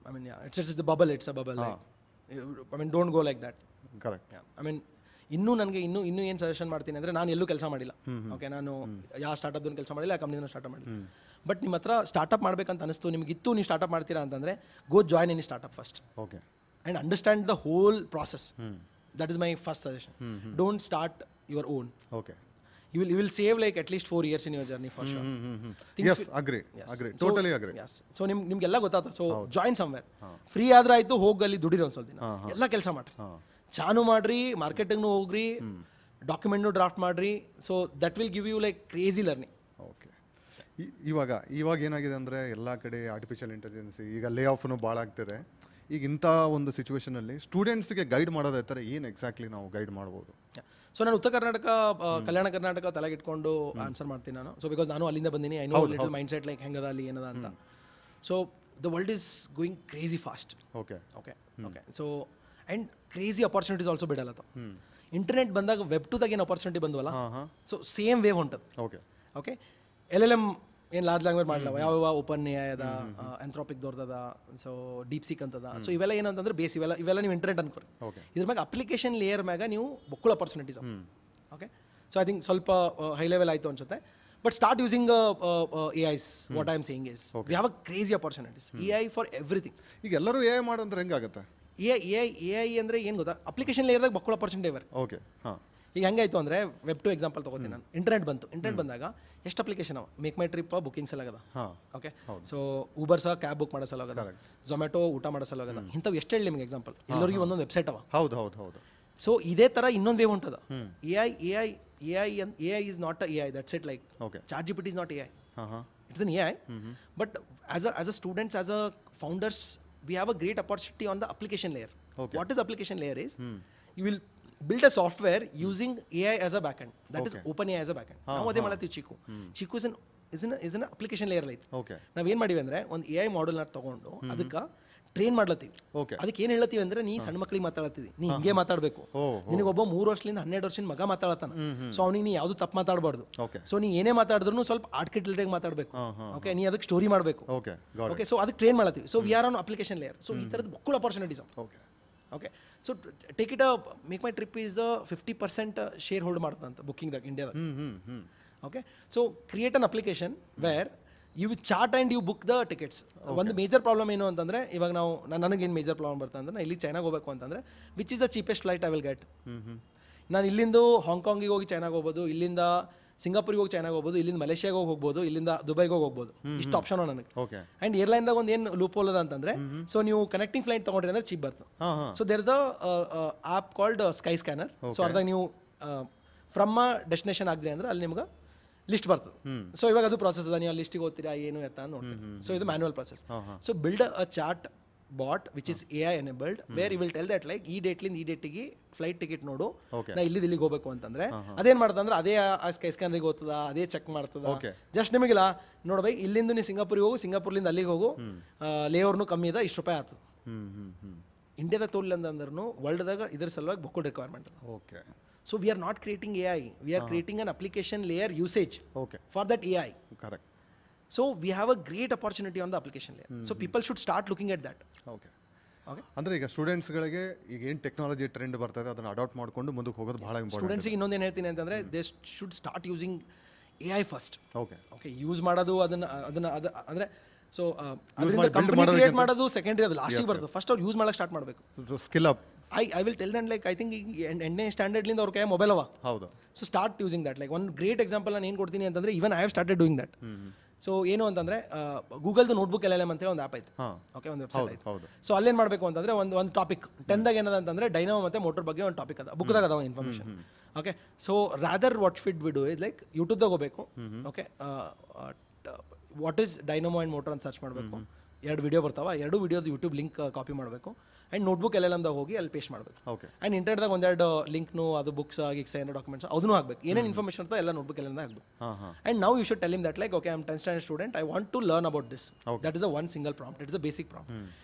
I mean it's the bubble, it's a bubble. I mean don't go like that. Correct. I mean ನನಗೆ ಇನ್ನೂ ಏನು ಸಜೆಷನ್ ಮಾಡ್ತೀನಿ ಅಂದರೆ, ನಾನು ಎಲ್ಲೂ ಕೆಲಸ ಮಾಡಿಲ್ಲ. ಓಕೆ, ನಾನು ಯಾವ ಸ್ಟಾರ್ಟಪ್ದೂ ಕೆಲಸ ಮಾಡಿಲ್ಲ, ಕಂಪ್ನಿನೂ ಸ್ಟಾರ್ಟ್ ಮಾಡಿಲ್ಲ. ಬಟ್ ನಿಮ್ಮ ಹತ್ರ ಸ್ಟಾರ್ಟಪ್ ಮಾಡ್ಬೇಕಂತ ಅನಿಸ್ತು, ನಿಮಗಿತ್ತು, ನೀವು ಸ್ಟಾರ್ಟಪ್ ಮಾಡ್ತೀರಾ ಅಂತಂದರೆ go join any startup first. Okay. And understand the whole process. That is my first suggestion. Don't start your own. Okay. You will save like at least 4 years in your journey for sure. Yes, agree. Totally agree. Yes. So ನಿಮ್ಗೆಲ್ಲ ಗೊತ್ತಾಗ್ತದೆ. So join somewhere. Free ಆದ್ರೆ ಆಯ್ತು, ಹೋಗಲ್ಲಿ ದುಡಿರಿ ಒಂದು ಸ್ವಲ್ಪ ದಿನ, ಎಲ್ಲ ಕೆಲಸ ಮಾಡ್ರಿ, ಚಾನು ಮಾಡ್ರಿ, ಮಾರ್ಕೆಟಿಂಗ್ನು ಹೋಗ್ರಿ, ಡಾಕ್ಯುಮೆಂಟ್ನು ಡ್ರಾಫ್ಟ್ ಮಾಡ್ರಿ. So that will give you like crazy learning. Okay. ಇವಾಗ ಏನಾಗಿದೆ ಅಂದರೆ ಎಲ್ಲ ಕಡೆ ಆರ್ಟಿಫಿಷಿಯಲ್ ಇಂಟೆಲಿಜೆನ್ಸ್, ಈಗ ಲೇ ಆಫ್ನು ಭಾಳ ಆಗ್ತಿದೆ. ಈಗ ಇಂಥ ಒಂದು ಸಿಚುವೇಶನಲ್ಲಿ ಸ್ಟೂಡೆಂಟ್ಸ್ಗೆ ಗೈಡ್ ಮಾಡೋದಾಯ್ತಾರೆ ಏನು ಎಕ್ಸಾಕ್ಟ್ಲಿ ನಾವು ಗೈಡ್ ಮಾಡ್ಬೋದು? ಸೊ ನಾನು ಉತ್ತರ ಕರ್ನಾಟಕ, ಕಲ್ಯಾಣ ಕರ್ನಾಟಕ ತಲೆಗಿಟ್ಕೊಂಡು ಆನ್ಸರ್ ಮಾಡ್ತೀನಿ ನಾನು. ಸೊ ಬಿಕಾಸ್ ನಾನು ಅಲ್ಲಿಂದ ಬಂದೀನಿ, I know little mindset like ಹೆಂಗದ ಅಲ್ಲಿ ಏನದ ಅಂತ. So the world is going crazy fast. Okay. So and crazy opportunities also ಬಿಡಲ್ಲ. ಇಂಟರ್ನೆಟ್ ಬಂದಾಗ ವೆಬ್ 2ದಾಗ ಏನು ಅಪಾರ್ಚುನಿಟಿ ಬಂದವಲ್ಲ, ಸೊ ಸೇಮ್ ವೇವ್ ಹೊಂಟದು. ಓಕೆ. LLM ಏನು ಲಾರ್ಜ್ ಲ್ಯಾಂಗ್ವೇಜ್ ಮಾಡಲವ, ಯಾವ ಓಪನ್ AI ಅದ, ಆಂಥ್ರೋಪಿಕ್ ದೊಡ್ಡದ, ಸೊ ಡೀಪ್ ಸೀಕ್ ಅಂತದ. ಸೊ ಇವೆಲ್ಲ ಏನಂತಂದ್ರೆ ಬೇಸ್, ಇವೆಲ್ಲ ನೀವು ಇಂಟರ್ನೆಟ್ ಅನ್ಕೋರಿ. ಇದ್ರ ಮ್ಯಾಗ ಅಪ್ಲಿಕೇಶನ್ ಲೇಯರ್ ಮ್ಯಾಗ ನೀವು ಬೊಕ್ಕುಳ opportunities. Okay. So I think ಸ್ವಲ್ಪ ಹೈ ಲೆವೆಲ್ ಆಯಿತು ಅನ್ಸುತ್ತೆ. But start using AIs. What I am saying is we have a crazy opportunities. AI for everything. ಈಗ ಎಲ್ಲರೂ AI ಮಾಡಂದ್ರೆ ಹೆಂಗಾಗುತ್ತೆ? AI ಅಂದರೆ ಏನು ಗೊತ್ತಾ, ಅಪ್ಲಿಕೇಶನ್ ಲೇಯರ್ದಾಗ ಬೊಕ್ಕುಳ ಅಪಾರ್ಚುನಿಟಿ ಇವೆ. ಓಕೆ. ಹಾಂ. ಈಗ ಹೆಂಗಾಯ್ತು ಅಂದರೆ ವೆಬ್ 2 ಎಕ್ಸಾಂಪಲ್ ತೊಗೋತೀನಿ ನಾನು. ಇಂಟರ್ನೆಟ್ ಬಂದಾಗ ಎಷ್ಟು ಅಪ್ಲಿಕೇಶನ್ ಅವ? ಮೇಕ್ ಮೈ ಟ್ರಿಪ್ ಬುಕಿಂಗ್ ಸಲ ಓಕೆ. ಸೊ ಊಬರ್ ಸಹ ಕ್ಯಾಬ್ ಬುಕ್ ಮಾಡೋ ಸಲ ಝೊಮ್ಯಾಟೊ ಊಟ ಮಾಡೋ ಸಲ ಇಂಥವು ಎಷ್ಟು ಹೇಳಿ ನಿಮಗೆ ಎಕ್ಸಾಂಪಲ್, ಎಲ್ಲರಿಗೂ ಒಂದೊಂದು ವೆಬ್ಸೈಟ್ ಅವ. ಹೌದು. ಸೊ ಇದೇ ಥರ ಇನ್ನೊಂದು ವೇವ್ ಉಂಟದ. A I is not A I, that's it. Like ChatGPT is not A I, it's an A I. But as a students, as a founders, we have a great opportunity on the application layer. What is application layer is, you will build a software using AI as a backend. That is OpenAI as a backend. ನಾವು ಅದೇ ಮಾಡತ್ತೀವಿ. ಚಿಕ್ಕು is an application layer ಲೈತ್. ನಾವೇನು ಮಾಡಿವಿ ಅಂದರೆ ಒಂದು AI ಮಾಡೆಲ್ನ ತೊಗೊಂಡು ಅದಕ್ಕೆ train ಮಾಡ್ಲತ್ತೀವಿ. ಅದಕ್ಕೆ ಏನು ಹೇಳತ್ತೀವಿ ಅಂದರೆ, ನೀ ಸಣ್ಣ ಮಕ್ಳಿಗೆ ಮಾತಾಡತ್ತೀವಿ, ನೀ ಹಿಂಗೆ ಮಾತಾಡಬೇಕು. ನಿನಗೆ ಒಬ್ಬ 3 ವರ್ಷದಿಂದ 12 ವರ್ಷದ ಮಗ ಮಾತಾಡತ್ತಾನ, ಸೊ ಅವ್ನಿಗೆ ನೀ ಯಾವುದು ತಪ್ಪು ಮಾತಾಡಬಾರ್ದು. ಸೊ ನೀ ಏನೇ ಮಾತಾಡಿದ್ರು ಸ್ವಲ್ಪ ಆರ್ಟಿಕಲ್ಟಾಗಿ ಮಾತಾಡಬೇಕು. ಓಕೆ, ನೀ ಅದಕ್ಕೆ ಸ್ಟೋರಿ ಮಾಡಬೇಕು. ಓಕೆ, ಸೊ ಅದಕ್ಕೆ ಟ್ರೈನ್ ಮಾಡತ್ತೀವಿ. So we are on application layer. So ಈ ಥರದ್ದು ಬಕ್ಕುಳ opportunities. Okay, so take it MakeMyTrip is the 50% share hold ಮಾಡ್ತಂತ ಬುಕ್ಕಿಂಗ್ದಾಗ ಇಂಡಿಯಾದಾಗ. Okay, so create an application where you chat and you book the tickets. ಒಂದು major problem ಏನು ಅಂತಂದರೆ, ಇವಾಗ ನನಗೇನು ಮೇಜರ್ ಪ್ರಾಬ್ಲಮ್ ಬರ್ತದೆ ಅಂದರೆ, ಇಲ್ಲಿ ಚೈನಾಗೆ ಹೋಗಬೇಕು ಅಂತಂದರೆ which is the cheapest flight I will get. ನಾನು ಇಲ್ಲಿಂದ ಹಾಂಗ್ಕಾಂಗಿಗೆ ಹೋಗಿ ಚೈನಾಗೆ ಹೋಗ್ಬೋದು, ಇಲ್ಲಿಂದ ಸಿಂಗಾಪುರಿಗೆ ಹೋಗಿ ಚೈನಾಗೆ ಹೋಗ್ಬೋದು, ಇಲ್ಲಿಂದ ಮಲೇಷ್ಯಾಗೆ ಹೋಗ್ಬೋದು, ಇಲ್ಲಿಂದ ದುಬೈಗೆ ಹೋಗ್ಬೋದು. ಇಷ್ಟು ಆಪ್ಷನ್ ನನಗೆ. ಆ್ಯಂಡ್ ಏರ್ಲೈನ್ದಾಗ ಒಂದು ಏನು ಲೂಪ್ ಹೋಲ್ ಅದ ಅಂತಂದರೆ, ಸೊ ನೀವು ಕನೆಕ್ಟಿಂಗ್ ಫ್ಲೈಟ್ ತೊಗೊಂಡ್ರಿ ಅಂದ್ರೆ ಚೀಪ್ ಬರ್ತದೆ. So there the app called Skyscanner. So ಅರ್ದಾಗ ನೀವು ಫ್ರಮ್ ಡೆಸ್ಟಿನೇಷನ್ ಆಗಿದ್ರಿ ಅಂದ್ರೆ ಅಲ್ಲಿ ನಿಮ್ಗೆ ಲಿಸ್ಟ್ ಬರ್ತದೆ. ಸೊ ಇವಾಗ ಅದು ಪ್ರಾಸೆಸ್ ಅದ, ನೀವು ಆ ಲಿಸ್ಟಿಗೆ ಹೋಗ್ತೀರಾ ಏನು ಎತ್ತ ಅಂತ ನೋಡ್ತೀರಿ. ಸೊ ಇದು manual process. So build a chatbot which is AI enabled, where you will tell that like ಈ ಡೇಟ್ಲಿಂದ ಈ ಡೇಟಿಗೆ ಫ್ಲೈಟ್ ಟಿಕೆಟ್ ನೋಡು, ನಾ ಇಲ್ಲಿಗೆ ಹೋಗಬೇಕು ಅಂತಂದ್ರೆ ಅದೇನು ಮಾಡ್ತಂದ್ರೆ ಅದೇ ಆ ಸ್ಕೈ ಸ್ಕ್ಯಾನರಿಗೆ ಹೋಗ್ತದ, ಅದೇ ಚೆಕ್ ಮಾಡ್ತದ. ಜಸ್ಟ್ ನಿಮಗಿಲ್ಲ ನೋಡ್ಬೈ, ಇಲ್ಲಿಂದ ನೀವು ಸಿಂಗಾಪುರಿಗೆ ಹೋಗು, ಸಿಂಗಾಪುರ್ಲಿಂದ ಅಲ್ಲಿಗೆ ಹೋಗು, ಲೇಔರ್ನು ಕಮ್ಮಿ ಇದೆ, ಇಷ್ಟು ರೂಪಾಯಿ ಆಗ್ತದೆ. ಇಂಡಿಯಾದಾಗ ತೋಲಿಲ್ಲ ಅಂದ್ರೂ ವರ್ಲ್ಡ್ದಾಗ ಇದ್ರ ಸಲುವಾಗಿ book requirement. Okay, so we are not creating AI, we are creating an application layer usage for that AI. Correct. So we have a great opportunity on the application layer. So people should start looking at that. Okay. ಅಂದರೆ ಈಗ ಸ್ಟೂಡೆಂಟ್ಸ್ಗಳಿಗೆ ಈಗ ಏನು technology trend ಬರ್ತದೆ ಅದನ್ನು adapt ಮಾಡ್ಕೊಂಡು ಮುಂದಕ್ಕೆ ಹೋಗೋದು ಭಾಳ ಇಂಪಾರ್ಟೆಂಟ್. ಸ್ಟೂಡೆಂಟ್ಸಿಗೆ ಇನ್ನೊಂದೇನು ಹೇಳ್ತೀನಿ ಅಂತಂದರೆ, they should start using AI first. Okay, use ಮಾಡೋದು ಅದನ್ನು ಅಂದರೆ ಸೊ ಅದರಿಂದ ಕಂಪನಿ ಕ್ರಿಯೇಟ್ ಮಾಡೋದು ಸೆಕೆಂಡ್ರಿ, ಅದು ಲಾಸ್ಟಿಗೆ ಬರ್ತದೆ. ಫಸ್ಟ್ ಅವ್ರು ಯೂಸ್ ಮಾಡಕ್ಕೆ ಸ್ಟಾರ್ಟ್ ಮಾಡಬೇಕು. Skill up. I will tell them, like, I think ಎಂಟನೇ ಸ್ಟ್ಯಾಂಡರ್ಡ್ಲಿಂದ ಅವ್ರ ಕೈ ಮೊಬೈಲ್ ಅವ. ಹೌದು. So start using that. Like ಒಂದು ಗ್ರೇಟ್ ಎಕ್ಸಾಂಪಲ್ ನಾನು ಏನು ಕೊಡ್ತೀನಿ ಅಂತಂದರೆ, even I have started doing that. So ಏನು ಅಂತಂದರೆ, ಗೂಗಲ್ದು ನೋಟ್ಬುಕ್ LLM ಅಂತೇಳಿ ಒಂದು ಆ್ಯಪ್ ಐತೆ. ಓಕೆ, ಒಂದು ವೆಬ್ಸೈಟ್ ಐತೆ. ಸೊ ಅಲ್ಲೇನು ಮಾಡಬೇಕು ಅಂತಂದರೆ, ಒಂದು ಟಾಪಿಕ್ 10ದಾಗ ಏನದ ಅಂತಂದರೆ ಡೈನಮೋ ಮತ್ತು ಮೋಟರ್ ಬಗ್ಗೆ ಒಂದು ಟಾಪಿಕ್ ಅದ, ಬುಕ್ದಾಗ ಅದಾವ information. Okay, so rather what fit we do is like ಯೂಟ್ಯೂಬ್ದಾಗ ಹೋಗಬೇಕು. Okay, what is dynamo and motor ಅಂತ ಸರ್ಚ್ ಮಾಡಬೇಕು. 2 ವಿಡಿಯೋ ಬರ್ತಾವ, 2 ವಿಡಿಯೋದು ಯೂಟ್ಯೂಬ್ ಲಿಂಕ್ ಕಾಪಿ ಮಾಡಬೇಕು. ಆ್ಯಂಡ್ ನೋಟ್ಬುಕ್ LLMದಾಗ ಹೋಗಿ ಅಲ್ಲಿ ಪೇಸ್ಟ್ ಮಾಡಬೇಕು. ಆ್ಯಂಡ್ ಇಂಟರ್ನೆಟ್ದಾಗ 1-2 ಲಿಂಕ್ನು, ಅದು ಬುಕ್ಸ್ ಗಿಕ್ಸ್ ಏನೋ ಡಾಕ್ಯುಮೆಂಟ್ಸ್ ಅದನ್ನು ಹಾಕಬೇಕು. ಏನೇನು ಇನ್ಫಾರ್ಮೇಷನ್ ಇರ್ತದೆ ಎಲ್ಲ ನೋಟ್ಬುಕ್ LLMದಾಗ ಹಾಕಬೇಕು. ಆ್ಯಂಡ್ ನಾವು you should tell him that like, okay, I am 10th standard student, I want to learn about this. That is a one single prompt. It is a basic prompt.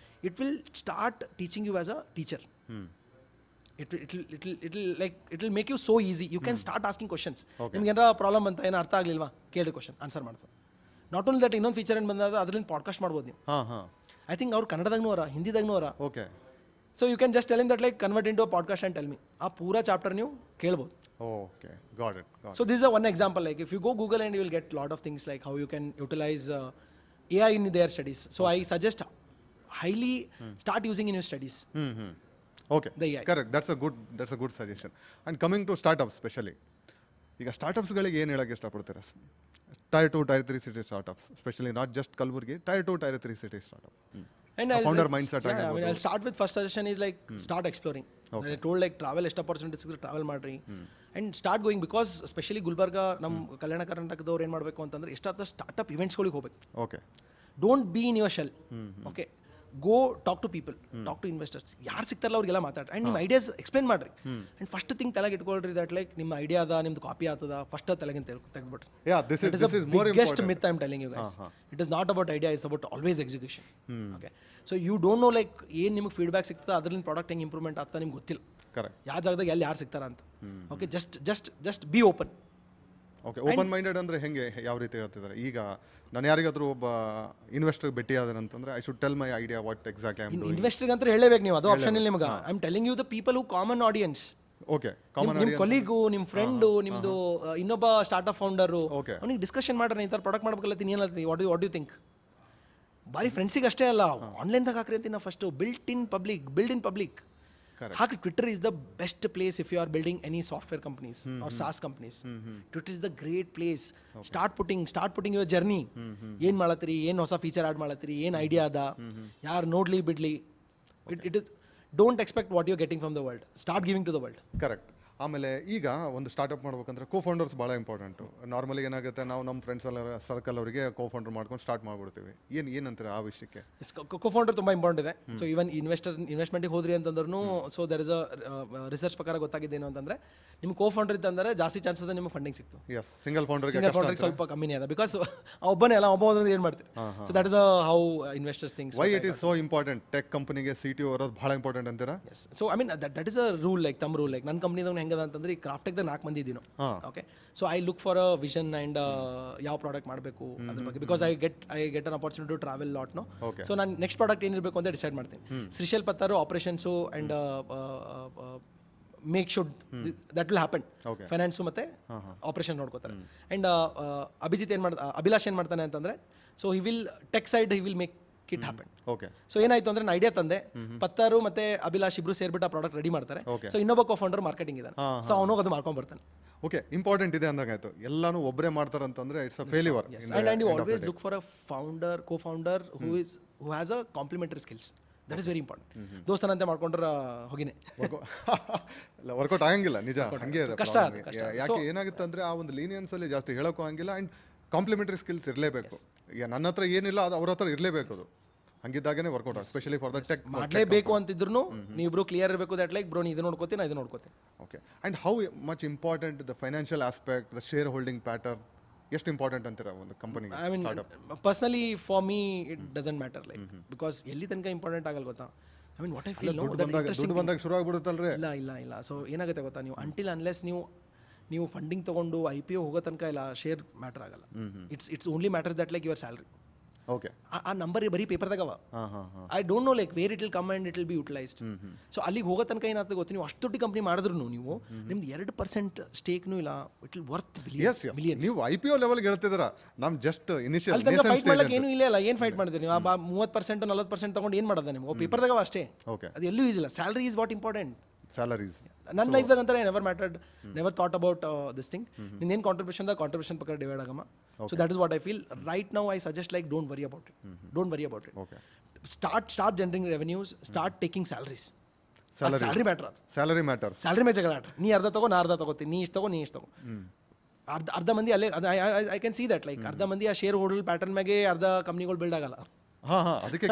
It will start teaching you as a teacher. It will make you so easy. You can start asking questions. ನಿಮ್ಗೆ ಏನಾರ problem ಅಂತ ಏನೋ ಅರ್ಥ ಆಗಲಿಲ್ವಾ ಕೇಳಿ, question answer ಮಾಡ್ತಾರೆ. Not only that, ಇನ್ನೊಂದು feature ಏನು ಬಂದಾಗ ಅದರಿಂದ ಪಾಡ್ಕಾಸ್ಟ್ ಮಾಡ್ಬೋದು ನೀವು. ಐ ಥಿಂಕ್ ಅವ್ರು ಕನ್ನಡದಾಗೂ ಅವರ, ಹಿಂದಿದಾಗೂ ಅವರ. Okay, so you can just tell him that like convert into a podcast and tell me. ಆ ಪೂರಾ ಚಾಪ್ಟರ್ ನೀವು ಕೇಳ್ಬೋದು. Okay, got it. So this is one example. Like if you go Google and you will get lot of things like how you can utilise AI in their studies. So I suggest highly start using in your studies. Okay, correct. That's a good suggestion. And coming to startups especially, ಈಗ ಸ್ಟಾರ್ಟಪ್ಸ್ಗಳಿಗೆ ಏನು ಹೇಳೋಕ್ಕೆ ಇಷ್ಟಪಡ್ತೀರಾ? Tier 2, Tier 3 city startups, especially not just Kalburgi, Tier 2, Tier 3 city startup. And founder mindset. I'll start with first suggestion is like start exploring. I told like travel ಎಷ್ಟು opportunities ಇದ್ರೆ travel ಮಾಡ್ರಿ and start going, because especially Gulbarga ನಮ್ಮ ಕಲ್ಯಾಣ ಕರ್ನಾಟಕದವ್ರು ಏನು ಮಾಡಬೇಕು ಅಂತಂದ್ರೆ ಎಷ್ಟಾದ startup ಇವೆಂಟ್ಸ್ಗಳಿಗೆ ಹೋಗ್ಬೇಕು. Okay, don't be in your shell. Okay, go talk to people, talk to investors, ಯಾರು ಸಿಗ್ತಾರಲ್ಲ ಅವ್ರಿಗೆಲ್ಲ ಮಾತಾಡ್ರಿ. ಆ್ಯಂಡ್ ನಿಮ್ಮ ಐಡಿಯಾಸ್ ಎಕ್ಸ್ಪ್ಲೇನ್ ಮಾಡಿರಿ. ಆ್ಯಂಡ್ ಫಸ್ಟ್ ಥಿಂಗ್ ತಲೆಗೆ ಇಟ್ಕೊಳ್ರಿ ದಟ್ ಲೈಕ್ ನಿಮ್ಮ ಐಡಿಯಾ ಅದ, ನಿಮ್ದು ಕಾಪಿ ಆಗ್ತದ, ಫಸ್ಟ್ ತಲೆಗಿಂತ ತೆಗೆದ್ಬಿಟ್ರಿ. Biggest myth I am telling you guys. It is not about idea, it's about always execution. Okay, so you don't know like ಏನು ನಿಮಗೆ ಫೀಡ್ಬ್ಯಾಕ್ ಸಿಗ್ತದೆ, ಅದರಿಂದ ಪ್ರಾಡಕ್ಟ್ ಹೆಂಗೆ ಇಂಪ್ರೂವ್ಮೆಂಟ್ ಆಗ್ತದೆ ನಿಮ್ಗೆ ಗೊತ್ತಿಲ್ಲ. ಕರೆಕ್ಟ್, ಯಾವ ಜಾಗದಾಗ ಎಲ್ಲಿ ಯಾರು ಸಿಗ್ತಾರ ಅಂತ. Okay, just B open. Okay, open minded ಅಂದರೆ ಹೆಂಗೆ, ಯಾವ ರೀತಿ ಹೇಳ್ತಿದ್ದಾರೆ? ಈಗ ನಾನು ಯಾರಿಗಾದ್ರೂ ಒಬ್ಬ ಇನ್ವೆಸ್ಟರ್ ಭೇಟಿ ಆದನಂತಂದ್ರೆ I should tell my idea what exactly I am doing. ಇನ್ವೆಸ್ಟರ್ಗೆ ಅಂತ ಹೇಳಬೇಕು ನೀವು, ಅದು ಆಪ್ಷನ್ ಇಲ್ಲ ನಿಮಗೆ. I am telling you the people who common audience. Okay, ನಿಮ್ಮ ಕೊಲೀಗು, ನಿಮ್ಮ ಫ್ರೆಂಡು, ನಿಮ್ಮದು ಇನ್ನೊಬ್ಬ ಸ್ಟಾರ್ಟ್ಅಪ್ ಫೌಂಡರು, ಅವ್ನಿಗೆ ಡಿಸ್ಕಷನ್ ಮಾಡ್ರಿ, ಈ ಥರ ಪ್ರಾಡಕ್ಟ್ ಮಾಡ್ಬೇಕಲ್ಲತ್ತೀನಿ, ಏನಲ್ಲತ್ತೀನಿ, ವಾಟ್ ಯು ಥಿಂಕ್. ಬಾರಿ ಫ್ರೆಂಡ್ಸಿಗೆ ಅಷ್ಟೇ ಅಲ್ಲ, ಆನ್ಲೈನ್ದಾಗ ಹಾಕ್ರಿ ಅಂತೀನಿ ನಾವು ಫಸ್ಟು. Build in public. ಹಾಗೆ Twitter is the best place if you are building any software companies or SaaS companies. Twitter is the great place. Start putting your journey. ಏನು ಮಾಡತ್ತೀರಿ, ಏನು ಹೊಸ ಫೀಚರ್ ಆ್ಯಡ್ ಮಾಡತ್ತೀರಿ, ಏನು ಐಡಿಯಾ ಅದ, ಯಾರು ನೋಡ್ಲಿ ಬಿಡ್ಲಿ, it is don't expect what you getting from the world, start giving to the world. Correct. ಆಮೇಲೆ ಈಗ ಒಂದು ಸ್ಟಾರ್ಟಪ್ ಮಾಡ್ಬೇಕಂದ್ರೆ ಕೋ-ಫೌಂಡರ್ಸ್ ಭಾಳ ಇಂಪಾರ್ಟೆಂಟು. ನಾರ್ಮಲಿ ಏನಾಗುತ್ತೆ, ನಾವು ನಮ್ಮ ಫ್ರೆಂಡ್ಸ್ ಎಲ್ಲ ಸರ್ಕಲ್ ಅವರಿಗೆ ಕೋ-ಫೌಂಡರ್ ಮಾಡ್ಕೊಂಡು ಸ್ಟಾರ್ಟ್ ಮಾಡ್ಬಿಡ್ತೀವಿ. ಏನಂತಾರೆ ಆ ವಿಷಯಕ್ಕೆ? ಕೋ-ಫೌಂಡರ್ ತುಂಬ ಇಂಪಾರ್ಟೆಂಟ್ ಇದೆ. ಸೊ ಈವನ್ ಇನ್ವೆಸ್ಟ್ಮೆಂಟಿಗೆ ಹೋದ್ರಿ ಅಂತಂದ್ರೂ, so there is a research ಪ್ರಕಾರ ಗೊತ್ತಾಗಿದ್ದೇನು ಅಂತಂದರೆ, ನಿಮ್ಗೆ ಕೋ-ಫೌಂಡರ್ ಇತ್ತಂದರೆ ಜಾಸ್ತಿ ಚಾನ್ಸಸ್ ಇದೆ ನಿಮ್ಗೆ ಫಂಡಿಂಗ್ ಸಿಕ್ತು. ಸಿಂಗಲ್ ಫೌಂಡರ್ಗೆ ಸ್ವಲ್ಪ ಕಮ್ಮಿನೇ ಅದ, ಬಿಕಾಸ್ ಒಬ್ಬನೇ ಅಲ್ಲ, ಒಬ್ಬ ಏನು ಮಾಡ್ತೀವಿ. So that is how investors things. Why it is so important? Tech ಕಂಪನಿಗೆ CTO ಇರೋದು ಭಾಳ ಇಂಪಾರ್ಟೆಂಟ್ ಅಂತೀರಾ? So I mean that is a rule, like ತಮ್ಮ ರೂಲ್. ಲೈಕ್ ನನ್ನ ಕಂಪ್ನಿದಾಗ ಹೆಂಗದ ಅಂತಂದ್ರೆ, ಈ ಕ್ರಾಫ್ಟೆಕ್ದಾಗ 4 ಮಂದಿ ಇದೀವಿ. Okay, so I look for a vision and ಯಾವ ಪ್ರಾಡಕ್ಟ್ ಮಾಡಬೇಕು ಅದ್ರ ಬಗ್ಗೆ, because I get an opportunity to travel lot. So ನಾನು ನೆಕ್ಸ್ಟ್ ಪ್ರಾಡಕ್ಟ್ ಏನಿರಬೇಕು ಅಂತ ಡಿಸೈಡ್ ಮಾಡ್ತೀನಿ. Shrishail Pattar operations and make should that will happen. Finance ಮತ್ತು ಆಪರೇಷನ್ ನೋಡ್ಕೋತಾರೆ. ಆ್ಯಂಡ್ ಅಭಿಲಾಷ್ ಏನು ಮಾಡ್ತಾನೆ ಅಂತಂದರೆ, so he will tech side he will make it happen. Okay. So ಏನಾಯ್ತು ಅಂದ್ರೆ, ನಾನು ಐಡಿಯಾ ತಂದೆ, ಪತ್ತಾರು ಮತ್ತೆ ಅಭಿಲಾಷ್ ಇಬ್ರು ಸೇರ್ಬಿಟ್ಟು ಆ ಪ್ರಾಡಕ್ಟ್ ರೆಡಿ ಮಾಡ್ತಾರೆ. ಸೊ ಇನ್ನೊಬ್ಬ ಕೋ-ಫೌಂಡರ್ ಮಾರ್ಕೆಟಿಂಗ್ ಇದ್ದಾನೆ, ಸೊ ಅವನು ಅದು ಮಾಡ್ಕೊಂಡ್ ಬರ್ತಾನೆ. ಓಕೆ, ಇಂಪಾರ್ಟೆಂಟ್ ಇದೆ ಅಂದಾಗಾಯ್ತು. ಎಲ್ಲಾನು ಒಬ್ಬರೇ ಮಾಡ್ತಾರೆ ಅಂತಂದ್ರೆ it's a failure. And you always look for a co-founder who has a complementary skills. That is very important. ದೋಸ್ತನಂತೆ ಮಾಡ್ಕೊಂಡ್ರೆ ಹೋಗಿನೇ ವರ್ಕೌಟ್ ಆಗಂಗಿಲ್ಲ. ನಿಜ, ಹಂಗೆ ಕಷ್ಟ. ಯಾಕೆ ಏನಾಗುತ್ತೆ ಅಂದ್ರೆ, ಆ ಒಂದು ಲೀನಿಯನ್ಸ್ ಅಲ್ಲಿ ಜಾಸ್ತಿ ಹೇಳೋಕ್ಕೂ ಹಂಗಿಲ್ಲ. ಅಂಡ್ ಕಾಂಪ್ಲಿಮೆಂಟರಿ ಸ್ಕಿಲ್ಸ್ ಇರಲೇಬೇಕು. ಈಗ ನನ್ನ ಹತ್ರ ಏನಿಲ್ಲ, ಅದು ಅವ್ರ ಹತ್ರ ಇರಲೇಬೇಕು. ಅದು ಹಂಗಿದ್ದಾಗನೇ work out, especially for the tech. ಮಾಡಲೇಬೇಕು ಅಂತಿದ್ರು ನೀವಿಬ್ರು ಕ್ಲಿಯರ್ ಇರಬೇಕು. ದಟ್ ಲೈಕ್ ಬ್ರೋ, ನೀ ಇದು ನೋಡ್ಕೋತೀನಿ, ನಾ ಇದು ನೋಡ್ಕೋತೀನಿ. Okay. And how much important the financial aspect, the share holding pattern ಎಷ್ಟು ಇಂಪಾರ್ಟೆಂಟ್ ಅಂತೀರಾ ಒಂದು ಕಂಪನಿಗೆ? I mean personally for me it doesn't matter, like because ಎಲ್ಲಿ ತನಕ ಇಂಪಾರ್ಟೆಂಟ್ ಆಗಲ್ಲ ಗೊತ್ತಾ. I mean what I feel ದುಡ್ಡು ಬಂದಾಗ ಶುರು ಆಗ್ಬಿಡುತ್ತಲ್ರಿ. ಇಲ್ಲ. ಸೊ ಏನಾಗುತ್ತೆ ಗೊತ್ತಾ, ನೀವು ಅಂಟಿಲ್ ಅನ್ಲೆಸ್ ನೀವು ಫಂಡಿಂಗ್ ತೊಗೊಂಡು IPO ಹೋಗೋ ತನಕ ಇಲ್ಲ, ಶೇರ್ ಮ್ಯಾಟರ್ ಆಗಲ್ಲ. It's only matters that like your salary. Okay. ಆ ನಂಬರ್ ಬರೀ ಪೇಪರ್ದಾಗ ಅವ. I don't know like where it will come and it will be utilised. So ಅಲ್ಲಿಗೆ ಹೋಗೋ ತನಕ ಏನಾಗ್ತದೆ ಗೊತ್ತಿ, ನೀವು ಅಷ್ಟು ದೊಡ್ಡ ಕಂಪ್ನಿ ಮಾಡಿದ್ರು ನೀವು ನಿಮ್ದು 2% ಸ್ಟೇಕ್ನೂ ಇಲ್ಲ, ಇಟ್ ವಿಲ್ ವರ್ತ್ ಬಿಲಿಯನ್ಸ್. ನೀವು IPO ಲೆವೆಲ್ಗೆ ಹೇಳ್ತಿದ್ದೀರಾ, ನಮ್ ಜಸ್ಟ್ ಇನಿಷಿಯಲ್ ಅಲ್ಲಿ ತನಕ ಫೈಟ್ ಮಾಡಕ್ಕೆ ಏನೂ ಇಲ್ಲ. ಏನು ಫೈಟ್ ಮಾಡಿದ್ರಿ ನೀವು? 30% 40% ತಗೊಂಡು ಏನು ಮಾಡೋದ ನೀವು? ಪೇಪರ್ದಾಗ ಅಷ್ಟೇ. ಓಕೆ. ಅದು ಎಲ್ಲೂ ಈಸಿಲ್ಲ. Salary is what important. Salaries ನನ್ನ ಲೈಫ್ದಾಗ ಅಂತಾರೆ never mattered, never thought about this thing. ನಿನ್ನೇನು ಕಾಂಟ್ರಿಬ್ಯೂಷನ್ ಪ್ರಕಾರ ಡಿವೈಡ್ ಆಗಮ್ಮ. So that is what I feel right now. I suggest like don't worry about it. Okay. Start generating revenues, start taking salaries. Salary matter. Salary ಮೇಲೆ ಜಗಳ ಆಟ. ನೀ ಅರ್ಧ ತಗೋ, ನಾ ಅರ್ಧ ತಗೋತೀನಿ, ನೀ ಇಷ್ಟು ತಗೋ. ಅರ್ಧ ಮಂದಿ ಅಲ್ಲೇ I can see that, like ಅರ್ಧ ಮಂದಿ ಆ ಶೇರ್ ಹೋಲ್ಡರ್ ಪ್ಯಾಟರ್ನ್ ಮ್ಯಾಗೆ ಅರ್ಧ ಕಂಪ್ನಿಗಳು ಬಿಲ್ಡ್ ಆಗಲ್ಲ. ಅದಕ್ಕೆ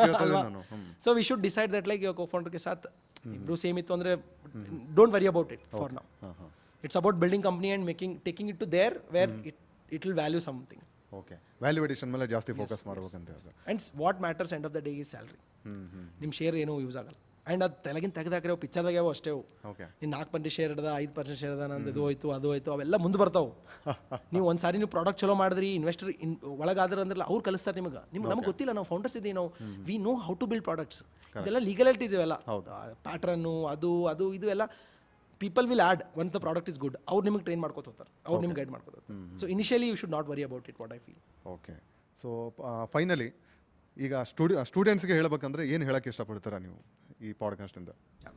so we should decide that like co-founder ಕೆ ಸಾಥ್ ಇಬ್ರು ಸೇಮ್ ಇತ್ತು ಅಂದ್ರೆ don't worry about it for now. It's about building company and taking it to there where it will value something. Okay. Value addition ಮೇಲೆ ಜಾಸ್ತಿ focus ಮಾಡ್ಬೇಕಂತ. And what matters end of the day is salary. ನಿಮ್ಮ share ಏನೂ use ಆಗಲ್ಲ. And ಅದು ತೆಲಗಿನ ತೆಗೆದಾಕ್ರೆ ಪಿಕ್ಚರ್ದಾಗ ಯಾವ ಅಷ್ಟೇ. ನೀನು 4% ಶೇರ್ ಇಡದ, 5% ಶೇರ್ ಅದ, ನಂದು ಇದು ಹೋಯ್ತು ಅದು ಹೋಯ್ತು, ಅವೆಲ್ಲ ಮುಂದೆ ಬರ್ತಾವೆ. ನೀವು ಒಂದು ಸಾರಿ ನೀವು ಪ್ರಾಡಕ್ಟ್ ಚಲೋ ಮಾಡಿದ್ರಿ, ಇನ್ವೆಸ್ಟರ್ ಒಳಗಾದ್ರೆ ಅಂದ್ರೆ ಅವ್ರು ಕಲಿಸ್ತಾರೆ ನಿಮಗೆ. ನಮ್ಗೆ ಗೊತ್ತಿಲ್ಲ, ನಾವು ಫೌಂಡರ್ಸ್ ಇದ್ದೀವಿ, ನಾವು we know how to build products. ಇದೆಲ್ಲ ಲೀಗಲಿಟೀಸ್ ಇವೆಲ್ಲ, ಪ್ಯಾಟ್ರನ್ನು ಅದು ಇದು ಎಲ್ಲ people will add once the product is good. ಅವ್ರು ನಿಮಗೆ ಟ್ರೈನ್ ಮಾಡ್ಕೊತ ಹೋಗ್ತಾರೆ, ಅವ್ರು ನಿಮ್ಗೆ ಗೈಡ್ ಮಾಡ್ಕೊತ ಹೋಗ್ತಾರೆ. So initially you should not worry about it, what I feel. Okay. So finally ಈಗ ಸ್ಟೂಡೆಂಟ್ಸ್ಗೆ ಹೇಳ್ಬೇಕಂದ್ರೆ ಏನು ಹೇಳಕ್ಕೆ ಇಷ್ಟಪಡ್ತೀರಾ ನೀವು ಈ ಪಾಡ್ಕಾಸ್ಟಿಂದ?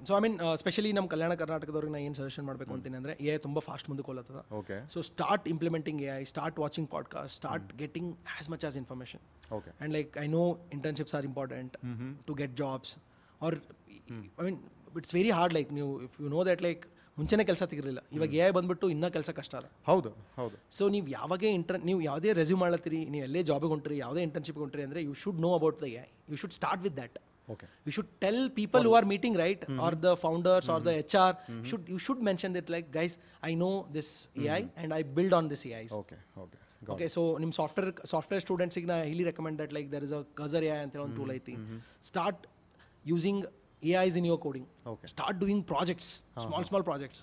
ಸೊ ಐ ಮೀನ್ ಸ್ಪೆಷಲಿ ನಮ್ಮ ಕಲ್ಯಾಣ ಕರ್ನಾಟಕದವ್ರಿಗೆ ನಾನು ಏನು ಸಜೆಷನ್ ಮಾಡಬೇಕು ಅಂತೀನಿ ಅಂದರೆ, AI ತುಂಬ ಫಾಸ್ಟ್ ಮುಂದಕ್ಕೆ ಹೋಗ್ತದ. Okay. So start implementing AI, start watching podcast, start getting as much as information. Okay. And like I know internships are important to get jobs, or I mean it's very hard. Like ನೀವು if you know that like ಮುಂಚೆನೇ ಕೆಲಸ ತೆಗಿರಲಿಲ್ಲ, ಇವಾಗ AI ಬಂದ್ಬಿಟ್ಟು ಇನ್ನೂ ಕೆಲಸ ಕಷ್ಟ ಅದ. ಹೌದು. ಸೊ ನೀವು ಯಾವಾಗೇ ನೀವು ಯಾವುದೇ ರೆಸ್ಯೂಮ್ ಮಾಡ್ಲತ್ತೀರಿ, ನೀವು ಎಲ್ಲೇ ಜಾಬಿಗೆ ಹೊಂಟ್ರಿ, ಯಾವುದೇ ಇಂಟರ್ನ್ಶಿಪ್ಗೆ ಹೊಂಟ್ರಿ ಅಂದರೆ you should know about the AI. You should start with that. Okay. You should tell people who are meeting, right, or the founders or the HR, you should mention that like, guys, I know this AI and I build on this AIs. Okay, so nim software students ಗೆ na highly recommend that like there is a Cursor AI ಅಂತ ಒಂದು tool ಐತಿ. Start using AIs in your coding. Start doing projects, small projects.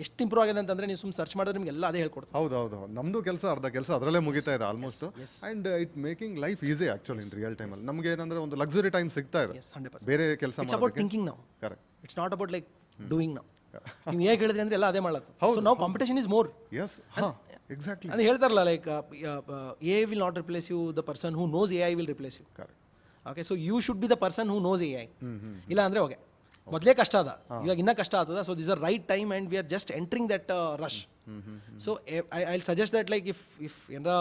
ಎಷ್ಟು improve ಆಗಿದೆ ಅಂತಂದ್ರೆ ನೀವು ಸುಮ್ಮನೆ search ಮಾಡಿದ್ರೆ ನಿಮ್ಗೆ ಎಲ್ಲ ಅದೇ ಹೇಳ್ಕೊಡ್ತಾರೆ. ಹೌದು. ನಮ್ಮದು ಅರ್ಧ ಕೆಲಸ ಅದರಲ್ಲೇ ಮುಗಿತಾ ಇದೆ almost. And it making life easy actually in real ಟೈಮಲ್ಲಿ. ನಮಗೆ ಏನಂದ್ರೆ ಒಂದು ಲಕ್ಸುರಿ ಟೈಮ್ ಸಿಗ್ತಾ ಇದೆ ಬೇರೆ ಕೆಲಸ ಮಾಡೋದು. ಇಟ್ಸ್ ಅಬೌಟ್ ಥಿಂಕಿಂಗ್ ನಾವು. Correct. It's not about like doing ನಾವು. ನೀವು ಹೇಗೆ ಹೇಳಿದ್ರಿ ಅಂದ್ರೆ ಎಲ್ಲ ಅದೇ ಮಾಡತ್ತೆ. ಸೊ ನಾವು competition is more. Yes, exactly. ಅದು ಹೇಳ್ತಾರಲ್ಲ like AI will not replace you, the person who knows AI will replace you. Correct. Okay, so you should be the person who knows AI. ಇಲ್ಲ ಅಂದರೆ okay ಮೊದಲೇ ಕಷ್ಟ ಅದ, ಇವಾಗ ಇನ್ನೂ ಕಷ್ಟ ಆಗ್ತದ. So this are right time and we are just entering that rush. So I suggest that like if ಏನಾರ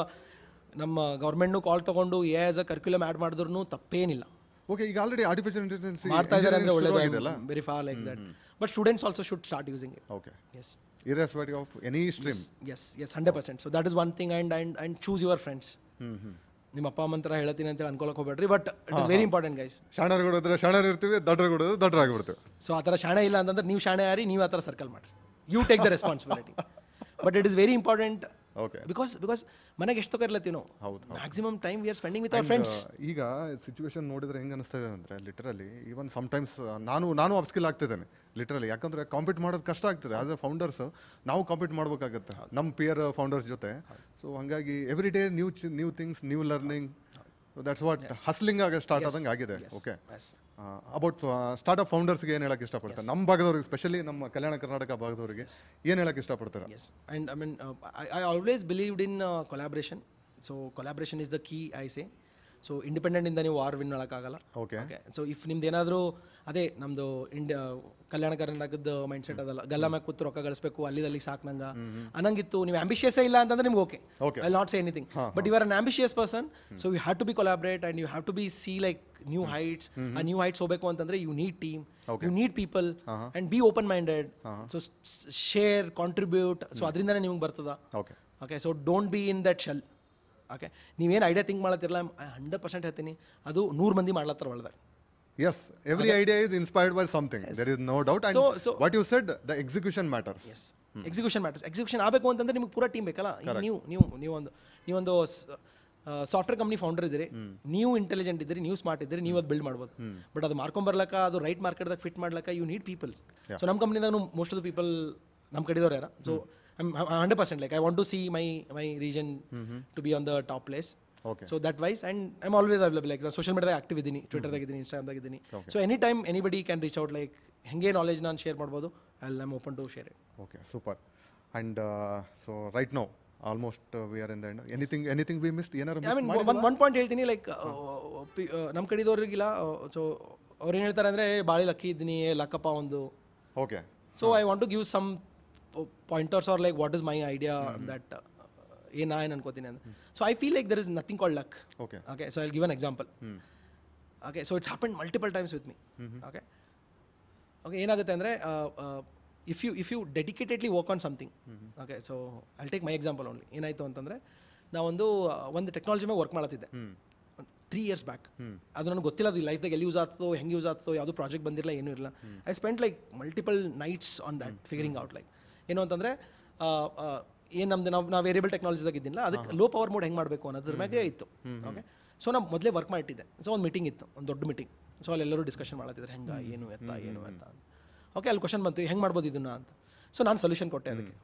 ನಮ್ಮ ಗೌರ್ಮೆಂಟ್ನು ಕಾಲ್ ತೊಗೊಂಡು AI as a curriculum add ಮಾಡಿದ್ರು ತಪ್ಪೇನಿಲ್ಲ. ಓಕೆ, ಈಗ ಆಲ್ರೆಡಿ ಆರ್ಟಿಫಿಷಿಯಲ್ ಇಂಟೆಲಿಜೆನ್ಸ್ ಮಾಡ್ತಾ ಇದ್ದಾರೆ ಅಂದರೆ ಒಳ್ಳೆಯದು, very for like that. But students also should start using it. Okay, yes, irrespective of any stream. Yes, 100%. So that is one thing, and choose your friends. ನಿಮ್ಮ ಅಪ್ಪ ಅಮ್ಮನ ಥರ ಹೇಳ್ತೀನಿ ಅಂತೇಳಿ ಅನ್ಕೊಳಕ್ಕೆ ಹೋಗ್ಬೇಡ್ರಿ, but it is very important guys. ಶಾಣರು ಕೊಡಿದ್ರೆ ಶಾಣರು ಇರ್ತೀವಿ, ದಡ್ಡರು ಕೊಡೋದು ದಡ್ಡರಾಗ್ಬಿಡ್ತೀವಿ. ಸೊ ಆ ಥರ ಶಾಣೆ ಇಲ್ಲ ಅಂತಂದ್ರೆ ನೀವು ಶಾಣೆ ಯಾರಿ, ನೀವು ಆ ಥರ ಸರ್ಕಲ್ ಮಾಡಿರಿ, you take the responsibility. But it is very important. Okay, because ಮನೆಗೆ ಎಷ್ಟು ತಗೊರ್ಲತ್ತೀವಿ ನಾವು, maximum time we are spending with our friends. ಈಗ ಸಿಚುವೇಶನ್ ನೋಡಿದ್ರೆ ಹೆಂಗೆ ಅನಿಸ್ತಾ ಇದೆ ಅಂದರೆ ಲಿಟ್ರಲಿ ಈವನ್ ಸಮ್ಟೈಮ್ಸ್ ನಾನು ಅಪ್ಸ್ಕಿಲ್ ಆಗ್ತಿದ್ದೇನೆ ಲಿಟ್ರಲಿ. ಯಾಕಂದರೆ ಕಾಂಪೀಟ್ ಮಾಡೋದು ಕಷ್ಟ ಆಗ್ತದೆ. ಆಸ್ ಎ ಫೌಂಡರ್ಸ್ ನಾವು ಕಾಂಪೀಟ್ ಮಾಡಬೇಕಾಗತ್ತೆ ನಮ್ಮ ಪಿಯರ್ ಫೌಂಡರ್ಸ್ ಜೊತೆ. ಸೊ ಹಾಗಾಗಿ every day new things, new learning, that's what hustling ಆಗ ಸ್ಟಾರ್ಟ್ ಆದಂಗೆ ಆಗಿದೆ. ಓಕೆ, ಅಬೌಟ್ ಸ್ಟಾರ್ಟ್ಅಪ್ ಫೌಂಡರ್ಸ್ಗೆ ಏನು ಹೇಳಕ್ಕೆ ಇಷ್ಟಪಡ್ತಾರೆ? ನಮ್ಮ ಭಾಗದವ್ರಿಗೆ, ಸ್ಪೆಷಲಿ ನಮ್ಮ ಕಲ್ಯಾಣ ಕರ್ನಾಟಕ ಭಾಗದವರಿಗೆ ಏನು ಹೇಳಕ್ಕೆ ಇಷ್ಟಪಡ್ತಾರೆ? Yes, and I mean, I always believed in collaboration. So collaboration is the key, I say. So ಇಂಡಿಪೆಂಡೆಂಟಿಂದ ನೀವು ವಾರ್ ವಿನ್ ಮಾಡೋಕ್ಕಾಗಲ್ಲ. ಓಕೆ, ಸೊ ಇಫ್ ನಿಮ್ದು ಏನಾದರೂ ಅದೇ ನಮ್ಮದು ಕಲ್ಯಾಣ ಕರ್ನಾಟಕದ ಮೈಂಡ್ ಸೆಟ್ ಅದಲ್ಲ, ಗಲ್ಲ ಮ್ಯಾಗ ಕೂತು ರೊಕ್ಕ ಗಳಿಸ್ಬೇಕು, ಅಲ್ಲಿದಲ್ಲಿ ಸಾಕು ನಂಗೆ ಅನ್ನಂಗಿತ್ತು. ನೀವು ಆಂಬಿಷಿಯಸ್ಸೇ ಇಲ್ಲ ಅಂತಂದ್ರೆ ನಿಮ್ಗೆ okay, I not say anything. But you are an ambitious person, so you have to be collaborate and you have to be see like new heights. ಆ ನ್ಯೂ ಹೈಟ್ಸ್ ಹೋಗಬೇಕು ಅಂತಂದ್ರೆ you need team, you need people and be open minded. So share, contribute, so ಅದರಿಂದನೇ ನಿಮ್ಗೆ ಬರ್ತದ. Okay, so don't be in that shell. Okay, ನೀವೇನು idea think ಮಾಡತ್ತಿರಲ್ಲ, 100% ಹೇಳ್ತೀನಿ, ಅದು 100 ಮಂದಿ ಮಾಡ್ಲತ್ತಾರ ಒಳ್ಳೆದಾಗ. Yes, every idea is inspired by something. Yes. There is no doubt. And so what you said, the execution matters. Yes, execution matters. Execution ಆಗಬೇಕು ಅಂತಂದ್ರೆ ನಿಮಗೆ ಪೂರಾ team ಬೇಕಲ್ಲ. ನೀವೊಂದು ಸಾಫ್ಟ್ವೇರ್ ಕಂಪ್ನಿ ಫೌಂಡರ್ ಇದ್ದೀರಿ, ನೀವು ಇಂಟೆಲಿಜೆಂಟ್ ಇದ್ದೀರಿ, ನೀವು ಸ್ಮಾರ್ಟ್ ಇದ್ದೀರಿ, ನೀವು ಅದು ಬಿಲ್ಡ್ ಮಾಡ್ಬೋದು. ಬಟ್ ಅದು ಮಾರ್ಕೊಂಬರ್ಲಕ್ಕ, ಅದು ರೈಟ್ ಮಾರ್ಕೆಟ್ದಾಗ ಫಿಟ್ ಮಾಡ್ಲಕ್ಕ ಯು ನೀಡ್ ಪೀಪಲ್. ಸೊ ನಮ್ಮ ಕಂಪ್ನಿದಾಗ ಮೋಸ್ಟ್ ಆಫ್ ದ ಪೀಪಲ್ ನಮ್ಮ ಕಡೆದವ್ರು ಯಾರ. So I'm 100% like I want to see my region to be on the top place. Okay. So that wise, and I'm always available. Like social media active idini, Twitter ದಾಗ idini, Instagram ದಾಗ idini. So anytime anybody can reach out, like henge knowledge ನಾನು share ಮಾಡ್ಬೋದು, I'm open to share it. Okay, super. And so right now almost we are in the end. Anything we missed? ಏನಾರು I mean one point ಹೇಳ್ತೀನಿ, like ನಮ್ಮ ಕಡೆದವ್ರಿಗಿಲ್ಲ. So ಅವ್ರು ಏನು ಹೇಳ್ತಾರೆ ಅಂದರೆ ಭಾಳ ಲಕ್ಕಿ ಇದ್ದೀನಿ, ಲಕ್ಕಪ್ಪ ಒಂದು. Okay. So I want to give some pointers or like what is my idea that ಏನು ಅನ್ಕೋತೀನಿ ಅಂತ. So I feel like there is nothing called luck. Okay, so I give an example. Okay, so it's happen multiple times with me. Okay, ಏನಾಗುತ್ತೆ ಅಂದರೆ if you dedicatedly work on something. Okay, so I take my example only. ಏನಾಯಿತು ಅಂತಂದರೆ ನಾವೊಂದು technology ಮೇಲೆ work ಮಾಡತ್ತಿದ್ದೆ 3 years back. ಅದು ನನಗೆ ಗೊತ್ತಿಲ್ಲ ಅದು ಲೈಫ್ದಾಗ ಎಲ್ಲಿ ಯೂಸ್ ಆಗ್ತದೋ, ಹೆಂಗೆ ಯೂಸ್ ಆಗ್ತದೋ, ಯಾವುದೂ ಪ್ರಾಜೆಕ್ಟ್ ಬಂದಿರಲ್ಲ, ಏನೂ ಇರಲ್ಲ. I spend like multiple nights on that figuring out. Like ಏನು ಅಂತಂದರೆ ಏನು ನಮ್ಮದು ನಾವು ವೇರಿಯಬಲ್ ಟೆಕ್ನಾಲಜಿದಾಗ ಇದ್ದಿಲ್ಲ, ಅದಕ್ಕೆ ಲೋ ಪವರ್ ಮೋಡ್ ಹೆಂಗೆ ಮಾಡಬೇಕು ಅನ್ನೋದ್ರ ಮ್ಯಾಗೆ ಇತ್ತು. ಓಕೆ, ಸೊ ನಾನು ಮೊದಲೇ ವರ್ಕ್ ಮಾಡಿಟ್ಟಿದ್ದೆ. ಸೊ ಒಂದು ಮೀಟಿಂಗ್ ಇತ್ತು, ಒಂದು ದೊಡ್ಡ ಮೀಟಿಂಗ್. ಸೊ ಅಲ್ಲೆಲ್ಲರೂ ಡಿಸ್ಕಷನ್ ಮಾಡ್ತಿದ್ದಾರೆ ಹೆಂಗೆ, ಏನು ಎತ್ತ. ಓಕೆ, ಅಲ್ಲಿ ಕ್ವಶನ್ ಬಂತು, ಹೆಂಗೆ ಮಾಡ್ಬೋದು ಇದನ್ನ ಅಂತ. ಸೊ ನಾನು ಸೊಲ್ಯೂಷನ್ ಕೊಟ್ಟೆ ಅದಕ್ಕೆ.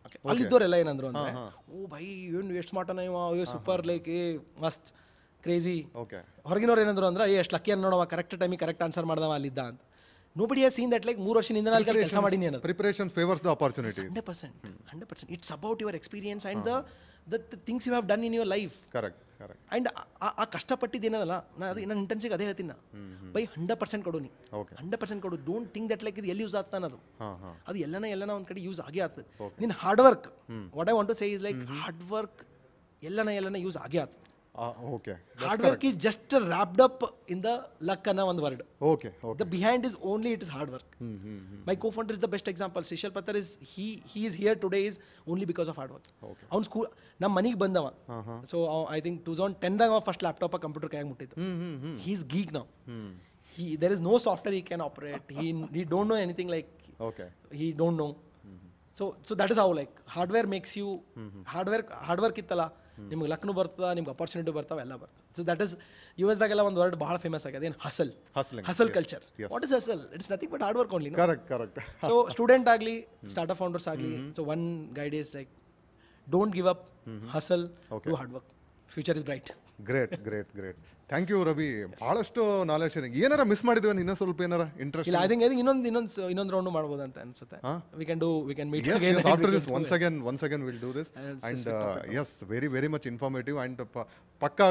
ಓಕೆ, ಅಲ್ಲಿದ್ದವರೆಲ್ಲ ಏನಂದ್ರು ಅಂದರೆ, ಓ ಭೈ ಏನು ಎಷ್ಟು ಸ್ಮಾರ್ಟ್ ಅಯ್ಯೋ, ಅಯ್ಯೋ ಸೂಪರ್, ಲೈಕ್ ಮಸ್ತ್ ಕ್ರೇಜಿ. ಓಕೆ, ಹೊರಗಿನವ್ರು ಏನಂದ್ರು ಅಂದ್ರೆ ಎಷ್ಟು ಲಕ್ಕಿ ಅನ್ನು ನೋಡವ, ಕರೆಕ್ಟ್ ಟೈಮಿಗೆ ಕರೆಕ್ಟ್ ಆನ್ಸರ್ ಮಾಡ್ದವ ಅಲ್ಲಿದ್ದ ಅಂತ. Nobody has seen that like 3 ವರ್ಷದಿಂದ ನಾನು ಕೆಲಸ ಮಾಡೀನಿ ಅನ್ನೋದು. Preparation favors the opportunity. 100%. It's about your experience and the things you have done in your life. Correct. And ಆ ಕಷ್ಟಪಟ್ಟಿದ್ದು ಏನದಲ್ಲ, ನಾನು ಇಂಟರ್ನ್ಸಿಗೆ ಅದೇ ಹೇಳ್ತೀನಿ, ಬೈ 100% ಕೊಡು. 100% ಕೊಡು. ಡೋಂಟ್ ಥಿಂಕ್ ದಟ್ ಲೈಕ್ ಇದು ಎಲ್ಲಿ ಯೂಸ್ ಆಗ್ತಾ ಅನ್ನೋದು. ಅದು ಎಲ್ಲನ ಒಂದು ಕಡೆ ಯೂಸ್ ಆಗೇ ಆಗ್ತದೆ. ನಿನ್ನ hard work, what I want to say is like hard work ಎಲ್ಲನ ಯೂಸ್ ಆಗೇ ಆಗ್ತದೆ. Okay, hard work is just wrapped up in the luck anna one word. Okay. The behind is only it is hard work. My co-founder is the best example. Shishal Patar is he is here today is only because of hard work. Okay. Avun school nam maniಗೆ ಬಂದವ. So I think 2010 ದಾಗ first laptop computer ಕೈಯಾಗ ಮುಟ್ಟಿತ್ತು. He is geek now. There is no software he can operate. He don't know anything like. Okay. He don't know. So that is how like hardware makes you hard work ಇತ್ತಲ್ಲ, ನಿಮ್ಗೆ ಲಕ್ನು ಬರ್ತದ, ನಿಮ್ಗೆ opportunity ಬರ್ತಾವೆ, ಎಲ್ಲ ಬರ್ತದೆ. So that is US ದಾಗೆಲ್ಲ ಒಂದು word ಭಾಳ ಫೇಮಸ್ ಆಗಿದೆ, ಏನು hustle culture. What is hustle? It's nothing but hard work only. Correct. So student ಆಗಲಿ, ಸ್ಟಾರ್ಟ್ಅಪ್ ಫೌಂಡರ್ಸ್ ಆಗಲಿ, so one guide is like don't give up, hustle, do hard work, future is bright. Great great great thank you Ravi. ಭಾಳಷ್ಟು knowledge sharing. ಏನಾರ miss ಮಾಡಿದ್ವಿ ಇನ್ನೂ ಸ್ವಲ್ಪ ಏನಾರ interest? ಇಲ್ಲ, I think ಇನ್ನೊಂದು ರೌಂಡ್ ಮಾಡ್ಬೋದು ಅಂತ ಅನ್ಸುತ್ತೆ. We can meet again after this once again we'll do this and yes very much informative and ಪಕ್ಕಾ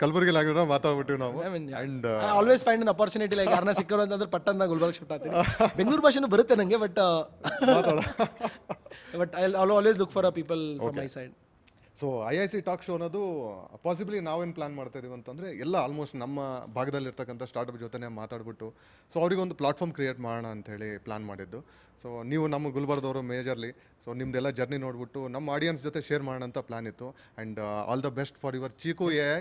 ಕಲಬುರಗಿಲಿ ಆಗಿರೋ ಮಾತಾಡ್ಬಿಟ್ಟಿವಿ ನಾವು. and I always find an opportunity, like ಯಾರನ್ನ ಸಿಕ್ಕರು ಅಂತಂದ್ರೆ ಪಟ್ಟನ್ನ ಗುಲ್ಬರ್ಗ ಶಿಫ್ಟ್ ಆಗ್ತೀನಿ. ಬೆಂಗಳೂರು ಭಾಷೆನೂ ಬರುತ್ತೆ ನನಗೆ, but I always look for a people from my side. So IIC talk show ಅನ್ನೋದು ಪಾಸಿಬ್ಲಿ ನಾವೇನು ಪ್ಲಾನ್ ಮಾಡ್ತಾ ಇದೀವಿ ಅಂತಂದರೆ ಎಲ್ಲ ಆಲ್ಮೋಸ್ಟ್ ನಮ್ಮ ಭಾಗದಲ್ಲಿರ್ತಕ್ಕಂಥ ಸ್ಟಾರ್ಟಪ್ ಜೊತೆನೇ ಮಾತಾಡ್ಬಿಟ್ಟು ಸೊ ಅವರಿಗೊಂದು ಪ್ಲಾಟ್ಫಾರ್ಮ್ ಕ್ರಿಯೇಟ್ ಮಾಡೋಣ ಅಂಥೇಳಿ ಪ್ಲಾನ್ ಮಾಡಿದ್ದು. ಸೊ ನೀವು ನಮ್ಮ ಗುಲ್ಬರ್ಗದವರು ಮೇಜರ್ಲಿ, ಸೊ ನಿಮ್ದೆಲ್ಲ ಜರ್ನಿ ನೋಡ್ಬಿಟ್ಟು ನಮ್ಮ ಆಡಿಯನ್ಸ್ ಜೊತೆ ಶೇರ್ ಮಾಡೋಣ ಅಂತ ಪ್ಲಾನ್ ಇತ್ತು. And all the best for your Cheeku AI.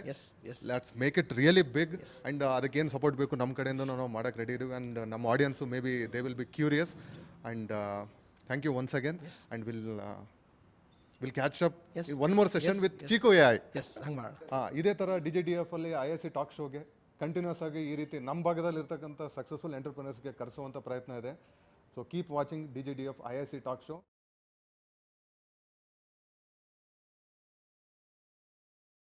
Let's make it really big. And ಅದಕ್ಕೇನು ಸಪೋರ್ಟ್ ಬೇಕು ನಮ್ಮ ಕಡೆಯಿಂದ ನಾವು ಮಾಡೋಕ್ಕೆ ರೆಡಿ ಇದೀವಿ. ಆ್ಯಂಡ್ ನಮ್ಮ audience may be they will be curious. And thank you once again. And will catch up one more session with Cheeku AI. ಇದೇ ಥರ DJDF ಅಲ್ಲಿ IIC ಟಾಕ್ ಶೋಗೆ ಕಂಟಿನ್ಯೂಸ್ ಆಗಿ ಈ ರೀತಿ ನಮ್ಮ ಭಾಗದಲ್ಲಿ ಇರ್ತಕ್ಕಂಥ ಸಕ್ಸಸ್ಫುಲ್ ಎಂಟರ್ಪ್ರಿನರ್ಸ್ಗೆ ಕರೆಸುವಂಥ ಪ್ರಯತ್ನ ಇದೆ. So keep watching DJDF IIC talk show.